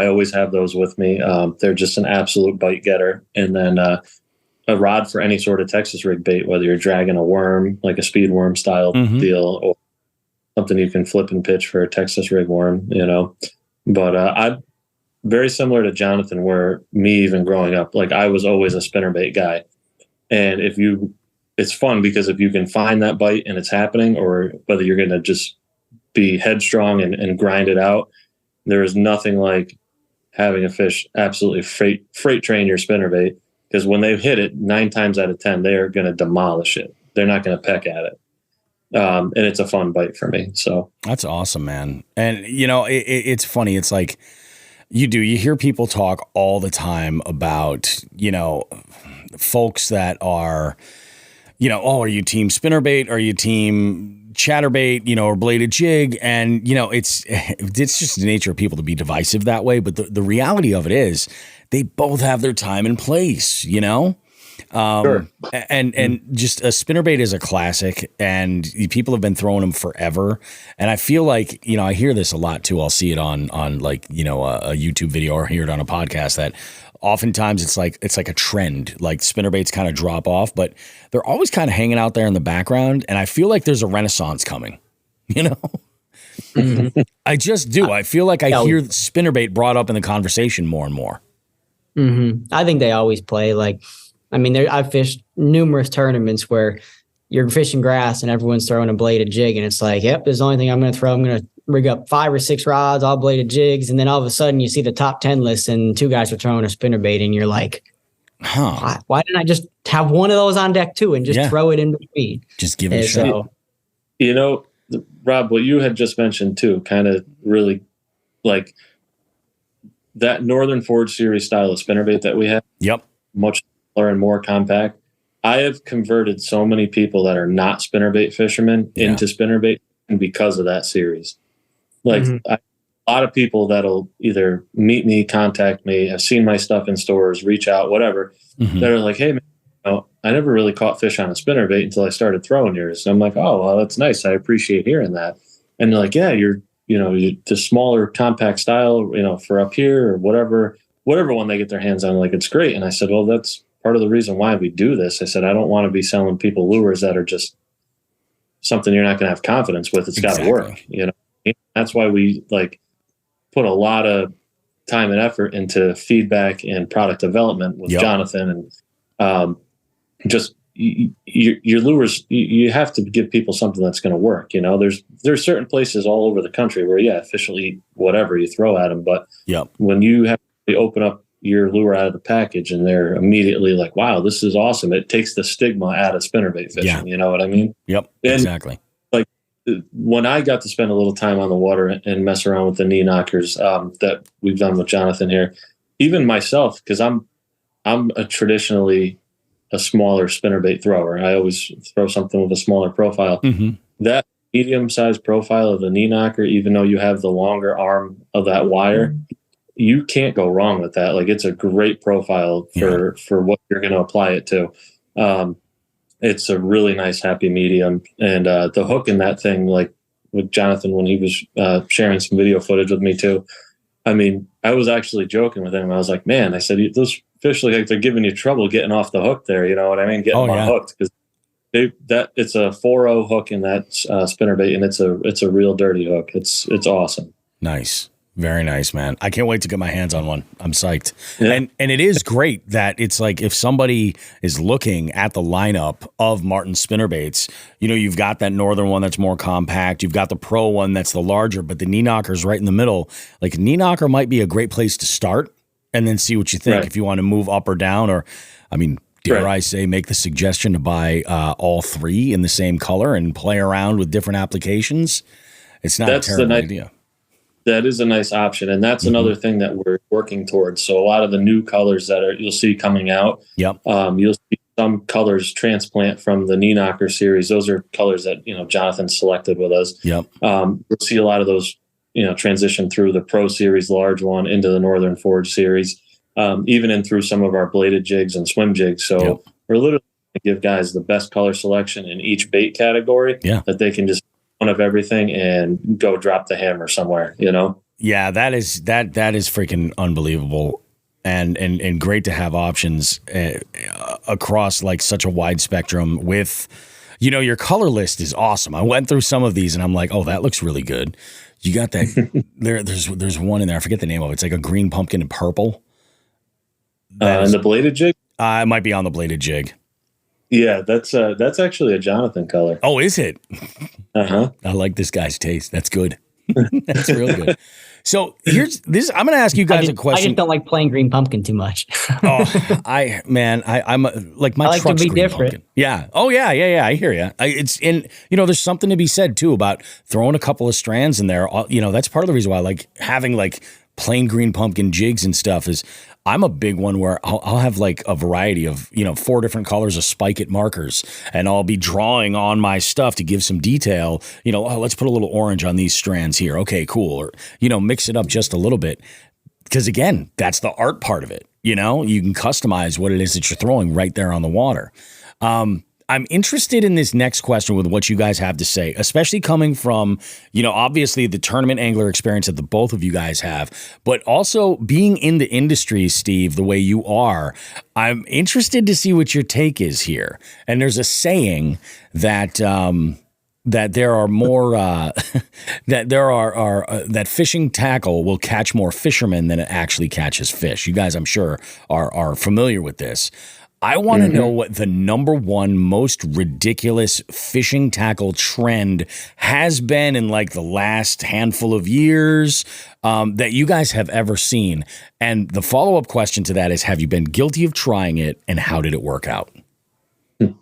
always have those with me. They're just an absolute bite getter. And then a rod for any sort of Texas rig bait, whether you're dragging a worm, like a speed worm style deal, or something you can flip and pitch for a Texas rig worm, But I'm very similar to Jonathan, where me even growing up, I was always a spinnerbait guy. And it's fun, because if you can find that bite and it's happening, or whether you're going to just be headstrong and grind it out, there is nothing like having a fish absolutely freight train your spinnerbait. Because when they hit it, 9 times out of 10, they are going to demolish it. They're not going to peck at it. And it's a fun bite for me. So that's awesome, man. And, it's funny. It's like you hear people talk all the time about, folks that are, are you team spinnerbait? Are you team chatterbait, or bladed jig? And, it's just the nature of people to be divisive that way. But the reality of it is, they both have their time and place, sure. And just a spinnerbait is a classic, and people have been throwing them forever. And I feel like, I hear this a lot too. I'll see it on a YouTube video, or hear it on a podcast, that oftentimes it's like a trend, like spinnerbaits kind of drop off, but they're always kind of hanging out there in the background. And I feel like there's a renaissance coming, I just do. I feel like I hear spinnerbait brought up in the conversation more and more. I think they always play. I've fished numerous tournaments where you're fishing grass and everyone's throwing a bladed jig, and it's like, yep, this is the only thing I'm going to throw. I'm going to rig up 5 or 6 rods, all bladed jigs, and then all of a sudden you see the top 10 list and 2 guys are throwing a spinnerbait, and you're like, why didn't I just have one of those on deck too and just throw it in between? Just give it a shot. Rob, what you had just mentioned too, kind of really that Northern Forge series style of spinnerbait that we have. Yep. Much smaller and more compact. I have converted so many people that are not spinnerbait fishermen into spinnerbait because of that series. A lot of people that'll either meet me, contact me, have seen my stuff in stores, reach out, whatever, that are like, hey, man, I never really caught fish on a spinnerbait until I started throwing yours. And I'm like, oh, well, that's nice. I appreciate hearing that. And they're like, yeah, you're the smaller compact style, for up here or whatever one they get their hands on, it's great. And I said, well, that's part of the reason why we do this. I said, I don't want to be selling people lures that are just something you're not going to have confidence with. It's got to work. That's why we put a lot of time and effort into feedback and product development with Jonathan, and your lures, you have to give people something that's going to work. There's certain places all over the country where fish will eat whatever you throw at them, but when you have they open up your lure out of the package and they're immediately like, wow, this is awesome. It takes the stigma out of spinnerbait fishing. Yeah. You know what I mean? Yep. And exactly. like when I got to spend a little time on the water and mess around with the knee knockers that we've done with Jonathan here, even myself, because I'm traditionally a smaller spinnerbait thrower. I always throw something with a smaller profile. That medium-sized profile of the knee knocker, even though you have the longer arm of that wire, you can't go wrong with that. Like, it's a great profile for what you're going to apply it to. It's a really nice happy medium. And the hook in that thing, like with Jonathan, when he was sharing some video footage with me too, I mean, I was actually joking with him. I was like, man, I said, those fish look like they're giving you trouble getting off the hook there. You know what I mean? Getting unhooked, because it's a 4.0 hook in that spinnerbait, and it's a real dirty hook. It's awesome. Nice. Very nice, man. I can't wait to get my hands on one. I'm psyched. Yeah. And it is great that it's like, if somebody is looking at the lineup of Martin spinnerbaits, you know, you've got that northern one that's more compact. You've got the pro one that's the larger, but the knee knocker's right in the middle. Like, knee knocker might be a great place to start and then see what you think. Right. If you want to move up or down, or, I mean, dare I say, make the suggestion to buy all three in the same color and play around with different applications. It's not a terrible idea. That is a nice option. And that's another thing that we're working towards. So a lot of the new colors that you'll see coming out, you'll see some colors transplant from the Knee Knocker series. Those are colors that, you know, Jonathan selected with us. You'll see a lot of those, you know, transition through the Pro Series large one into the Northern Forge series, even in through some of our bladed jigs and swim jigs. So we're literally going to give guys the best color selection in each bait category that they can just one of everything and go drop the hammer somewhere, you know? Yeah, that is freaking unbelievable. And great to have options across like such a wide spectrum with, you know, your color list is awesome. I went through some of these and I'm like, oh, that looks really good. You got that. There's one in there. I forget the name of it. It's like a green pumpkin and purple. And the bladed jig? It might be on the bladed jig. Yeah, that's actually a Jonathan color. Oh, is it? I like this guy's taste. That's good. That's real good. So here's this. I'm going to ask you guys a question. I just don't like plain green pumpkin too much. I'm like my like truck's to be green different. Pumpkin. Yeah. Oh yeah. I hear you. It's in. You know, there's something to be said too about throwing a couple of strands in there. You know, that's part of the reason why I like having like plain green pumpkin jigs and stuff. Is I'm a big one where I'll have like a variety of, you know, 4 different colors of spike it markers, and I'll be drawing on my stuff to give some detail. You know, oh, let's put a little orange on these strands here. Okay, cool. Or, you know, mix it up just a little bit. Because again, that's the art part of it. You know, you can customize what it is that you're throwing right there on the water. I'm interested in this next question with what you guys have to say, especially coming from, you know, obviously the tournament angler experience that the both of you guys have, but also being in the industry, Steve, the way you are. I'm interested to see what your take is here. And there's a saying that that there are more that fishing tackle will catch more fishermen than it actually catches fish. You guys, I'm sure, are familiar with this. I want to know what the number one most ridiculous fishing tackle trend has been in like the last handful of years that you guys have ever seen. And the follow-up question to that is, have you been guilty of trying it, and how did it work out? You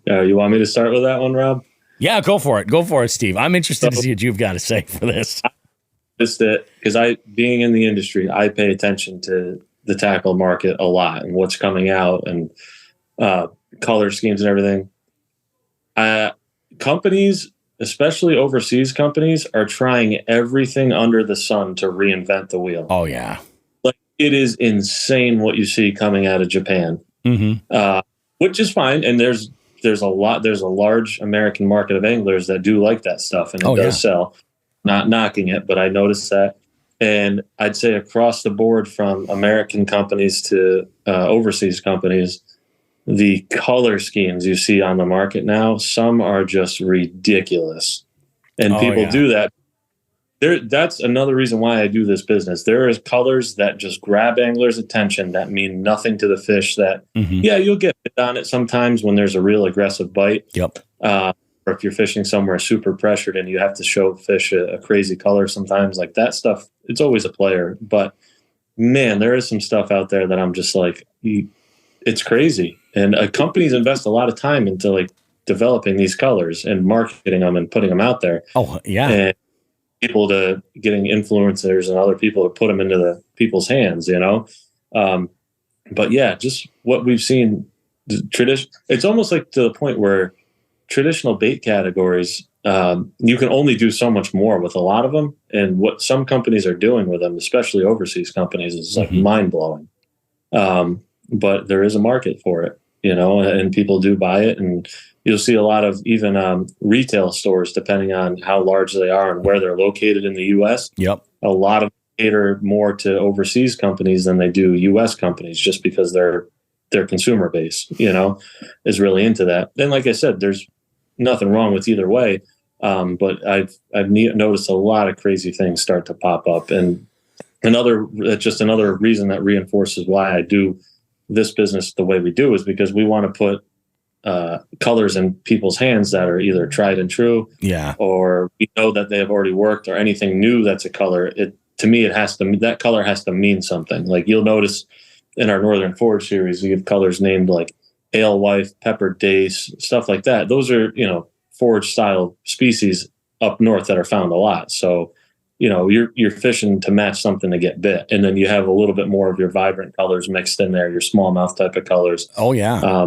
want me to start with that one, Rob? Yeah, go for it. Go for it, Steve. I'm interested to see what you've got to say for this. Just that, because being in the industry, I pay attention to the tackle market a lot and what's coming out and color schemes and everything. Companies, especially overseas companies, are trying everything under the sun to reinvent the wheel. Oh yeah. Like, it is insane what you see coming out of Japan, which is fine. And there's a large American market of anglers that do like that stuff, and it does sell. Not knocking it, but I noticed that. And I'd say across the board, from American companies to overseas companies, the color schemes you see on the market now, some are just ridiculous. And people do that. That's another reason why I do this business. There is colors that just grab anglers' attention that mean nothing to the fish that, you'll get bit on it sometimes when there's a real aggressive bite. Or if you're fishing somewhere super pressured and you have to show fish a crazy color sometimes, like that stuff, it's always a player. But man, there is some stuff out there that I'm just like, it's crazy. And companies invest a lot of time into like developing these colors and marketing them and putting them out there. Oh yeah. And people to getting influencers and other people to put them into the people's hands, you know? But yeah, just what we've seen, it's almost like to the point where traditional bait categories, you can only do so much more with a lot of them. And what some companies are doing with them, especially overseas companies, is like mind blowing. But there is a market for it, you know, and people do buy it. And you'll see a lot of even retail stores, depending on how large they are and where they're located in the U.S. Yep. A lot of cater more to overseas companies than they do U.S. companies, just because their consumer base, you know, is really into that. And like I said, there's nothing wrong with either way. But I've noticed a lot of crazy things start to pop up. And another reason that reinforces why I do this business the way we do is because we want to put colors in people's hands that are either tried and true, or we know that they have already worked, or anything new that's a color. That color has to mean something. Like you'll notice in our Northern Forge series, we have colors named like alewife, pepper dace, stuff like that. Those are, you know, forage style species up north that are found a lot. So, you know, you're fishing to match something to get bit. And then you have a little bit more of your vibrant colors mixed in there, your smallmouth type of colors. Oh yeah.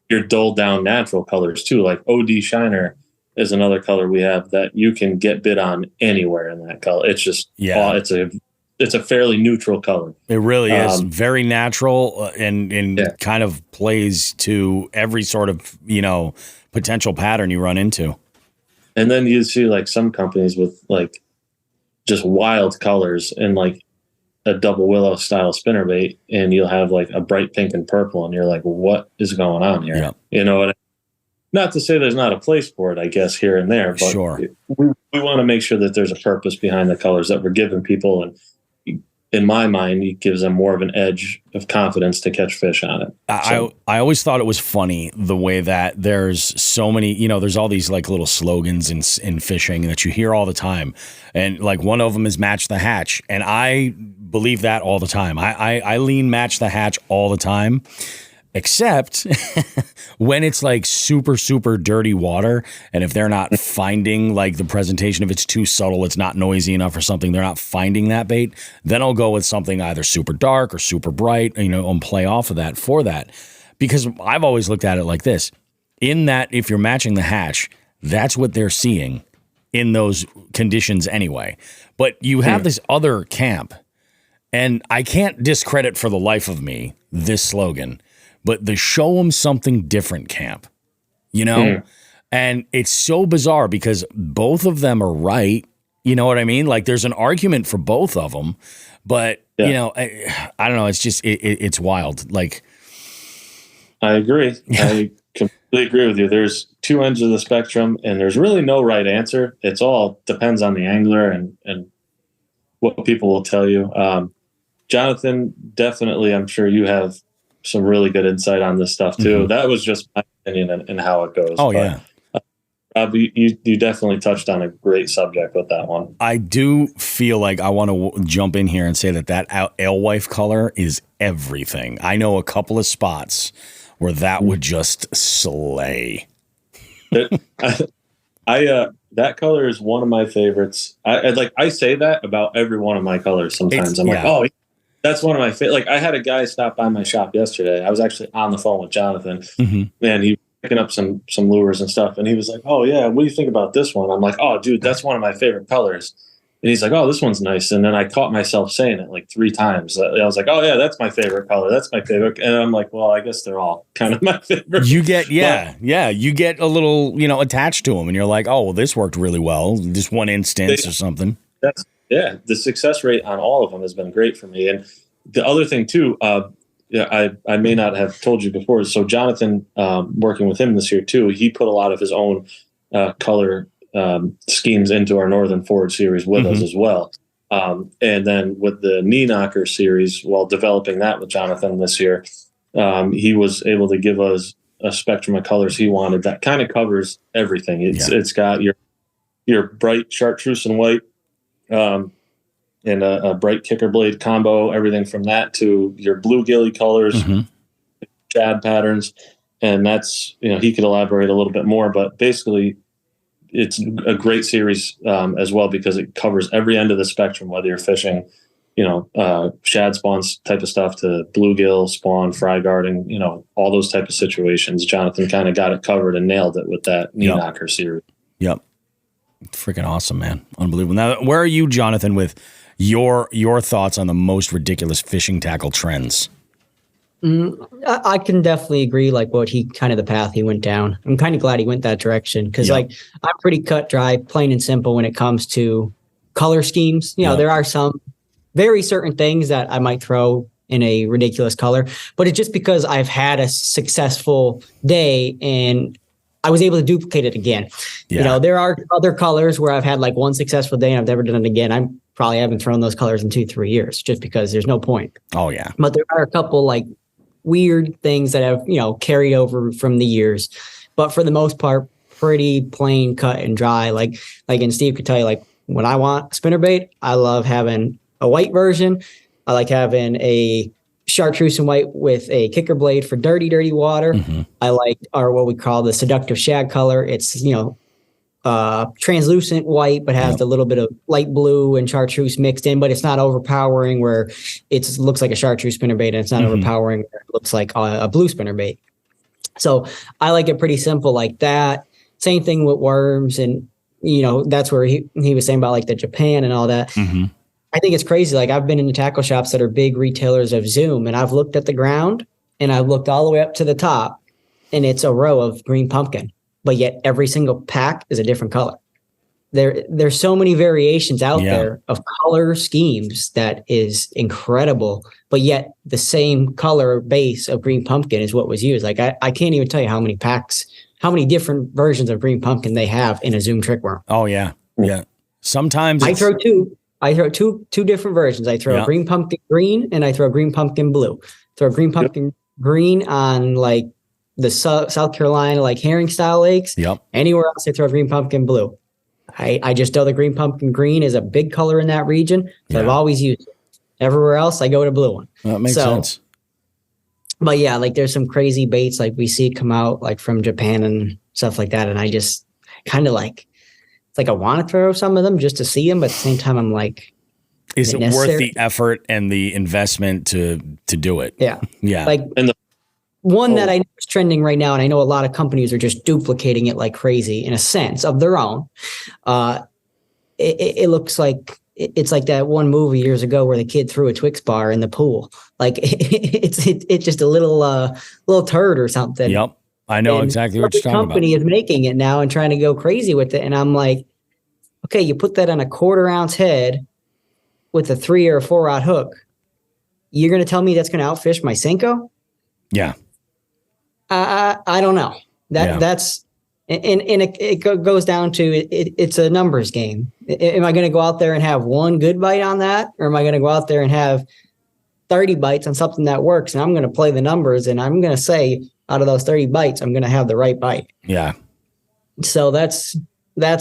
Your dulled down natural colors too. Like OD Shiner is another color we have that you can get bit on anywhere in that color. It's just, it's a fairly neutral color. It really is very natural and kind of plays to every sort of, you know, potential pattern you run into. And then you see like some companies with like just wild colors and like a double willow style spinnerbait, and you'll have like a bright pink and purple, and you're like, what is going on here? Yeah. You know what? Not to say there's not a place for it, I guess, here and there, but we want to make sure that there's a purpose behind the colors that we're giving people. And in my mind, it gives them more of an edge of confidence to catch fish on it. I always thought it was funny the way that there's so many, you know, there's all these like little slogans in fishing that you hear all the time. And like one of them is match the hatch. And I believe that all the time. I lean match the hatch all the time. Except when it's like super, super dirty water. And if they're not finding like the presentation, if it's too subtle, it's not noisy enough or something, they're not finding that bait, then I'll go with something either super dark or super bright, you know, and play off of that for that. Because I've always looked at it like this. In that, if you're matching the hatch, that's what they're seeing in those conditions anyway. But you have this other camp, and I can't discredit for the life of me this slogan, but the show them something different camp, you know? And it's so bizarre because both of them are right. You know what I mean? Like there's an argument for both of them, but you know, I don't know. It's just, it's wild. Like, I agree. I completely agree with you. There's two ends of the spectrum, and there's really no right answer. It's all depends on the angler and what people will tell you. Jonathan, definitely, I'm sure you have some really good insight on this stuff too. That was just my opinion and how it goes. Oh, yeah. You definitely touched on a great subject with that one. I do feel like I want to jump in here and say that alewife color is everything. I know a couple of spots where that would just slay. That color is one of my favorites. I say that about every one of my colors sometimes. I'm like, oh, that's one of my favorite. Like I had a guy stop by my shop yesterday. I was actually on the phone with Jonathan, and he was picking up some lures and stuff. And he was like, oh yeah, what do you think about this one? I'm like, oh dude, that's one of my favorite colors. And he's like, oh, this one's nice. And then I caught myself saying it like 3 times. I was like, oh yeah, that's my favorite color. That's my favorite. And I'm like, well, I guess they're all kind of my favorite. You get, you get a little, you know, attached to them, and you're like, oh, well, this worked really well. Just one instance or something. The success rate on all of them has been great for me. And the other thing too, I may not have told you before. So Jonathan, working with him this year too, he put a lot of his own color schemes into our Northern Forge series with us as well. And then with the Knee Knocker series, while developing that with Jonathan this year, he was able to give us a spectrum of colors he wanted that kind of covers everything. It's got your bright chartreuse and white, and a bright kicker blade combo, everything from that to your bluegill colors, shad patterns. And that's, he could elaborate a little bit more, but basically it's a great series as well, because it covers every end of the spectrum, whether you're fishing, shad spawns type of stuff to bluegill, spawn, fry guarding, all those type of situations. Jonathan kind of got it covered and nailed it with that Knee Knocker series. Yep. Freaking awesome, man. Unbelievable. Now, where are you, Jonathan, with your thoughts on the most ridiculous fishing tackle trends? I can definitely agree, like the path he went down. I'm kind of glad he went that direction, because I'm pretty cut dry, plain and simple when it comes to color schemes. There are some very certain things that I might throw in a ridiculous color, but it's just because I've had a successful day and I was able to duplicate it again. There are other colors where I've had like one successful day and I've never done it again. I probably haven't thrown those colors in 2-3 years, just because there's no point. Oh yeah. But there are a couple like weird things that have, carried over from the years, but for the most part, pretty plain cut and dry. And Steve could tell you, like, when I want spinnerbait, I love having a white version. I like having a chartreuse and white with a kicker blade for dirty water. I like what we call the seductive shad color. It's, translucent white, but has a little bit of light blue and chartreuse mixed in, but it's not overpowering where it looks like a chartreuse spinnerbait, and it's not overpowering where it looks like a blue spinnerbait. So I like it pretty simple like that. Same thing with worms, and that's where he was saying about like the Japan and all that. I think it's crazy. Like, I've been in the tackle shops that are big retailers of Zoom, and I've looked at the ground and I've looked all the way up to the top, and it's a row of green pumpkin, but yet every single pack is a different color. There's so many variations out there of color schemes that is incredible, but yet the same color base of green pumpkin is what was used. Like, I can't even tell you how many packs, how many different versions of green pumpkin they have in a Zoom trick worm. Oh yeah. Yeah. Sometimes I throw two different versions. I throw a green pumpkin green and I throw a green pumpkin blue. Throw a green pumpkin green on like the South Carolina, like herring style lakes. Anywhere else, I throw a green pumpkin blue. I just know the green pumpkin green is a big color in that region. So I've always used it. Everywhere else, I go to blue one. That makes sense. But yeah, like there's some crazy baits like we see come out like from Japan and stuff like that. And I just kind of like, it's like I want to throw some of them just to see them, but at the same time, I'm like, is it worth the effort and the investment to do it? Yeah. Yeah. Like, and the one that I know is trending right now, and I know a lot of companies are just duplicating it like crazy in a sense of their own. It looks like it's like that one movie years ago where the kid threw a Twix bar in the pool. Like it's just a little turd or something. Yep. I know exactly what you're talking about. The company is making it now and trying to go crazy with it. And I'm like, okay, you put that on a 1/4 ounce head with a 3 or 4 aught hook. You're going to tell me that's going to outfish my Senko? Yeah. I don't know. That's, and it goes down to, it's a numbers game. Am I going to go out there and have one good bite on that? Or am I going to go out there and have 30 bites on something that works? And I'm going to play the numbers and I'm going to say, out of those 30 bites, I'm going to have the right bite. Yeah. So that's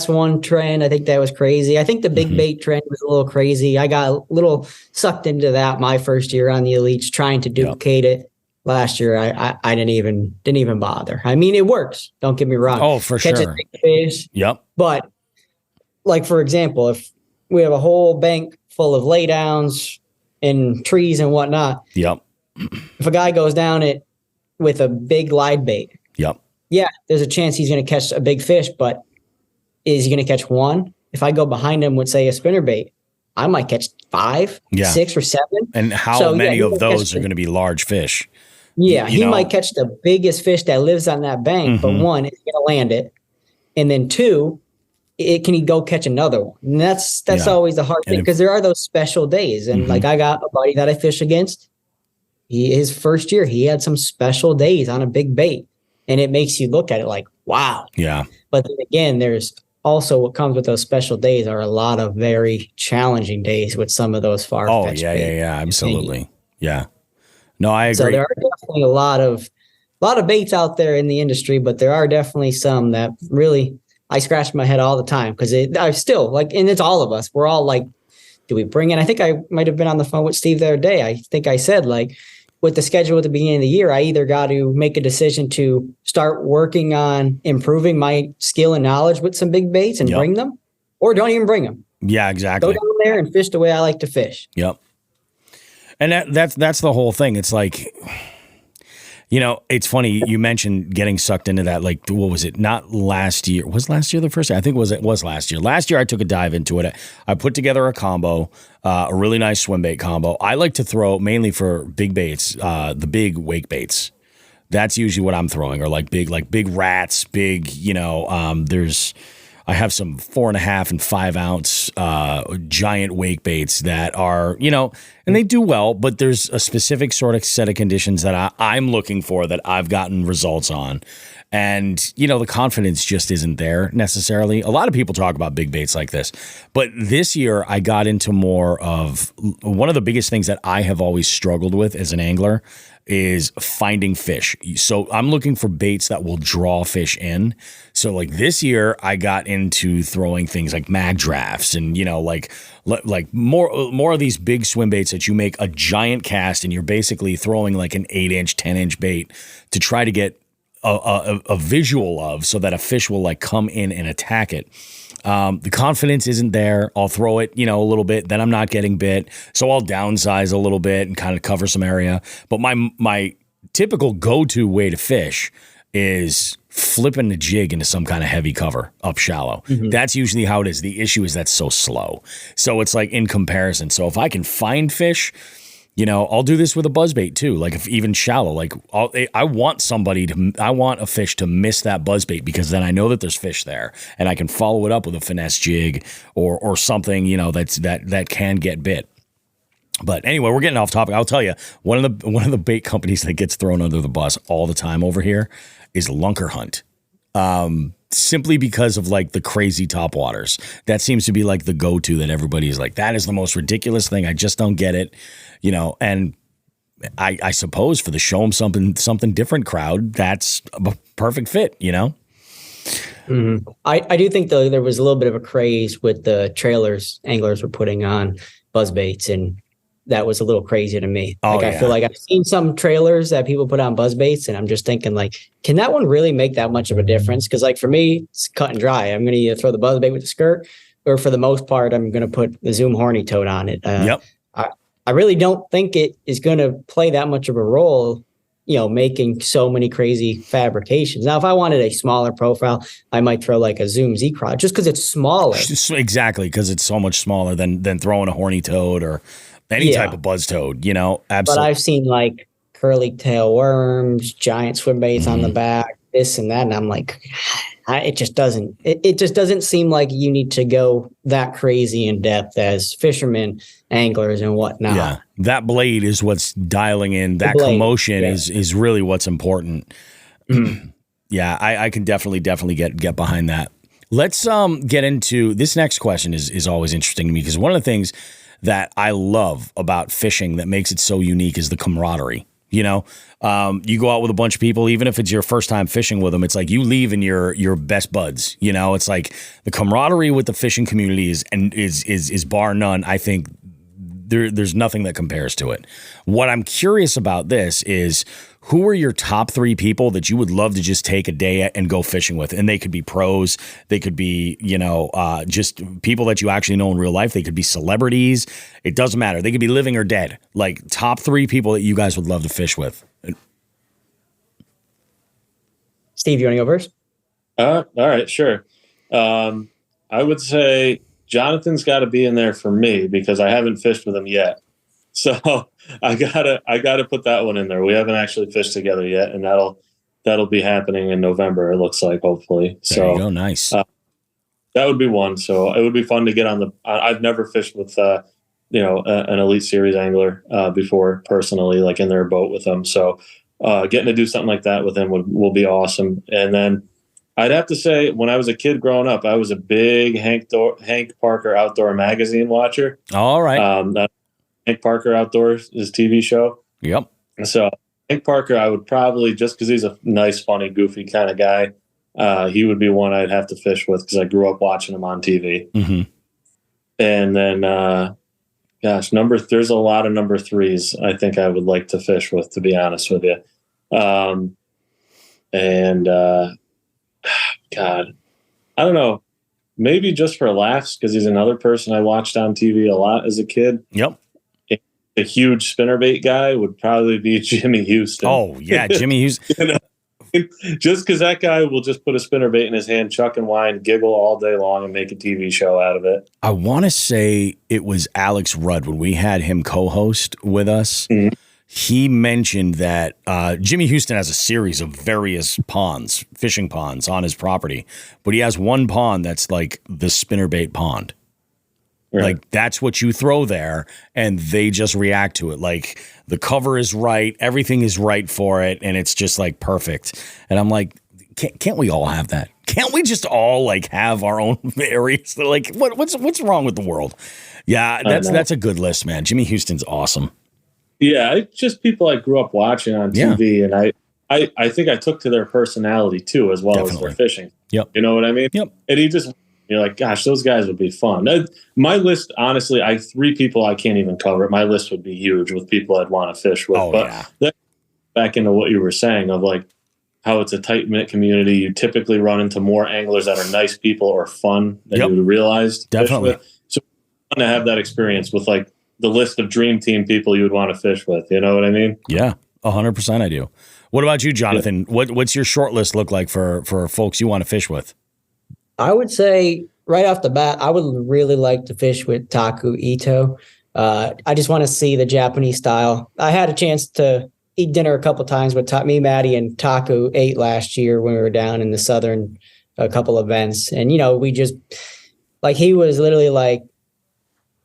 one trend. I think that was crazy. I think the big bait trend was a little crazy. I got a little sucked into that my first year on the Elites, trying to duplicate it. Last year, I didn't even bother. I mean, it works. Don't get me wrong. Oh, for Catch sure. A big fish. Yep. But like, for example, if we have a whole bank full of laydowns and trees and whatnot. Yep. If a guy goes down it with a big live bait. Yep. Yeah, there's a chance he's going to catch a big fish, but is he going to catch one? If I go behind him with, say, a spinnerbait, I might catch 5, 6, or 7. And how many of those are going to be large fish? Yeah, he might catch the biggest fish that lives on that bank, but one, is going to land it. And then 2, can he go catch another one? And that's always the hard thing, because there are those special days. And like, I got a buddy that I fish against. His first year, he had some special days on a big bait. And it makes you look at it like, wow. Yeah. But then again, there's also what comes with those special days are a lot of very challenging days with some of those far-fetched baits. Yeah, absolutely. Yeah. No, I agree. So there are definitely a lot of baits out there in the industry, but there are definitely some that really I scratch my head all the time, because I still like, and it's all of us. We're all like do we bring in? I think I might have been on the phone with Steve the other day. I think I said, like, with the schedule at the beginning of the year, I either got to make a decision to start working on improving my skill and knowledge with some big baits and bring them, or don't even bring them. Yeah, exactly. Go down there and fish the way I like to fish. Yep. And that's the whole thing. It's like, you know, it's funny. You mentioned getting sucked into that. Like, what was it? Not last year. Was last year the first year? I think it was last year. Last year, I took a dive into it. I put together a combo, a really nice swim bait combo. I like to throw mainly for big baits, the big wake baits. That's usually what I'm throwing, or like big rats, big, you know, I have some 4.5 and 5 ounce giant wake baits that are, you know, and they do well, but there's a specific sort of set of conditions that I'm looking for that I've gotten results on. And, you know, the confidence just isn't there necessarily. A lot of people talk about big baits like this, but this year I got into more of one of the biggest things that I have always struggled with as an angler is finding fish. So I'm looking for baits that will draw fish in. So like this year I got into throwing things like mag drafts and, you know, like more of these big swim baits that you make a giant cast and you're basically throwing like an 8-inch, 10-inch bait to try to get a visual of, so that a fish will like come in and attack it. The confidence isn't there. I'll throw it, you know, a little bit, then I'm not getting bit. So I'll downsize a little bit and kind of cover some area. But my typical go-to way to fish is flipping the jig into some kind of heavy cover up shallow. Mm-hmm. That's usually how it is. The issue is that's so slow. So it's like in comparison. So if I can find fish, you know, I'll do this with a buzzbait too. Like if even shallow, like I want a fish to miss that buzzbait, because then I know that there's fish there and I can follow it up with a finesse jig or something, you know, that can get bit. But anyway, we're getting off topic. I'll tell you, one of the bait companies that gets thrown under the bus all the time over here is Lunker Hunt. Simply because of like the crazy topwaters. That seems to be like the go-to that everybody's like, that is the most ridiculous thing. I just don't get it. You know, and I suppose for the show them something different crowd, that's a perfect fit, you know? Mm-hmm. I do think though there was a little bit of a craze with the trailers anglers were putting on buzz baits, and that was a little crazy to me. I feel like I've seen some trailers that people put on buzz baits, and I'm just thinking like, can that one really make that much of a difference? Because like for me, it's cut and dry. I'm going to either throw the buzz bait with the skirt, or for the most part, I'm going to put the Zoom horny toad on it. Yep. I really don't think it is going to play that much of a role, you know, making so many crazy fabrications. Now, if I wanted a smaller profile, I might throw like a Zoom Z-Crowd just because it's smaller. Exactly, because it's so much smaller than throwing a horny toad or any type of buzz toad, you know? Absolutely. But I've seen like curly tail worms, giant swim baits on the back, this and that. And I'm like, it just doesn't seem like you need to go that crazy in depth as fishermen, anglers, and whatnot. Yeah, that blade is what's dialing in. That commotion is really what's important. Yeah, I can definitely get behind that. Let's get into this next question. Is always interesting to me, because one of the things that I love about fishing that makes it so unique is the camaraderie. You know, you go out with a bunch of people, even if it's your first time fishing with them, it's like you leave in your best buds. You know, it's like the camaraderie with the fishing community is bar none. I think there's nothing that compares to it. What I'm curious about this is, who are your top 3 people that you would love to just take a day and go fishing with? And they could be pros. They could be, you know, just people that you actually know in real life. They could be celebrities. It doesn't matter. They could be living or dead. Like top 3 people that you guys would love to fish with. Steve, you want to go first? All right, sure. I would say Jonathan's got to be in there for me because I haven't fished with him yet. So I gotta put that one in there. We haven't actually fished together yet, and that'll be happening in November. It looks like, hopefully. There you go. Nice. That would be one. So it would be fun to get on the. I've never fished with an Elite Series angler before personally, like in their boat with them. So getting to do something like that with him will be awesome. And then I'd have to say, when I was a kid growing up, I was a big Hank Parker Outdoor Magazine watcher. All right. Hank Parker Outdoors, his TV show. Yep. So Hank Parker, I would probably, just because he's a nice, funny, goofy kind of guy, he would be one I'd have to fish with because I grew up watching him on TV. Mm-hmm. And then Gosh, there's a lot of number threes I think I would like to fish with, to be honest with you. God, I don't know. Maybe just for laughs, because he's another person I watched on TV a lot as a kid. Yep. A huge spinnerbait guy would probably be Jimmy Houston. Oh, yeah, Jimmy Houston. Just because that guy will just put a spinnerbait in his hand, chuck and whine, giggle all day long, and make a TV show out of it. I want to say it was Alex Rudd when we had him co-host with us. Mm-hmm. He mentioned that Jimmy Houston has a series of various ponds, fishing ponds on his property, but he has one pond that's like the spinnerbait pond. Right. Like that's what you throw there and they just react to it. Like the cover is right. Everything is right for it. And it's just like perfect. And I'm like, can't we all have that? Can't we just all like have our own areas? Like what's wrong with the world? Yeah, that's a good list, man. Jimmy Houston's awesome. Yeah. It's just people I grew up watching on TV. And I think I took to their personality too, as well as their fishing. Yep. You know what I mean? Yep. And you're like, gosh, those guys would be fun. My list, honestly, 3 people I can't even cover. My list would be huge with people I'd want to fish with. That, back into what you were saying of like how it's a tight-knit community. You typically run into more anglers that are nice people or fun than you would realize. Definitely. So fun to have that experience with like the list of dream team people you would want to fish with. You know what I mean? Yeah, 100% I do. What about you, Jonathan? Yeah. What's your short list look like for folks you want to fish with? I would say right off the bat, I would really like to fish with Taku Ito. I just want to see the Japanese style. I had a chance to eat dinner a couple times with me, Maddie, and Taku ate last year when we were down in the southern a couple events. And, we just like he was literally like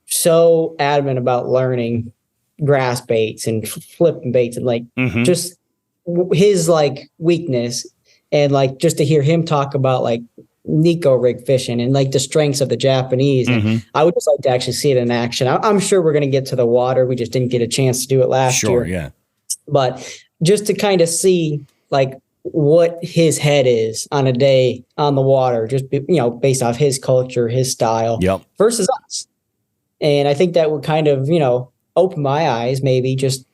so adamant about learning grass baits and flipping baits and like just his like weakness. And like just to hear him talk about like Nico rig fishing and like the strengths of the Japanese. And I would just like to actually see it in action. I'm sure we're going to get to the water. We just didn't get a chance to do it last year. Yeah. But just to kind of see like what his head is on a day on the water, just, based off his culture, his style versus us. And I think that would kind of, open my eyes maybe just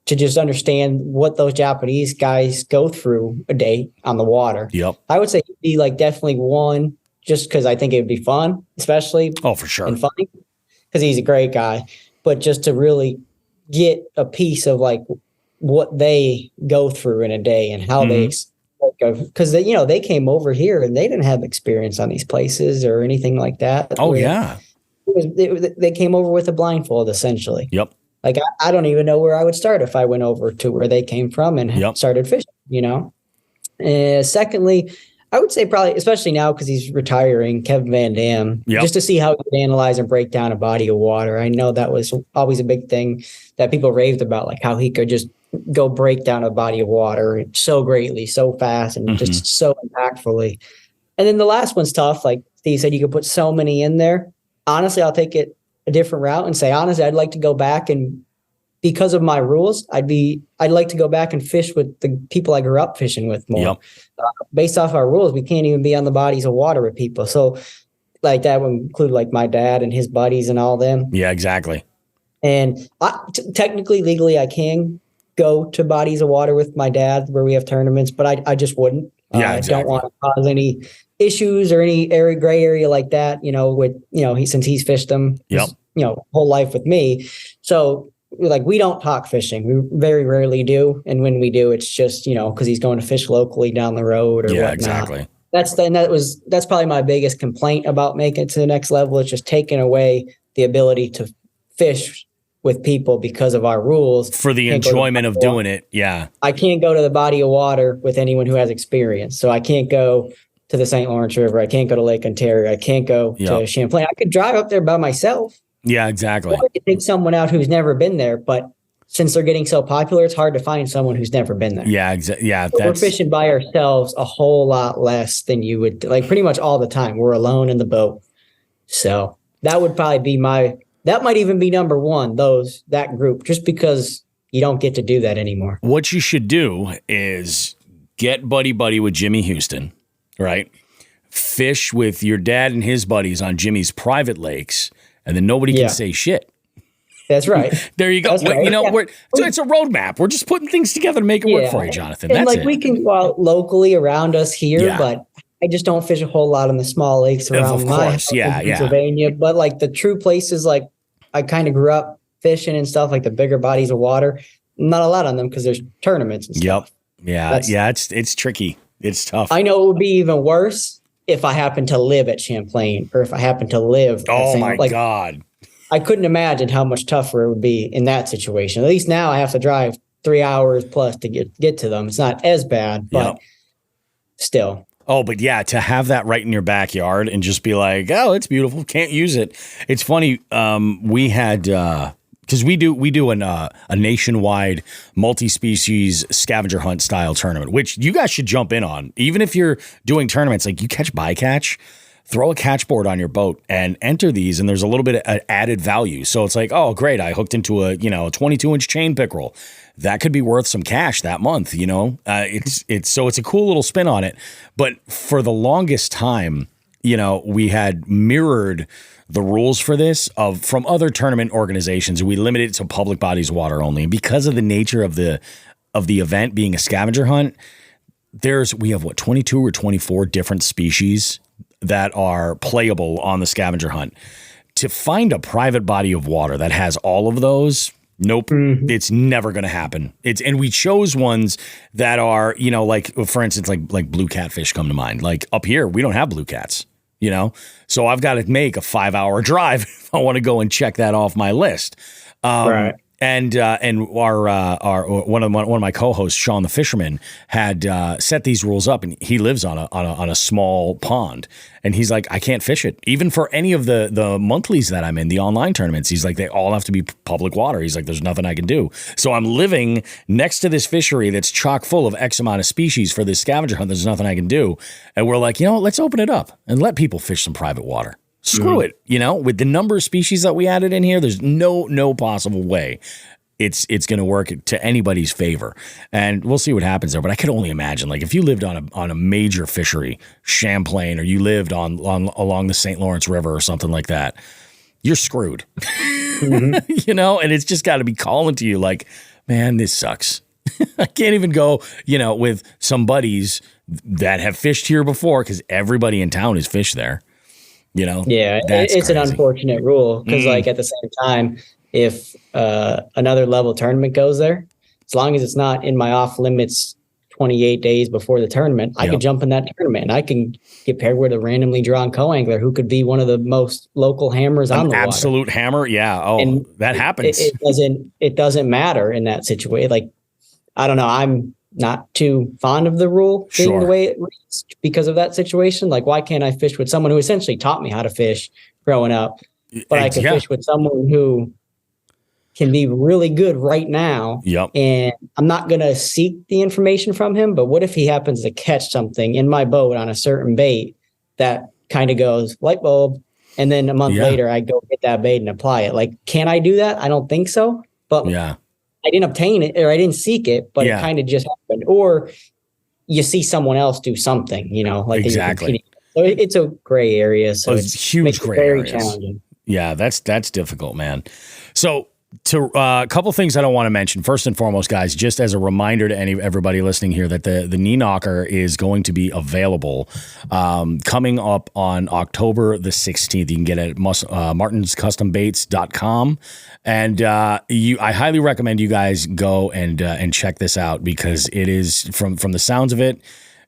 to understand what those Japanese guys go through a day on the water. Yep. I would say he'd be like definitely one, just because I think it would be fun, especially. Oh, for sure. And funny, because he's a great guy. But just to really get a piece of like what they go through in a day and how they, because they came over here and they didn't have experience on these places or anything like that. Oh, yeah. They came over with a blindfold essentially. Yep. Like, I don't even know where I would start if I went over to where they came from and started fishing, Secondly, I would say probably, especially now because he's retiring, Kevin Van Dam, just to see how he could analyze and break down a body of water. I know that was always a big thing that people raved about, like how he could just go break down a body of water so greatly, so fast, and just so impactfully. And then the last one's tough. Like Steve said, you could put so many in there. Honestly, I'll take it a different route and say, honestly, I'd like to go back and because of my rules, I'd like to go back and fish with the people I grew up fishing with more. Based off our rules, we can't even be on the bodies of water with people. So like that would include like my dad and his buddies and all them. Yeah, exactly. And technically, legally, I can go to bodies of water with my dad where we have tournaments, but I just wouldn't. I don't want to cause any issues or any gray area like that, since he's fished them, whole life with me. So like, we don't talk fishing. We very rarely do. And when we do, it's just, cause he's going to fish locally down the road or whatnot. Exactly. That's probably my biggest complaint about making it to the next level. It's just taking away the ability to fish with people because of our rules. For the enjoyment of doing it. Yeah. I can't go to the body of water with anyone who has experience. So I can't go to the St. Lawrence River. I can't go to Lake Ontario. I can't go to Champlain. I could drive up there by myself. Yeah, exactly. Or I could take someone out who's never been there, but since they're getting so popular, it's hard to find someone who's never been there. Yeah, exactly. Yeah, so we're fishing by ourselves a whole lot less than you would, like pretty much all the time. We're alone in the boat. So that would probably be that might even be number one, that group, just because you don't get to do that anymore. What you should do is get buddy with Jimmy Houston, right? Fish with your dad and his buddies on Jimmy's private lakes, and then nobody can say shit. That's right. There you go. That's right. You know, Yeah. so it's a roadmap. We're just putting things together to make it work for you, Jonathan. And That's like it. we can go out locally around us here, Yeah. but I just don't fish a whole lot on the small lakes around Of my course. house Yeah, in yeah. Pennsylvania. But like the true places, like I kind of grew up fishing and stuff, like the bigger bodies of water. Not a lot on them because there's tournaments and stuff. Yep. Yeah. It's tricky. It's tough. I know it would be even worse if I happened to live at Champlain or if I happened to live. Oh my God. I couldn't imagine how much tougher it would be in that situation. At least now I have to drive 3 hours plus to get to them. It's not as bad, but still. Oh, but yeah, to have that right in your backyard and just be like, oh, it's beautiful. Can't use it. It's funny. We had, because we do a nationwide multi-species scavenger hunt style tournament, which you guys should jump in on. Even if you're doing tournaments, like you catch bycatch, throw a catch board on your boat and enter these, and there's a little bit of added value. So it's like, oh, great, I hooked into a 22-inch chain pickerel. That could be worth some cash that month, It's a cool little spin on it. But for the longest time, we had mirrored the rules for this from other tournament organizations. We limited it to public bodies of water only. And because of the nature of the event being a scavenger hunt, we have 22 or 24 different species that are playable on the scavenger hunt. To find a private body of water that has all of those, nope, it's never going to happen. And we chose ones that are, like, for instance, like blue catfish come to mind. Like up here, we don't have blue cats, so I've got to make a 5-hour drive if I want to go and check that off my list. Right. And our one of my co-hosts, Shawn the fisherman, had set these rules up, and he lives on a small pond, and he's like, I can't fish it even for any of the monthlies that I'm in, the online tournaments. He's like, they all have to be public water. He's like, there's nothing I can do. So I'm living next to this fishery that's chock full of X amount of species for this scavenger hunt. There's nothing I can do, and we're like, let's open it up and let people fish some private water. Screw it, with the number of species that we added in here, there's no possible way it's going to work to anybody's favor. And we'll see what happens there. But I could only imagine, like, if you lived on a major fishery, Champlain, or you lived along the St. Lawrence River or something like that, you're screwed. And it's just got to be calling to you like, man, this sucks. I can't even go, with some buddies that have fished here before, because everybody in town has fished there. That's it's crazy. an unfortunate rule because, like, at the same time, if another level tournament goes there, as long as it's not in my off limits 28 days before the tournament, I could jump in that tournament and I can get paired with a randomly drawn co-angler who could be one of the most local hammers on the water. Absolute hammer, yeah. Oh, and that happens. It doesn't matter in that situation. Like, I don't know. I'm not too fond of the rule being the way it reads because of that situation. Like, why can't I fish with someone who essentially taught me how to fish growing up, but I can fish with someone who can be really good right now. Yep. And I'm not going to seek the information from him, but what if he happens to catch something in my boat on a certain bait that kind of goes light bulb, and then a month later I go get that bait and apply it? Like, can I do that? I don't think so, but I didn't obtain it or I didn't seek it, but it kind of just happened. Or you see someone else do something, like exactly. So it's a gray area. So it's huge gray very areas. Challenging. Yeah, that's difficult, man. So a couple things I don't want to mention. First and foremost, guys, just as a reminder to everybody listening here, that the Knee Knocker is going to be available coming up on October the 16th. You can get it at martinscustombaits.com. And I highly recommend you guys go and check this out, because it is, from the sounds of it,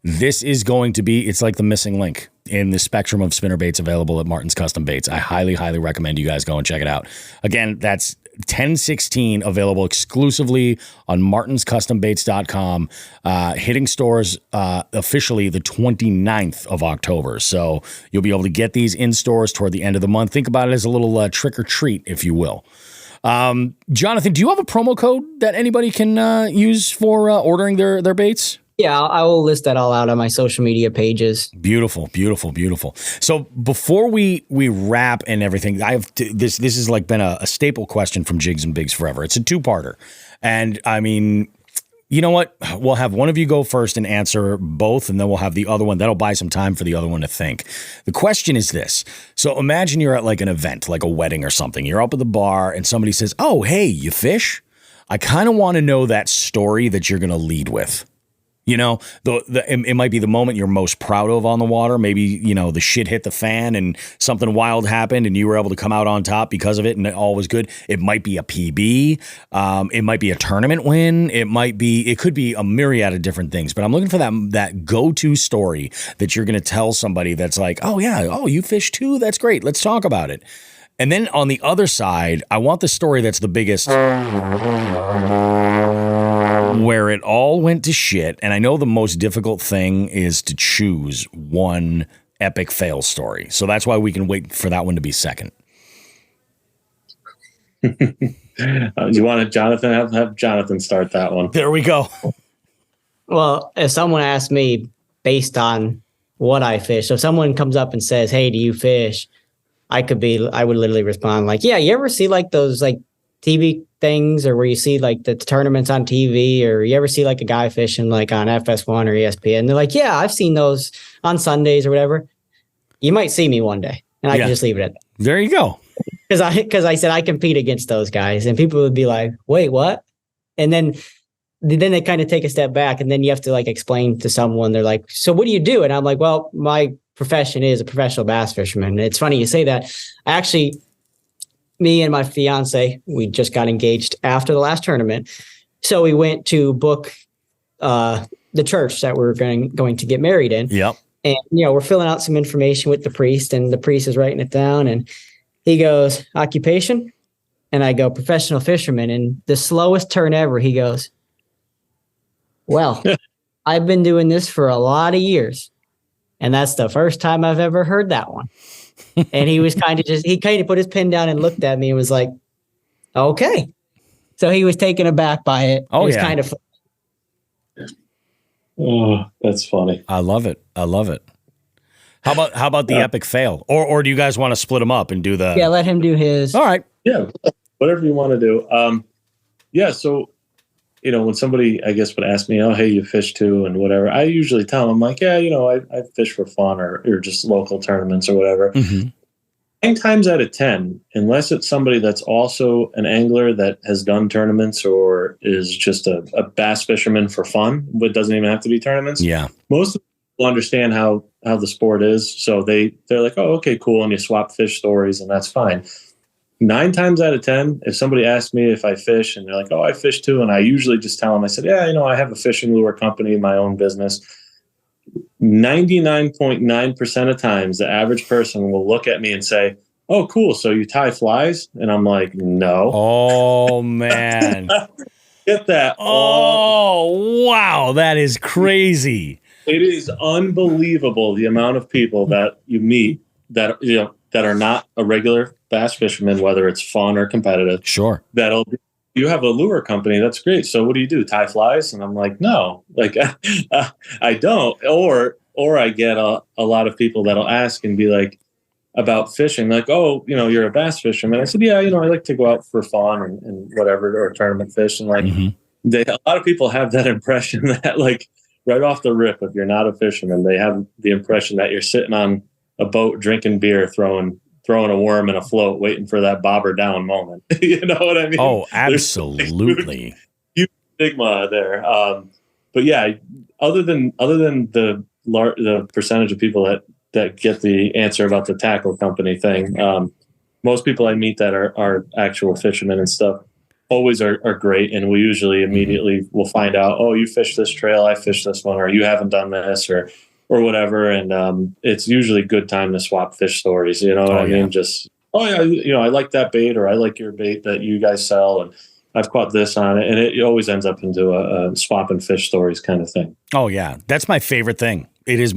this is going to be, it's like the missing link in the spectrum of spinnerbaits available at Martin's Custom Baits. I highly recommend you guys go and check it out. Again, that's 10/16 available exclusively on martinscustombaits.com, hitting stores officially the 29th of October. So you'll be able to get these in stores toward the end of the month. Think about it as a little trick or treat, if you will. Jonathan, do you have a promo code that anybody can use for ordering their baits? Yeah, I will list that all out on my social media pages. Beautiful. So before we wrap and everything, this has like been a staple question from Jigs and Bigs forever. It's a two-parter. And I mean, you know what? We'll have one of you go first and answer both, and then we'll have the other one. That'll buy some time for the other one to think. The question is this. So imagine you're at like an event, like a wedding or something. You're up at the bar and somebody says, oh, hey, you fish? I kind of want to know that story that you're going to lead with. You know, it might be the moment you're most proud of on the water. Maybe, you know, the shit hit the fan and something wild happened and you were able to come out on top because of it and all was good. It might be a PB. It might be a tournament win. It could be a myriad of different things. But I'm looking for that go-to story that you're going to tell somebody that's like, oh, yeah, oh, you fish too? That's great. Let's talk about it. And then on the other side, I want the story that's the biggest, where it all went to shit. And I know the most difficult thing is to choose one epic fail story. So that's why we can wait for that one to be second. You want Jonathan? Have Jonathan start that one. There we go. Well, if someone asks me based on what I fish, so if someone comes up and says, hey, do you fish? I would literally respond like, yeah, you ever see like those like TV things or where you see like the tournaments on TV or you ever see like a guy fishing like on FS1 or ESPN? And they're like, yeah, I've seen those on Sundays or whatever. You might see me one day. And I can just leave it at that. There you go. Because I said I compete against those guys and people would be like, wait, what? And then they kind of take a step back and then you have to like explain to someone. They're like, so what do you do? And I'm like, well, my profession is a professional bass fisherman. And it's funny you say that. Me and my fiance, we just got engaged after the last tournament. So we went to book the church that we're going to get married in. Yep. And, you know, we're filling out some information with the priest and the priest is writing it down. And he goes, occupation? And I go, professional fisherman. And the slowest turn ever, he goes, well, I've been doing this for a lot of years. And that's the first time I've ever heard that one. And he was kind of put his pen down and looked at me and was like, okay. So he was taken aback by it. Oh, it was yeah. kind of fun. Oh, that's funny. I love it. How about the epic fail? Or do you guys want to split them up and do the... Yeah, let him do his. All right. Yeah, whatever you want to do. Yeah, so, you know, when somebody, I guess, would ask me, oh, hey, you fish too and whatever, I usually tell them, I'm like, yeah, you know, I fish for fun or just local tournaments or whatever. Mm-hmm. 9 times out of 10, unless it's somebody that's also an angler that has done tournaments or is just a bass fisherman for fun, but doesn't even have to be tournaments. Yeah. Most people understand how the sport is. So they're like, oh, okay, cool. And you swap fish stories and that's fine. 9 times out of 10, if somebody asks me if I fish and they're like, oh, I fish too. And I usually just tell them, I said, yeah, you know, I have a fishing lure company, my own business. 99.9% of times, the average person will look at me and say, oh, cool. So you tie flies? And I'm like, no. Oh, man. Get that. Oh, wow. That is crazy. It is unbelievable the amount of people that you meet that, you know, that are not a regular bass fisherman, whether it's fun or competitive. Sure. You have a lure company. That's great. So what do you do? Tie flies? And I'm like, no, like I don't. Or I get a lot of people that'll ask and be like about fishing, like, oh, you know, you're a bass fisherman. I said, yeah, you know, I like to go out for fun and whatever, or tournament fish. And like, a lot of people have that impression that like right off the rip, if you're not a fisherman, they have the impression that you're sitting on a boat, drinking beer, throwing a worm in a float, waiting for that bobber down moment. You know what I mean? Oh, absolutely. Huge stigma there. But yeah, other than the percentage of people that get the answer about the tackle company thing, most people I meet that are actual fishermen and stuff always are great. And we usually immediately will find out, oh, you fish this trail, I fish this one, or you haven't done this, or whatever. And it's usually a good time to swap fish stories. You know what I mean? Just, oh yeah, you know, I like that bait, or I like your bait that you guys sell, and I've caught this on it. And it always ends up into a swapping fish stories kind of thing. Oh yeah. That's my favorite thing. It is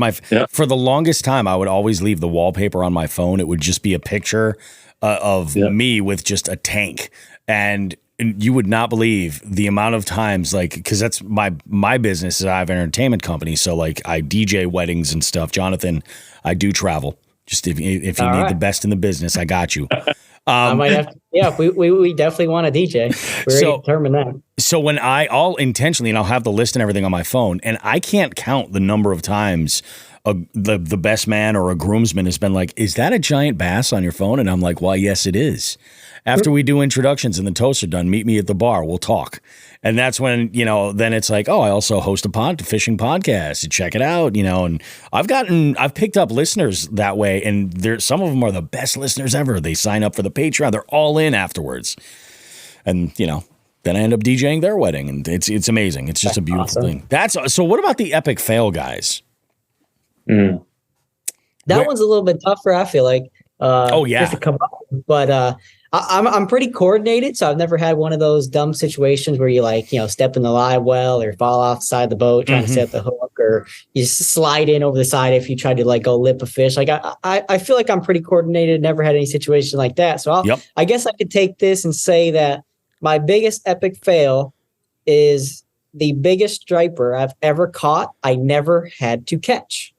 for the longest time, I would always leave the wallpaper on my phone. It would just be a picture of me with just a tank. And you would not believe the amount of times, like, because that's my business is I have an entertainment company. So like I DJ weddings and stuff. Jonathan, I do travel. Just if you need the best in the business, I got you. I might have to, yeah, we definitely want a DJ. We're So- determined that. So when I'll intentionally, and I'll have the list and everything on my phone, and I can't count the number of times the best man or a groomsman has been like, "Is that a giant bass on your phone?" And I'm like, "Well, yes, it is." After we do introductions and the toasts are done, meet me at the bar. We'll talk. And that's when, then it's like, oh, I also host a fishing podcast. Check it out, and I've picked up listeners that way, and some of them are the best listeners ever. They sign up for the Patreon. They're all in afterwards. And, then I end up DJing their wedding, and it's amazing. It's just a beautiful thing. So what about the epic fail, guys? That one's a little bit tougher, I feel like. Oh, yeah. Just to come up with. But I'm pretty coordinated, so I've never had one of those dumb situations where you step in the live well or fall off the side of the boat trying to set the hook, or you slide in over the side if you try to go lip a fish. Like I feel like I'm pretty coordinated. Never had any situation like that. So I guess I could take this and say that my biggest epic fail is the biggest striper I've ever caught. I never had to catch.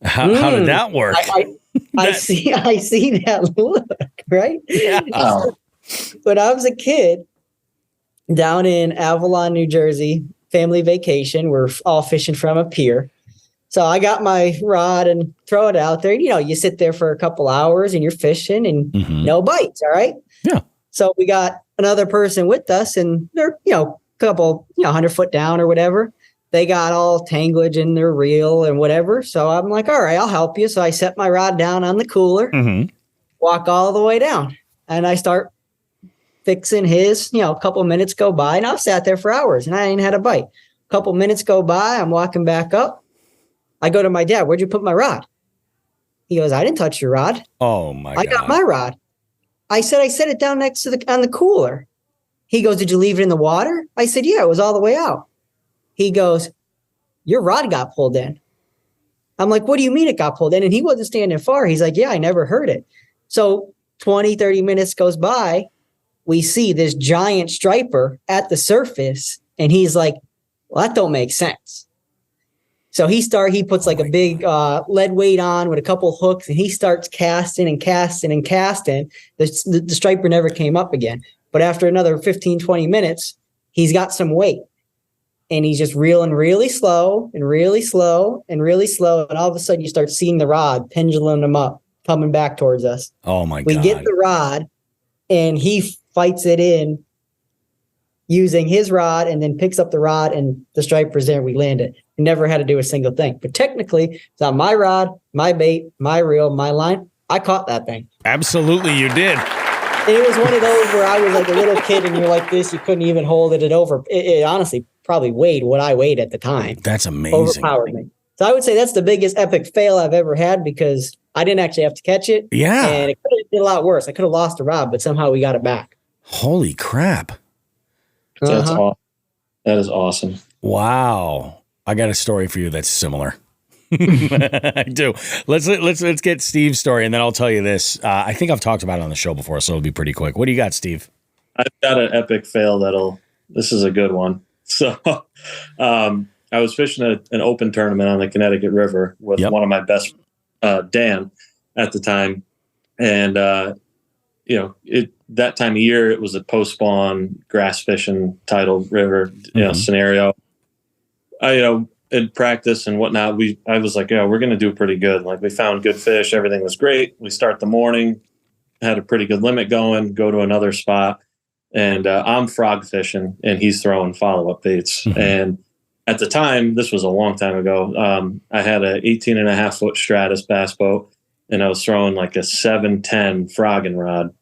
How did that work? I see that look, right? Yeah. When I was a kid down in Avalon, New Jersey, family vacation, we're all fishing from a pier. So I got my rod and throw it out there. You sit there for a couple hours and you're fishing and no bites. All right. Yeah. So we got another person with us, and they're, a couple, 100 foot down or whatever. They got all tangled in their reel and whatever. So I'm like, all right, I'll help you. So I set my rod down on the cooler, walk all the way down, and I start fixing his. A couple minutes go by, and I've sat there for hours and I ain't had a bite. A couple minutes go by, I'm walking back up. I go to my dad, "Where'd you put my rod?" He goes, "I didn't touch your rod." Oh my God. I got my rod. I said, "I set it down next to on the cooler." He goes, "Did you leave it in the water?" I said, "Yeah, it was all the way out." He goes, "Your rod got pulled in." I'm like, "What do you mean it got pulled in?" And he wasn't standing far. He's like, "Yeah, I never heard it." So 20, 30 minutes goes by. We see this giant striper at the surface. And he's like, "Well, that don't make sense." So he puts like a big lead weight on with a couple hooks, and he starts casting and casting and casting. The striper never came up again. But after another 15, 20 minutes, he's got some weight. And he's just reeling really slow and really slow and really slow. And all of a sudden you start seeing the rod pendulum him up, coming back towards us. Oh my God. We get the rod, and he fights it in using his rod, and then picks up the rod, and the striper's there. We land it. We never had to do a single thing. But technically, it's on my rod, my bait, my reel, my line. I caught that thing. Absolutely, you did. And it was one of those where I was like a little kid, and you're like this. You couldn't even hold it over. It honestly probably weighed what I weighed at the time. That's amazing. Overpowered me. So I would say that's the biggest epic fail I've ever had, because I didn't actually have to catch it. Yeah. And it could have been a lot worse. I could have lost the rod, but somehow we got it back. Holy crap. That's awesome. That is awesome. Wow. I got a story for you that's similar. I do. Let's get Steve's story, and then I'll tell you this. I think I've talked about it on the show before, so it'll be pretty quick. What do you got, Steve? I've got an epic fail this is a good one. So I was fishing an open tournament on the Connecticut River with one of my best, Dan, at the time. And, that time of year, it was a post-spawn grass fishing tidal river scenario. In practice and whatnot, I was like, we're going to do pretty good. Like, we found good fish. Everything was great. We start the morning, had a pretty good limit going, go to another spot. And I'm frog fishing, and he's throwing follow-up baits. And at the time, this was a long time ago, I had an 18.5-foot Stratus bass boat, and I was throwing like a 710 frogging rod.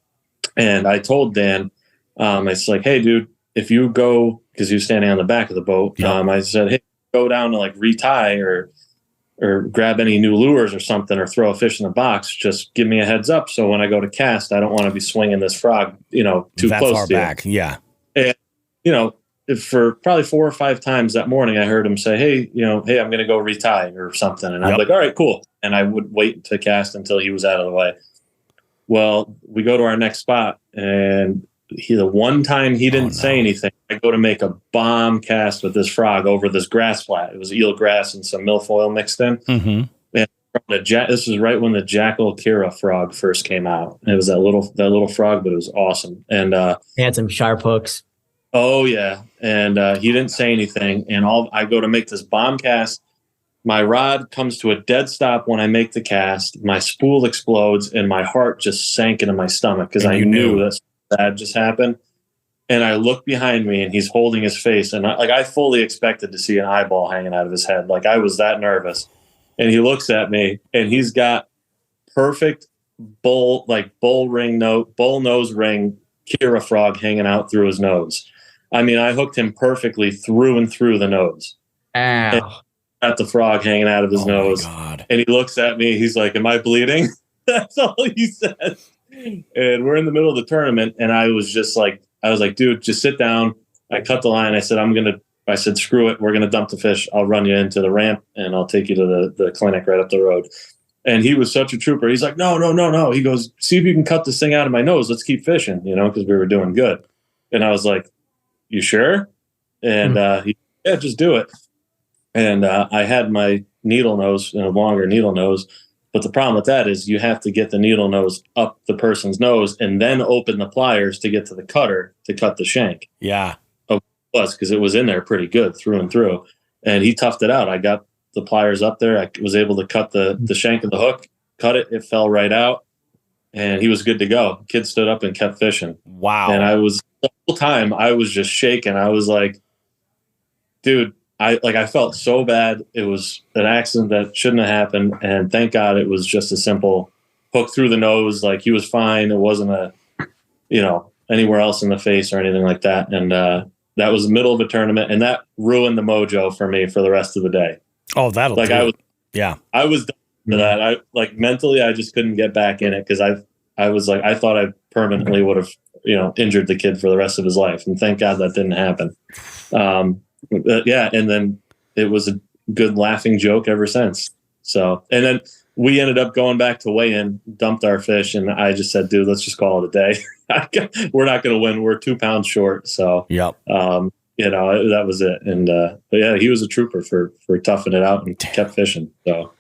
And I told Dan, it's like, "Hey, dude, if you go," because he was standing on the back of the boat, I said, "Hey, go down to like retie or grab any new lures or something, or throw a fish in the box, just give me a heads up. So when I go to cast, I don't want to be swinging this frog, too that close far to back. it." Yeah. And, for probably 4 or 5 times that morning, I heard him say, hey, I'm going to go retie or something. And I'm like, all right, cool. And I would wait to cast until he was out of the way. Well, we go to our next spot, and the one time he didn't say anything, I go to make a bomb cast with this frog over this grass flat. It was eel grass and some milfoil mixed in. And the This was right when the Jackal Kira frog first came out. It was that little frog, but it was awesome. And He had some sharp hooks. oh yeah, and he didn't say anything. And I go to make this bomb cast. My rod comes to a dead stop when I make the cast. My spool explodes, and my heart just sank into my stomach because I knew that bad just happened. And I look behind me, and he's holding his face, and I fully expected to see an eyeball hanging out of his head. Like I was that nervous. And he looks at me, and he's got perfect bull nose ring Kira frog hanging out through his nose. I mean, I hooked him perfectly through and through the nose. Ow. Got the frog hanging out of his nose. God. And he looks at me. He's like, "Am I bleeding?" That's all he says. And we're in the middle of the tournament, and I was like, "Dude, just sit down." I cut the line. I said, "Screw it. We're going to dump the fish. I'll run you into the ramp, and I'll take you to the clinic right up the road." And he was such a trooper. He's like, no. He goes, "See if you can cut this thing out of my nose. Let's keep fishing," because we were doing good. And I was like, "You sure?" And yeah, just do it. And I had my needle nose, a longer needle nose. But the problem with that is you have to get the needle nose up the person's nose and then open the pliers to get to the cutter to cut the shank. Yeah. Because it was in there pretty good through and through, and he toughed it out. I got the pliers up there. I was able to cut the shank of the hook, cut it. It fell right out, and he was good to go. Kid stood up and kept fishing. Wow. And the whole time I was just shaking. I was like, dude, I felt so bad. It was an accident that shouldn't have happened, and thank God it was just a simple hook through the nose. Like he was fine. It wasn't anywhere else in the face or anything like that. And that was the middle of a tournament, and that ruined the mojo for me for the rest of the day. Oh, that'll do it. Yeah. I was done for that. I mentally, I just couldn't get back in it because I thought I permanently would have, injured the kid for the rest of his life, and thank God that didn't happen. Yeah, and then it was a good laughing joke ever since. So, and then we ended up going back to weigh-in, dumped our fish, and I just said, "Dude, let's just call it a day. We're not going to win. We're 2 pounds short." So, yep. That was it. And but yeah, he was a trooper for toughing it out and kept fishing. So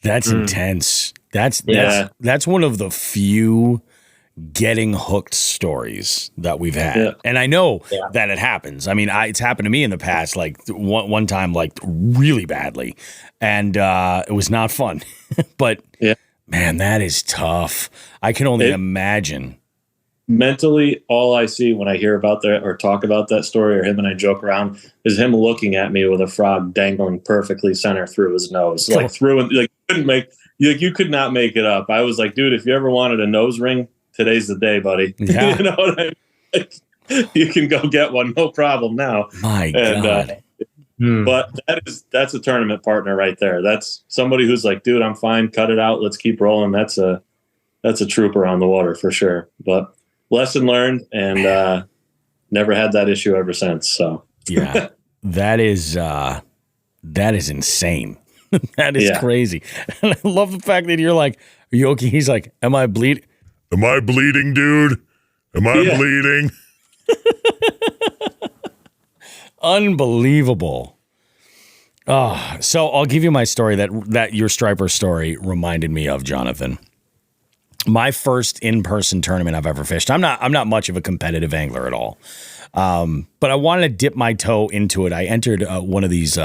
that's intense. That's one of the few getting hooked stories that we've had. Yeah. And I know that it happens. I mean, it's happened to me in the past, like one time, like really badly. And it was not fun. But man, that is tough. I can only imagine. Mentally, all I see when I hear about that or talk about that story or him and I joke around is him looking at me with a frog dangling perfectly center through his nose. Like through and you could not make it up. I was like, dude, if you ever wanted a nose ring, today's the day, buddy. Yeah. You know what I mean? You can go get one, no problem now. My God. But that's a tournament partner right there. That's somebody who's like, dude, I'm fine. Cut it out. Let's keep rolling. That's a trooper on the water for sure. But lesson learned, and never had that issue ever since. So yeah, that is insane. That is crazy. And I love the fact that you're like, "Are you okay?" He's like, Am I bleeding, dude? Am I bleeding? Unbelievable. So I'll give you my story that your striper story reminded me of, Jonathan. My first in-person tournament I've ever fished. I'm not much of a competitive angler at all. But I wanted to dip my toe into it. I entered one of these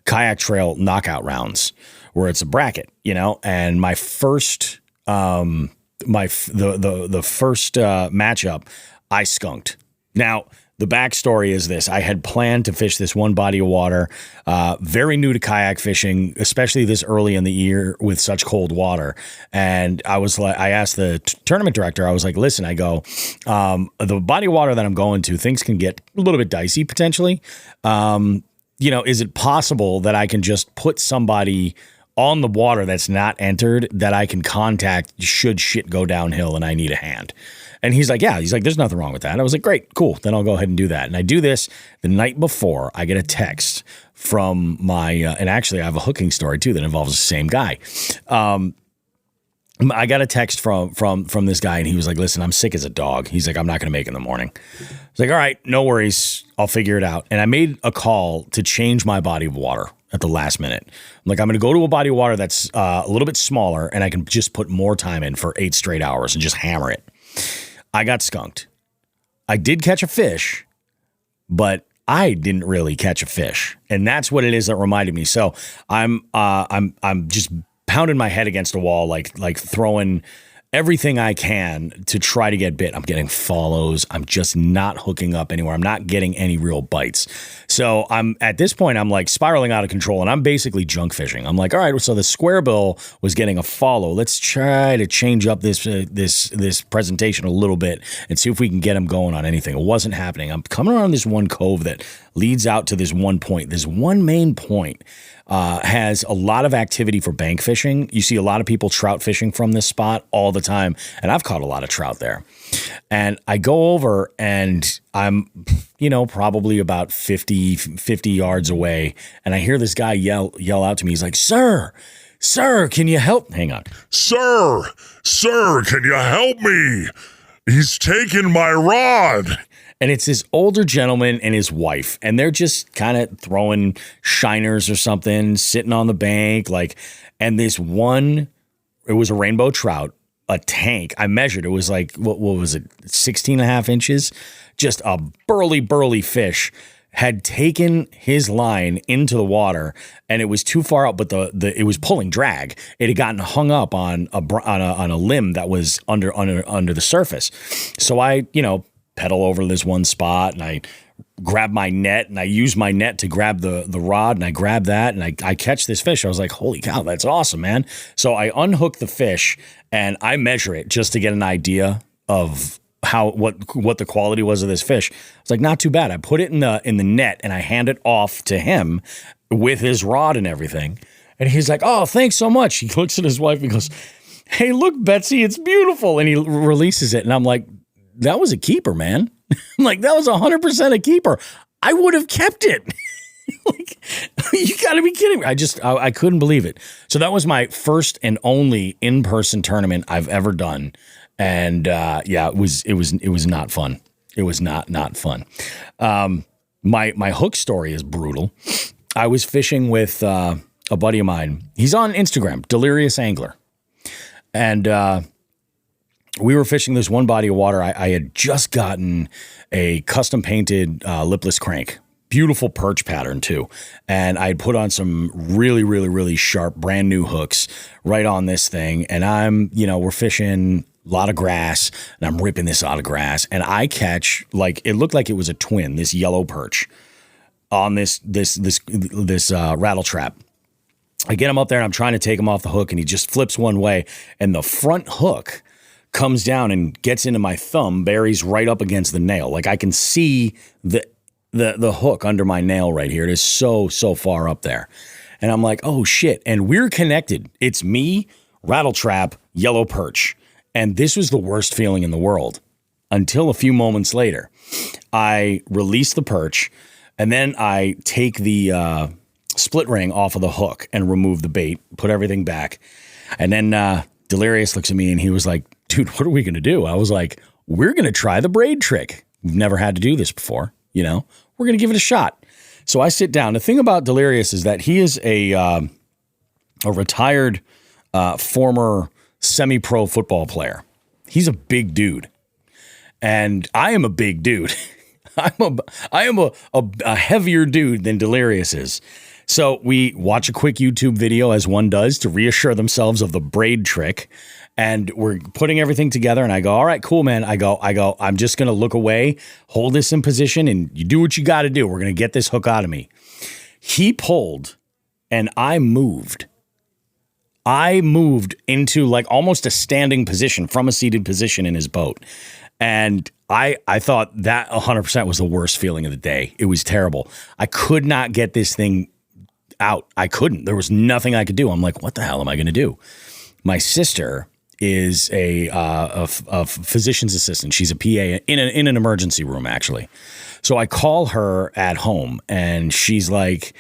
kayak trail knockout rounds where it's a bracket, and my first the first matchup, I skunked. Now, the backstory is this. I had planned to fish this one body of water, very new to kayak fishing, especially this early in the year with such cold water. And I asked the tournament director, I was like, listen, I go, the body of water that I'm going to, things can get a little bit dicey potentially. Is it possible that I can just put somebody on the water that's not entered that I can contact should shit go downhill and I need a hand? And he's like, yeah. He's like, there's nothing wrong with that. I was like, great, cool. Then I'll go ahead and do that. And I do this the night before. I get a text from my, and actually I have a hooking story too that involves the same guy. I got a text from this guy, and he was like, listen, I'm sick as a dog. He's like, I'm not going to make it in the morning. I was like, all right, no worries. I'll figure it out. And I made a call to change my body of water at the last minute. I'm like, I'm going to go to a body of water that's a little bit smaller, and I can just put more time in for 8 straight hours and just hammer it. I got skunked. I did catch a fish, but I didn't really catch a fish. And that's what it is that reminded me. So I'm just pounding my head against a wall, like throwing everything I can to try to get bit. I'm getting follows. I'm just not hooking up anywhere. I'm not getting any real bites. So I'm at this point, I'm like spiraling out of control, and I'm basically junk fishing. I'm like, all right, so the square bill was getting a follow. Let's try to change up this presentation a little bit and see if we can get him going on anything. It wasn't happening. I'm coming around this one cove that leads out to this one point. This one main point has a lot of activity for bank fishing. You see a lot of people trout fishing from this spot all the time, and I've caught a lot of trout there. And I go over, and I'm, probably about 50 yards away, and I hear this guy yell out to me. He's like, Sir, can you help? Hang on. Sir, can you help me? He's taken my rod. And it's this older gentleman and his wife, and they're just kind of throwing shiners or something, sitting on the bank, and this one, it was a rainbow trout, a tank. I measured, it was like, what was it, 16 and a half inches? Just a burly fish had taken his line into the water, and it was too far out, but it was pulling drag. It had gotten hung up on a limb that was under the surface. So I, pedal over this one spot, and I grab my net, and I use my net to grab the rod, and I grab that, and I catch this fish. I was like, holy cow, that's awesome, man. So I unhook the fish, and I measure it just to get an idea of what the quality was of this fish. It's like, not too bad. I put it in the net, and I hand it off to him with his rod and everything. And he's like, oh, thanks so much. He looks at his wife and goes, hey, look, Betsy, it's beautiful. And he releases it, and I'm like, that was a keeper, man. Like, that was 100% a keeper. I would have kept it. Like, you gotta be kidding me. I couldn't believe it. So that was my first and only in-person tournament I've ever done. And it was not fun. It was not fun. My hook story is brutal. I was fishing with a buddy of mine. He's on Instagram, Delirious Angler. And we were fishing this one body of water. I had just gotten a custom painted lipless crank. Beautiful perch pattern too. And I put on some really, really, really sharp brand new hooks right on this thing. And we're fishing a lot of grass, and I'm ripping this out of grass. And I catch, it looked like it was a twin, this yellow perch on this rattle trap. I get him up there, and I'm trying to take him off the hook, and he just flips one way, and the front hook comes down and gets into my thumb, buries right up against the nail. Like, I can see the hook under my nail right here. It is so far up there. And I'm like, oh shit. And we're connected. It's me, rattle trap, yellow perch. And this was the worst feeling in the world until a few moments later. I release the perch, and then I take the split ring off of the hook and remove the bait, put everything back. And then Delirious looks at me, and he was like, dude, what are we going to do? I was like, we're going to try the braid trick. We've never had to do this before. We're going to give it a shot. So I sit down. The thing about Delirious is that he is a retired former semi-pro football player. He's a big dude. And I am a big dude. I am a heavier dude than Delirious is. So we watch a quick YouTube video, as one does, to reassure themselves of the braid trick. And we're putting everything together, and I go, all right, cool, man. I go, I'm just going to look away, hold this in position, and you do what you got to do. We're going to get this hook out of me. He pulled, and I moved. I moved into almost a standing position from a seated position in his boat. And I thought that 100% was the worst feeling of the day. It was terrible. I could not get this thing out. I couldn't. There was nothing I could do. I'm like, what the hell am I going to do? My sister is a physician's assistant. She's a PA in an emergency room, actually. So I call her at home, and she's like,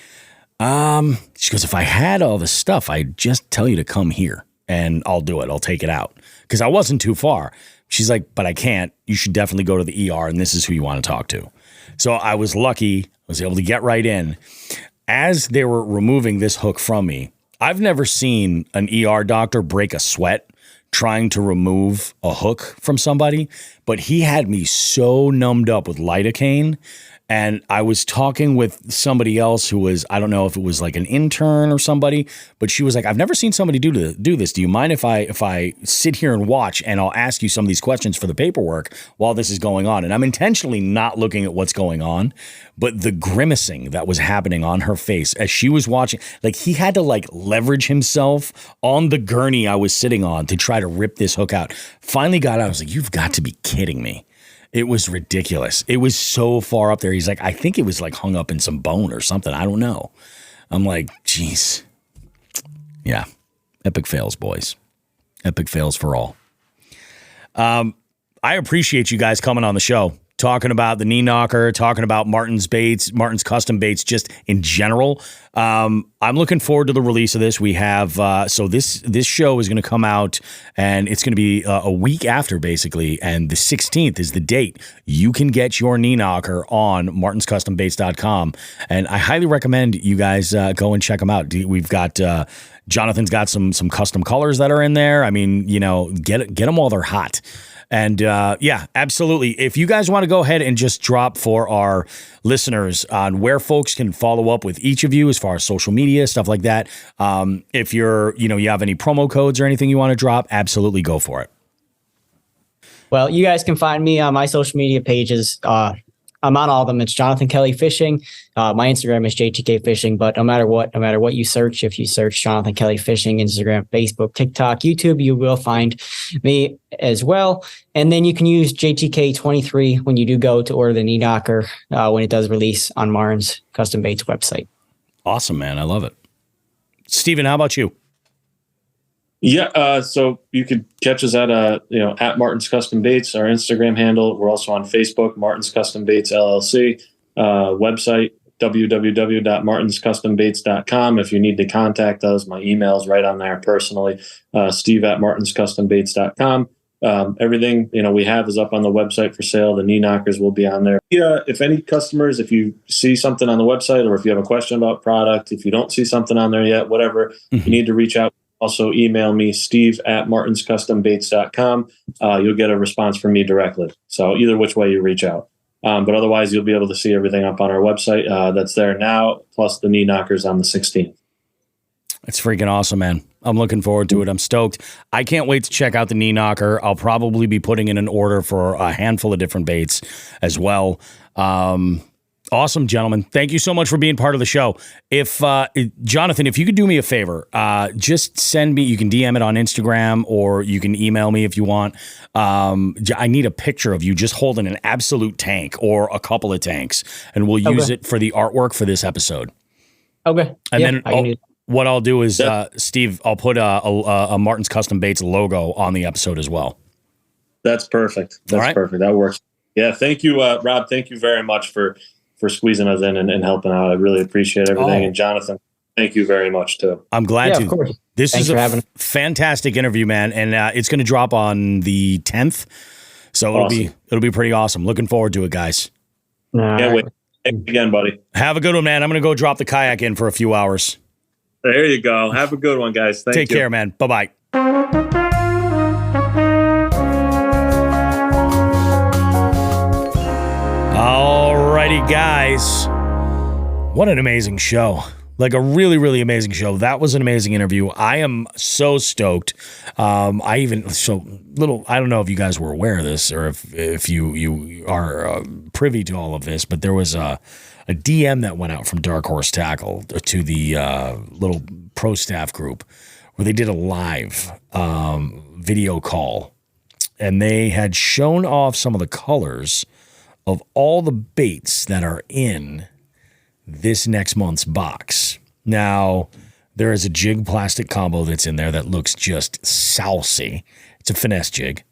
she goes, if I had all the stuff, I'd just tell you to come here. and I'll do it. I'll take it out. Because I wasn't too far. She's like, but I can't. You should definitely go to the ER, and this is who you want to talk to. So I was lucky. I was able to get right in. As they were removing this hook from me, I've never seen an ER doctor break a sweat trying to remove a hook from somebody, but he had me so numbed up with lidocaine. And I was talking with somebody else who was, I don't know if it was like an intern or somebody, but she was like, I've never seen somebody do this. Do you mind if I sit here and watch, and I'll ask you some of these questions for the paperwork while this is going on? And I'm intentionally not looking at what's going on, but the grimacing that was happening on her face as she was watching, like he had to like leverage himself on the gurney I was sitting on to try to rip this hook out. Finally got out. I was like, you've got to be kidding me. It was ridiculous. It was so far up there. He's like, I think it was like hung up in some bone or something. I don't know. I'm like, geez. Yeah. Epic fails, boys. Epic fails for all. I appreciate you guys coming on the show, talking about the Knee Knocker, talking about Martin's baits, Martin's custom baits, just in general. I'm looking forward to the release of this. We have so this show is going to come out, and it's going to be a week after, basically, and the 16th is the date. You can get your Knee Knocker on martinscustombaits.com, and I highly recommend you guys go and check them out. We've got Jonathan's got some custom colors that are in there. I mean, you know, get them while they're hot. And yeah, absolutely. If you guys want to go ahead and just drop for our listeners on where folks can follow up with each of you as far as social media, stuff like that. If you have any promo codes or anything you want to drop, absolutely go for it. Well, you guys can find me on my social media pages. I'm on all of them. It's Jonathan Kelley Fishing. My Instagram is JTK Fishing, but no matter what you search, if you search Jonathan Kelley Fishing, Instagram, Facebook, TikTok, YouTube, you will find me as well. And then you can use JTK23 when you do go to order the Knee Knocker when it does release on Martin's Custom Baits website. Awesome, man. I love it. Steven, how about you? Yeah, so you could catch us at at Martin's Custom Baits, our Instagram handle. We're also on Facebook, Martin's Custom Baits LLC. Website www.martinscustombaits.com. If you need to contact us, my email's right on there personally. Steve@martinscustombaits.com. Everything we have is up on the website for sale. The Knee Knockers will be on there. Yeah, if any customers, if you see something on the website, or if you have a question about product, if you don't see something on there yet, whatever, you need to reach out. Also email me, steve@martinscustombaits.com. You'll get a response from me directly. So either which way you reach out. But otherwise, you'll be able to see everything up on our website that's there now, plus the Knee Knockers on the 16th. It's freaking awesome, man. I'm looking forward to it. I'm stoked. I can't wait to check out the Knee Knocker. I'll probably be putting in an order for a handful of different baits as well. Awesome, gentlemen. Thank you so much for being part of the show. If Jonathan, if you could do me a favor, just send me, you can DM it on Instagram, or you can email me if you want. I need a picture of you just holding an absolute tank or a couple of tanks, and we'll use it for the artwork for this episode. Okay. And then what I'll do is, Steve, I'll put a Martin's Custom Baits logo on the episode as well. That's perfect. That's perfect. That works. Yeah. Thank you, Rob. Thank you very much for squeezing us in and helping out. I really appreciate everything. And Jonathan, thank you very much too. I'm glad to. Of course. This is a fantastic interview, man. And it's going to drop on the 10th. So awesome. it'll be pretty awesome. Looking forward to it, guys. Can't wait. Thanks again, buddy. Have a good one, man. I'm going to go drop the kayak in for a few hours. There you go. Have a good one, guys. Take care, man. Bye-bye. Alrighty, guys. What an amazing show. Like a really, really amazing show. That was an amazing interview. I am so stoked. I don't know if you guys were aware of this, or if you are privy to all of this, but there was a DM that went out from Dark Horse Tackle to the little pro staff group where they did a live video call, and they had shown off some of the colors of all the baits that are in this next month's box. Now, there is a jig plastic combo that's in there that looks just saucy. It's a finesse jig.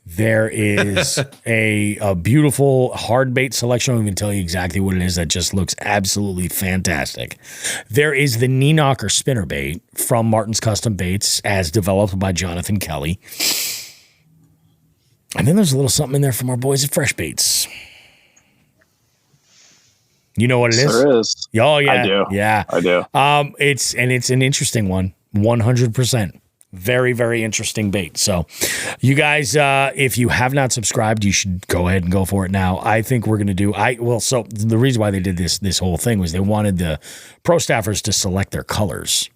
There is a beautiful hard bait selection. I won't even tell you exactly what it is. That just looks absolutely fantastic. There is the Knee Knocker Spinnerbait from Martin's Custom Baits, as developed by Jonathan Kelley. And then there's a little something in there from our boys at Fresh Baits. You know what it is? There is. Oh yeah, I do. Yeah, I do. It's an interesting one. 100%. Very, very interesting bait. So you guys, if you have not subscribed, you should go ahead and go for it now. I think we're going to do, so the reason why they did this whole thing was they wanted the pro staffers to select their colors.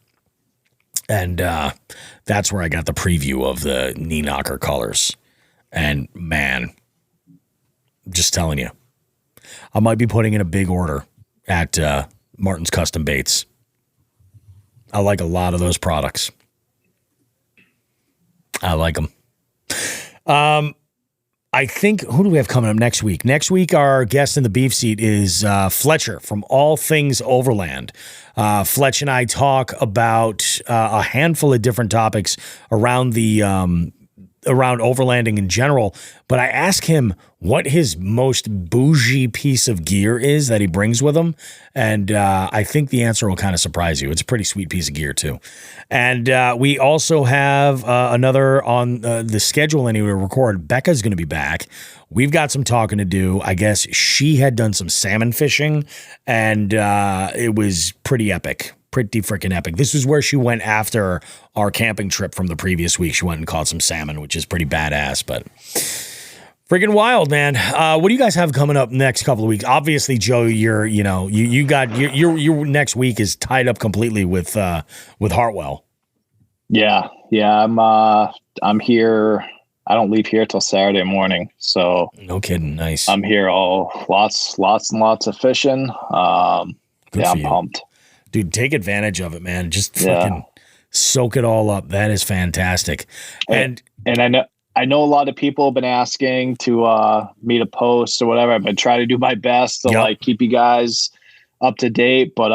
And that's where I got the preview of the Knee Knocker colors. And man, I'm just telling you, I might be putting in a big order at Martin's Custom Baits. I like a lot of those products. I like them. I think, who do we have coming up next week? Next week, our guest in the beef seat is Fletcher from All Things Overland. Fletch and I talk about a handful of different topics around the around overlanding in general, but I ask him what his most bougie piece of gear is that he brings with him, and I think the answer will kind of surprise you. It's a pretty sweet piece of gear too. And we also have another on the schedule anyway to record. Becca's going to be back. We've got some talking to do. I guess she had done some salmon fishing, and it was pretty epic. Pretty freaking epic. This is where she went after our camping trip from the previous week. She went and caught some salmon, which is pretty badass, but freaking wild, man. What do you guys have coming up next couple of weeks? Obviously, Joe, you got your next week is tied up completely with Hartwell. Yeah. I'm here. I don't leave here till Saturday morning. So no kidding. Nice. I'm here lots and lots of fishing. I'm pumped. Dude, take advantage of it, man. Just fucking soak it all up. That is fantastic. And I know a lot of people have been asking to me to post or whatever. I've been trying to do my best to keep you guys up to date. But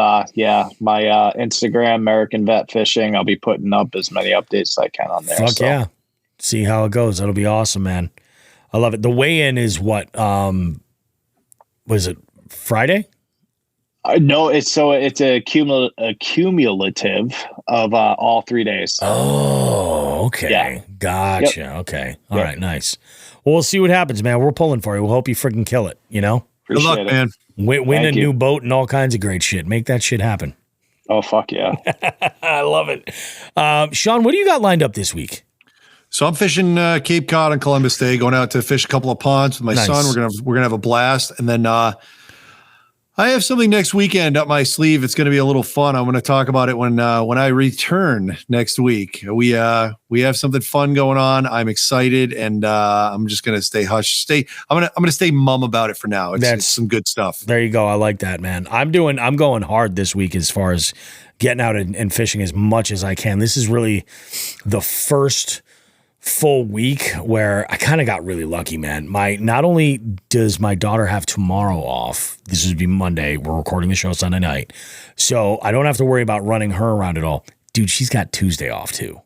my Instagram, American Vet Fishing, I'll be putting up as many updates as I can on there. Fuck yeah. See how it goes. That'll be awesome, man. I love it. The weigh-in is what? Was it Friday? No, it's a cumulative of all 3 days. Oh, okay. Yeah. Gotcha. Yep. Okay. All right. Nice. Well, we'll see what happens, man. We're pulling for you. We'll hope you freaking kill it, you know? Good luck, man. Win a new boat and all kinds of great shit. Make that shit happen. Oh, fuck yeah. I love it. Shawn, what do you got lined up this week? So I'm fishing Cape Cod on Columbus Day, going out to fish a couple of ponds with my son. We're gonna have a blast, and then I have something next weekend up my sleeve. It's going to be a little fun. I'm going to talk about it when I return next week. We have something fun going on. I'm excited, and I'm just going to stay hush. I'm going to stay mum about it for now. It's some good stuff. There you go. I like that, man. I'm going hard this week as far as getting out and fishing as much as I can. This is really the first full week where I kind of got really lucky, man. Not only does my daughter have tomorrow off, this would be Monday, we're recording the show Sunday night, so I don't have to worry about running her around at all. Dude, she's got Tuesday off too.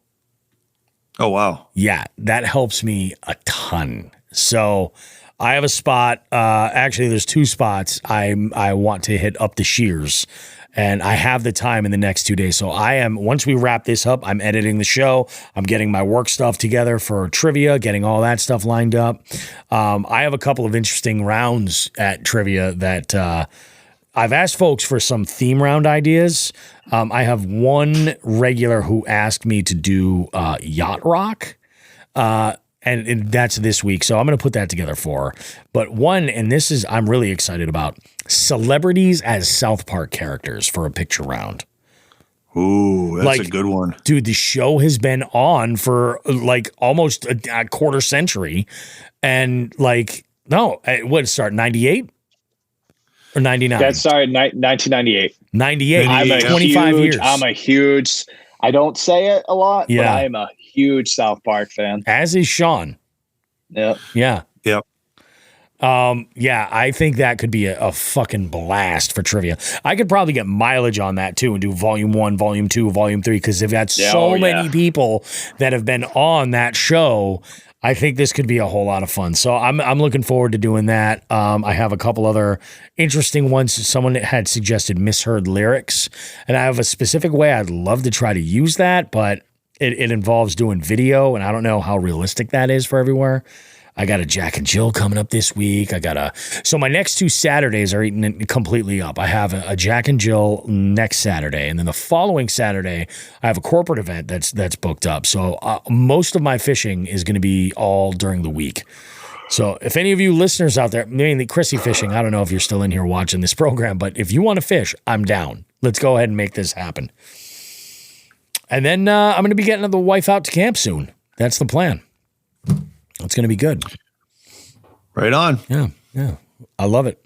Oh, wow. Yeah, that helps me a ton. So I have a spot, actually there's two spots I want to hit up the shears. And I have the time in the next 2 days. So once we wrap this up, I'm editing the show. I'm getting my work stuff together for trivia, getting all that stuff lined up. I have a couple of interesting rounds at trivia that I've asked folks for some theme round ideas. I have one regular who asked me to do yacht rock. And that's this week. So I'm going to put that together for her. But I'm really excited about celebrities as South Park characters for a picture round. Ooh, that's a good one. Dude, the show has been on for almost a quarter century. And what did it start, 98 or 99? That started 1998. 98, 25 years. I'm a huge, I don't say it a lot, but I am a huge South Park fan. As is Shawn. Yep. Yeah. Yep. I think that could be a fucking blast for trivia. I could probably get mileage on that too and do volume 1, volume 2, volume 3, because they've got so many people that have been on that show. I think this could be a whole lot of fun. So I'm looking forward to doing that. I have a couple other interesting ones. Someone had suggested misheard lyrics, and I have a specific way I'd love to try to use that, but it involves doing video, and I don't know how realistic that is for everywhere. I got a Jack and Jill coming up this week. So my next 2 Saturdays are eaten completely up. I have a Jack and Jill next Saturday, and then the following Saturday, I have a corporate event that's booked up. So most of my fishing is going to be all during the week. So if any of you listeners out there, mainly Chrissy Fishing, I don't know if you're still in here watching this program, but if you want to fish, I'm down. Let's go ahead and make this happen. And then I'm going to be getting the wife out to camp soon. That's the plan. It's going to be good. Right on. Yeah. I love it.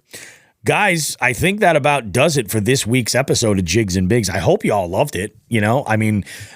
Guys, I think that about does it for this week's episode of Jigs and Bigs. I hope you all loved it.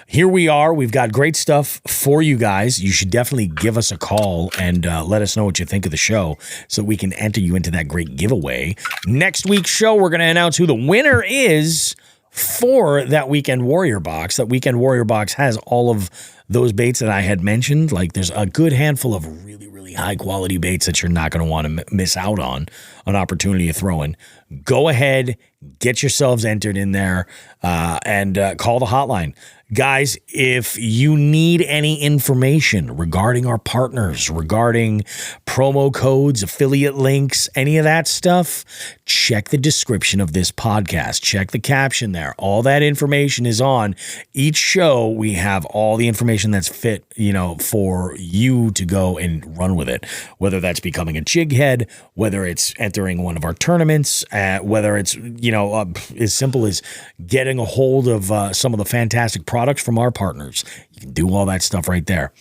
Here we are. We've got great stuff for you guys. You should definitely give us a call and let us know what you think of the show so we can enter you into that great giveaway. Next week's show, we're going to announce who the winner is for that Weekend Warrior box. That Weekend Warrior box has all of those baits that I had mentioned. Like, there's a good handful of really, really high quality baits that you're not going to want to miss out on an opportunity to throw in. Go ahead, get yourselves entered in there, and call the hotline. Guys, if you need any information regarding our partners, regarding promo codes, affiliate links, any of that stuff, check the description of this podcast. Check the caption there. All that information is on each show. We have all the information that's fit, for you to go and run with it, whether that's becoming a jig head, whether it's entering one of our tournaments, whether it's, as simple as getting a hold of some of the fantastic products from our partners. You can do all that stuff right there.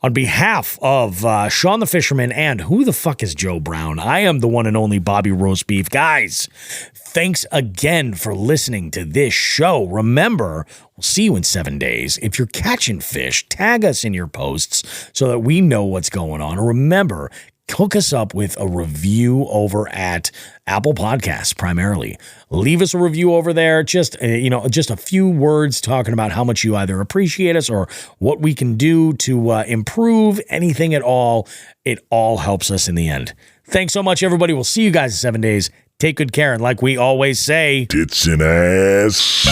On behalf of Shawn the Fisherman and who the fuck is Joe Brown, I am the one and only Bobby Roast Beef. Guys, thanks again for listening to this show. Remember, we'll see you in 7 days. If you're catching fish, tag us in your posts so that we know what's going on. Remember, hook us up with a review over at Apple Podcasts primarily. Leave us a review over there. Just a few words talking about how much you either appreciate us or what we can do to improve anything at all. It all helps us in the end. Thanks so much, everybody. We'll see you guys in 7 days. Take good care. And like we always say, tits and ass.